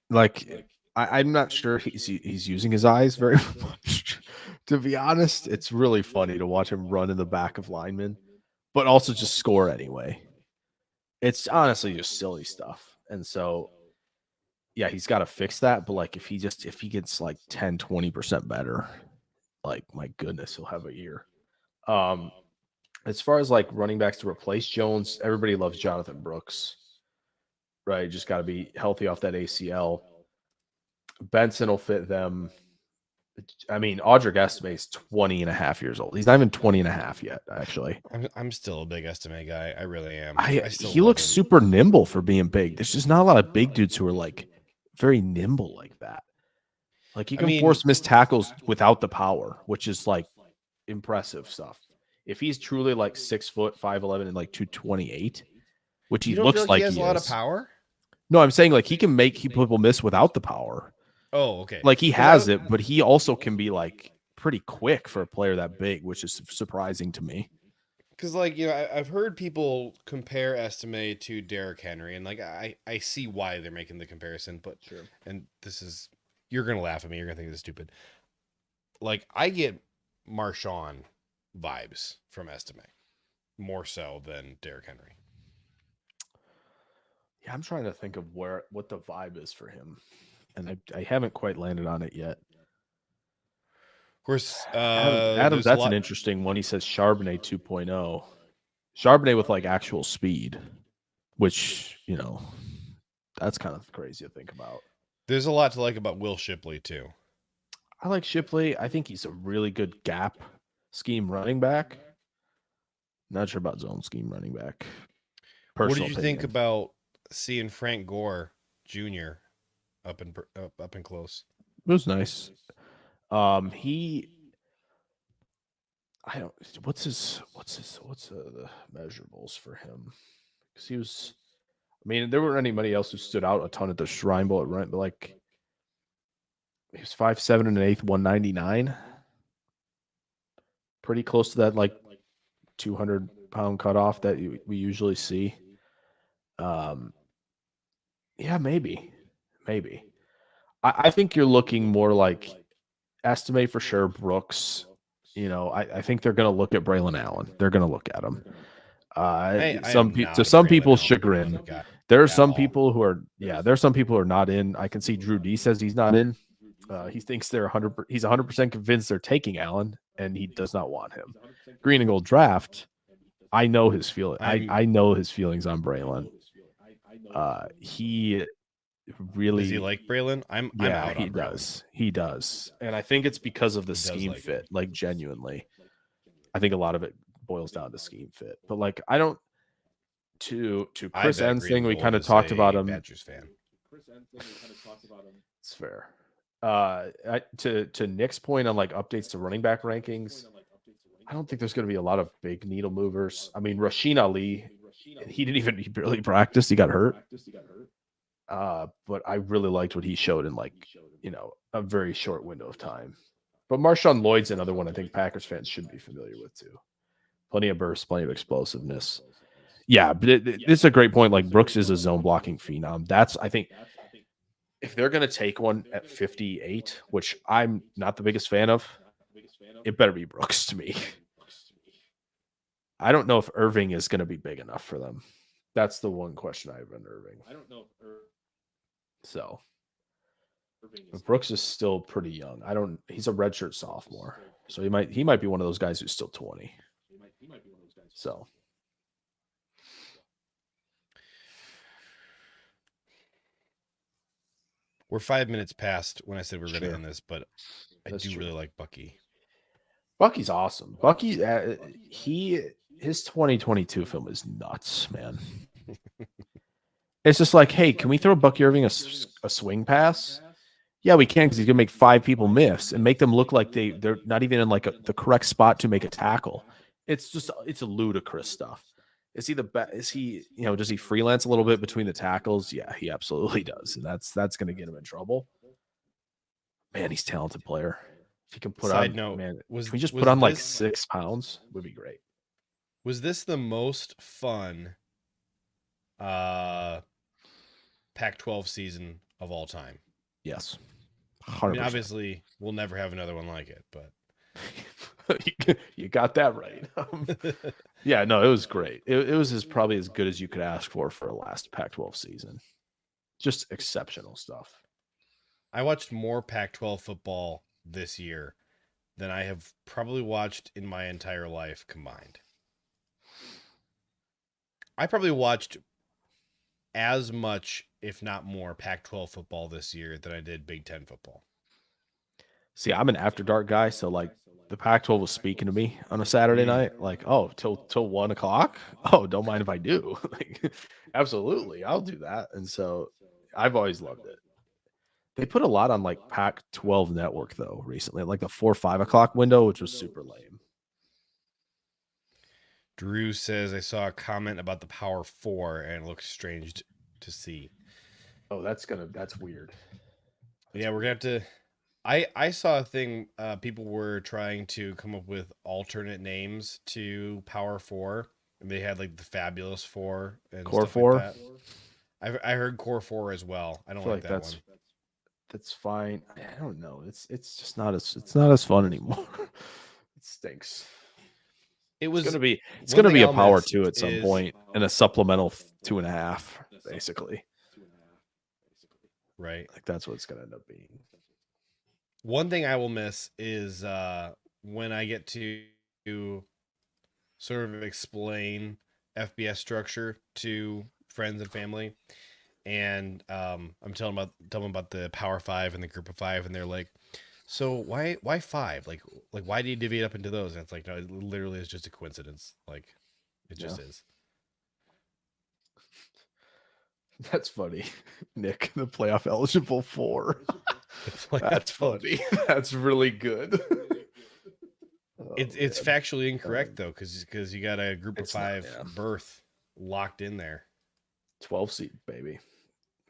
Speaker 2: Like, I'm not sure he's using his eyes very much. To be honest, it's really funny to watch him run in the back of linemen, but also just score anyway. It's honestly just silly stuff. And so, yeah, he's got to fix that. But like, if he gets like 10, 20% better, like, my goodness, he'll have a year. As far as like running backs to replace Jones, everybody loves Jonathan Brooks, right? Just got to be healthy off that ACL. Benson will fit them. I mean, Audric Estime is 20 and a half years old. He's not even 20 and a half yet, actually.
Speaker 1: I'm still a big Estime guy. I really am.
Speaker 2: He looks super nimble for being big. There's just not a lot of big dudes who are like very nimble like that. Like, he can force missed tackles without the power, which is like impressive stuff. If he's truly like 6 foot, 5'11", and like 228, which he looks like
Speaker 1: he has a lot of power.
Speaker 2: No, I'm saying like he can make people miss without the power.
Speaker 1: Oh, okay.
Speaker 2: Like, he has it, but he also can be like pretty quick for a player that big, which is surprising to me.
Speaker 1: Because, like, I've heard people compare Estime to Derrick Henry, and like I see why they're making the comparison, but and you're gonna laugh at me, you're gonna think this is stupid. Like, I get Marshawn vibes from Estime more so than Derrick Henry.
Speaker 2: Yeah, I'm trying to think of what the vibe is for him, and I haven't quite landed on it yet.
Speaker 1: Of course,
Speaker 2: Adam, that's an interesting one. He says Charbonnet 2.0. Charbonnet with like actual speed, which, that's kind of crazy to think about.
Speaker 1: There's a lot to like about Will Shipley too.
Speaker 2: I like Shipley. I think he's a really good gap scheme running back. Not sure about zone scheme running back.
Speaker 1: What did you think about seeing Frank Gore Jr. up and close?
Speaker 2: It was nice. What's the measurables for him? Because he was, there weren't anybody else who stood out a ton at the Shrine Bowl at run, but like, he was 5'7" and 1/8, 199. Pretty close to that like 200-pound cutoff that we usually see. Yeah, maybe. I think you're looking more like Estime for sure, Brooks. I think they're going to look at Braylon Allen. They're going to look at him. To some people's chagrin, there are some people who are, there's some people who are not in. I can see Drew D says he's not in. He thinks he's 100% convinced they're taking Allen, and he does not want him. Green and Gold Draft, I know his feeling. I know his feelings on Braylon. He really,
Speaker 1: does he like Braylon? I'm out on Braylon.
Speaker 2: He does, and I think it's because of the scheme fit. Like, genuinely, I think a lot of it boils down to scheme fit. But like, I don't. To Chris Ensing, we kind of talked about him.
Speaker 1: Badgers fan.
Speaker 2: It's fair. To Nick's point on like updates to running back rankings, I don't think there's going to be a lot of big needle movers. Rasheen Ali, he barely practiced. He got hurt. But I really liked what he showed in a very short window of time. But Marshawn Lloyd's another one I think Packers fans should be familiar with too. Plenty of burst, plenty of explosiveness. Yeah, but it's a great point. Like, Brooks is a zone blocking phenom. I think if they're going to take one at 58, which I'm not the biggest fan of, it better be Brooks to me. I don't know if Irving is going to be big enough for them. That's the one question I have on Irving. I don't know if But Brooks is still pretty young. He's a redshirt sophomore. So he might be one of those guys who's still 20. So
Speaker 1: We're 5 minutes past when I said we were going to
Speaker 2: Sure.
Speaker 1: end this, but I
Speaker 2: That's
Speaker 1: do
Speaker 2: true.
Speaker 1: really like Bucky.
Speaker 2: Bucky's awesome. Bucky, his 2022 film is nuts, man. It's just like, hey, can we throw Bucky Irving a swing pass? Yeah, we can, because he's gonna make 5 people miss and make them look like they're not even in like the correct spot to make a tackle. It's ludicrous stuff. Is he the best? Is he, does he freelance a little bit between the tackles? Yeah, he absolutely does, and that's gonna get him in trouble. Man, he's a talented player. If he can put
Speaker 1: Side
Speaker 2: on,
Speaker 1: note,
Speaker 2: man,
Speaker 1: was
Speaker 2: if we just
Speaker 1: was
Speaker 2: put on like
Speaker 1: this-
Speaker 2: 6 pounds, would be great.
Speaker 1: Was this the most fun Pac-12 season of all time?
Speaker 2: Yes,
Speaker 1: I
Speaker 2: 100%.
Speaker 1: mean, obviously, we'll never have another one like it, but
Speaker 2: you got that right. Yeah, no, it was great. It was probably as good as you could ask for a last Pac-12 season. Just exceptional stuff.
Speaker 1: I watched more Pac-12 football this year than I have probably watched in my entire life combined. I probably watched as much, if not more, Pac-12 football this year than I did Big Ten football.
Speaker 2: See, I'm an after dark guy, so like the Pac-12 was speaking to me on a Saturday
Speaker 1: Mm.
Speaker 2: night, like, oh, till 1:00. Oh, don't mind if I do. Like, absolutely, I'll do that. And so I've always loved it. They put a lot on like Pac-12 network though recently, like the 4 or 5 o'clock window, which was super lame.
Speaker 1: Drew says, I saw a comment about the Power 4 and it looks strange to see.
Speaker 2: Oh, that's weird.
Speaker 1: Yeah, we're going to have to... I saw a thing, people were trying to come up with alternate names to Power 4, and they had like the Fabulous 4 and
Speaker 2: Core
Speaker 1: stuff
Speaker 2: 4?
Speaker 1: like that. I heard Core 4 as well. I don't
Speaker 2: feel
Speaker 1: like that one.
Speaker 2: That's fine. I don't know. It's just not as fun anymore. It stinks.
Speaker 1: It was
Speaker 2: It's gonna be
Speaker 1: one thing
Speaker 2: a
Speaker 1: I'll
Speaker 2: power
Speaker 1: miss
Speaker 2: 2 at some
Speaker 1: is-
Speaker 2: point and a supplemental 2.5, basically.
Speaker 1: right.
Speaker 2: Like that's what it's gonna end up being.
Speaker 1: One thing I will miss is when I get to sort of explain FBS structure to friends and family, and I'm telling them about the Power 5 and the Group of 5, and they're like, "So why 5? Like why do you divvy it up into those?" And it's like, no, it literally is just a coincidence. Like it just is.
Speaker 2: That's funny, Nick. The playoff eligible 4.
Speaker 1: Like,
Speaker 2: That's funny. That's really good.
Speaker 1: It's
Speaker 2: man.
Speaker 1: factually incorrect though, because you got a Group of
Speaker 2: It's not,
Speaker 1: 5
Speaker 2: yeah.
Speaker 1: berth locked in there.
Speaker 2: 12 seed, baby.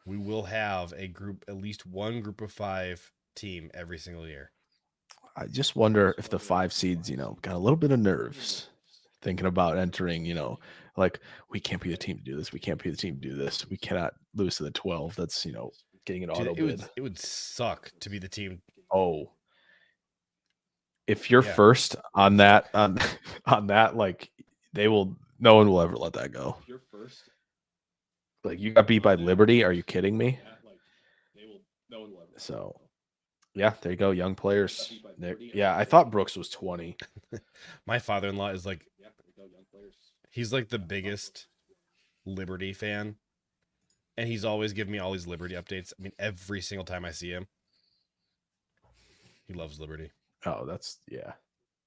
Speaker 1: We will have at least one Group of 5 team every single year.
Speaker 2: I just wonder if the 5 seeds, got a little bit of nerves thinking about entering, like we can't be the team to do this. We can't be the team to do this. We cannot lose to the 12. That's, getting an auto
Speaker 1: Dude,
Speaker 2: bid.
Speaker 1: it would suck to be the team.
Speaker 2: Oh, if you're
Speaker 1: Yeah.
Speaker 2: first on that, on that, like no one will ever let that go. If you're first, like you got beat by Liberty. Are you kidding me? So, yeah, there you go. Young players. Yeah, I thought Brooks was 20.
Speaker 1: My father-in-law is like, he's like the biggest Liberty fan, and he's always giving me all these Liberty updates. I mean, every single time I see him, he loves Liberty.
Speaker 2: Oh, that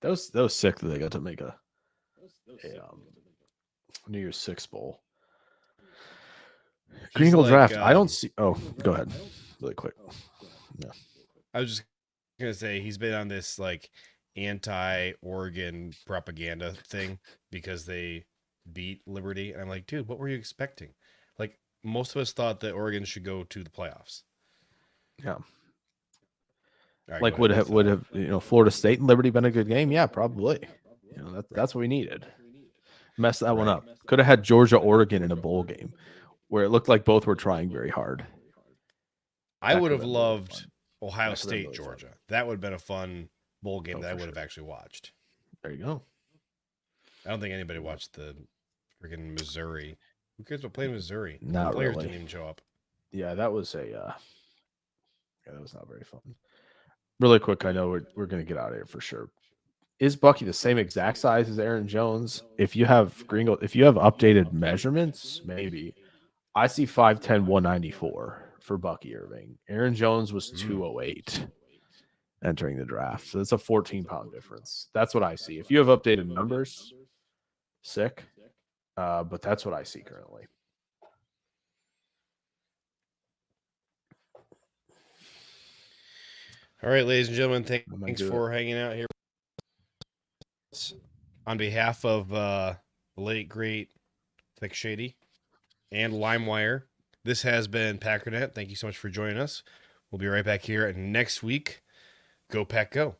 Speaker 2: was sick that they got to make a New Year's Six bowl.
Speaker 1: He's
Speaker 2: Green Gold
Speaker 1: like,
Speaker 2: draft. I don't see. Oh, go ahead, really quick.
Speaker 1: I was just gonna say he's been on this like anti-Oregon propaganda thing because they beat Liberty, and I'm like, dude, what were you expecting? Like most of us thought that Oregon should go to the playoffs.
Speaker 2: Yeah.
Speaker 1: All right,
Speaker 2: Like
Speaker 1: go
Speaker 2: would
Speaker 1: ahead.
Speaker 2: have Florida State and Liberty been a good game? Yeah, probably. That's what we needed. Messed that one
Speaker 1: Right.
Speaker 2: up. Could have had Georgia Oregon in a bowl game where it looked like both were trying very hard.
Speaker 1: I
Speaker 2: That
Speaker 1: would
Speaker 2: could've
Speaker 1: have
Speaker 2: been really
Speaker 1: loved
Speaker 2: fun.
Speaker 1: Ohio
Speaker 2: That could've been
Speaker 1: State,
Speaker 2: really fun.
Speaker 1: Georgia. That would have been a fun bowl game
Speaker 2: Oh,
Speaker 1: that I
Speaker 2: for
Speaker 1: would have
Speaker 2: sure.
Speaker 1: actually watched.
Speaker 2: There you go.
Speaker 1: I don't think anybody watched the freaking Missouri. Who cares about playing Missouri?
Speaker 2: Not
Speaker 1: the players
Speaker 2: really.
Speaker 1: didn't even show up.
Speaker 2: Yeah, that was a Yeah, that was not very fun. Really quick, I know we're going to get out of here for sure. Is Bucky the same exact size as Aaron Jones? If you have if you have updated measurements, maybe. I see 5'10", 194 for Bucky Irving. Aaron Jones was 208 entering the draft. So that's a 14-pound difference. That's what I see. If you have updated numbers, sick. But that's what I see currently.
Speaker 1: All right, ladies and gentlemen, thanks
Speaker 2: do
Speaker 1: for hanging out here. On behalf of the late, great Thick Shady and LimeWire, this has been Packernet. Thank you so much for joining us. We'll be right back here next week. Go Pack Go.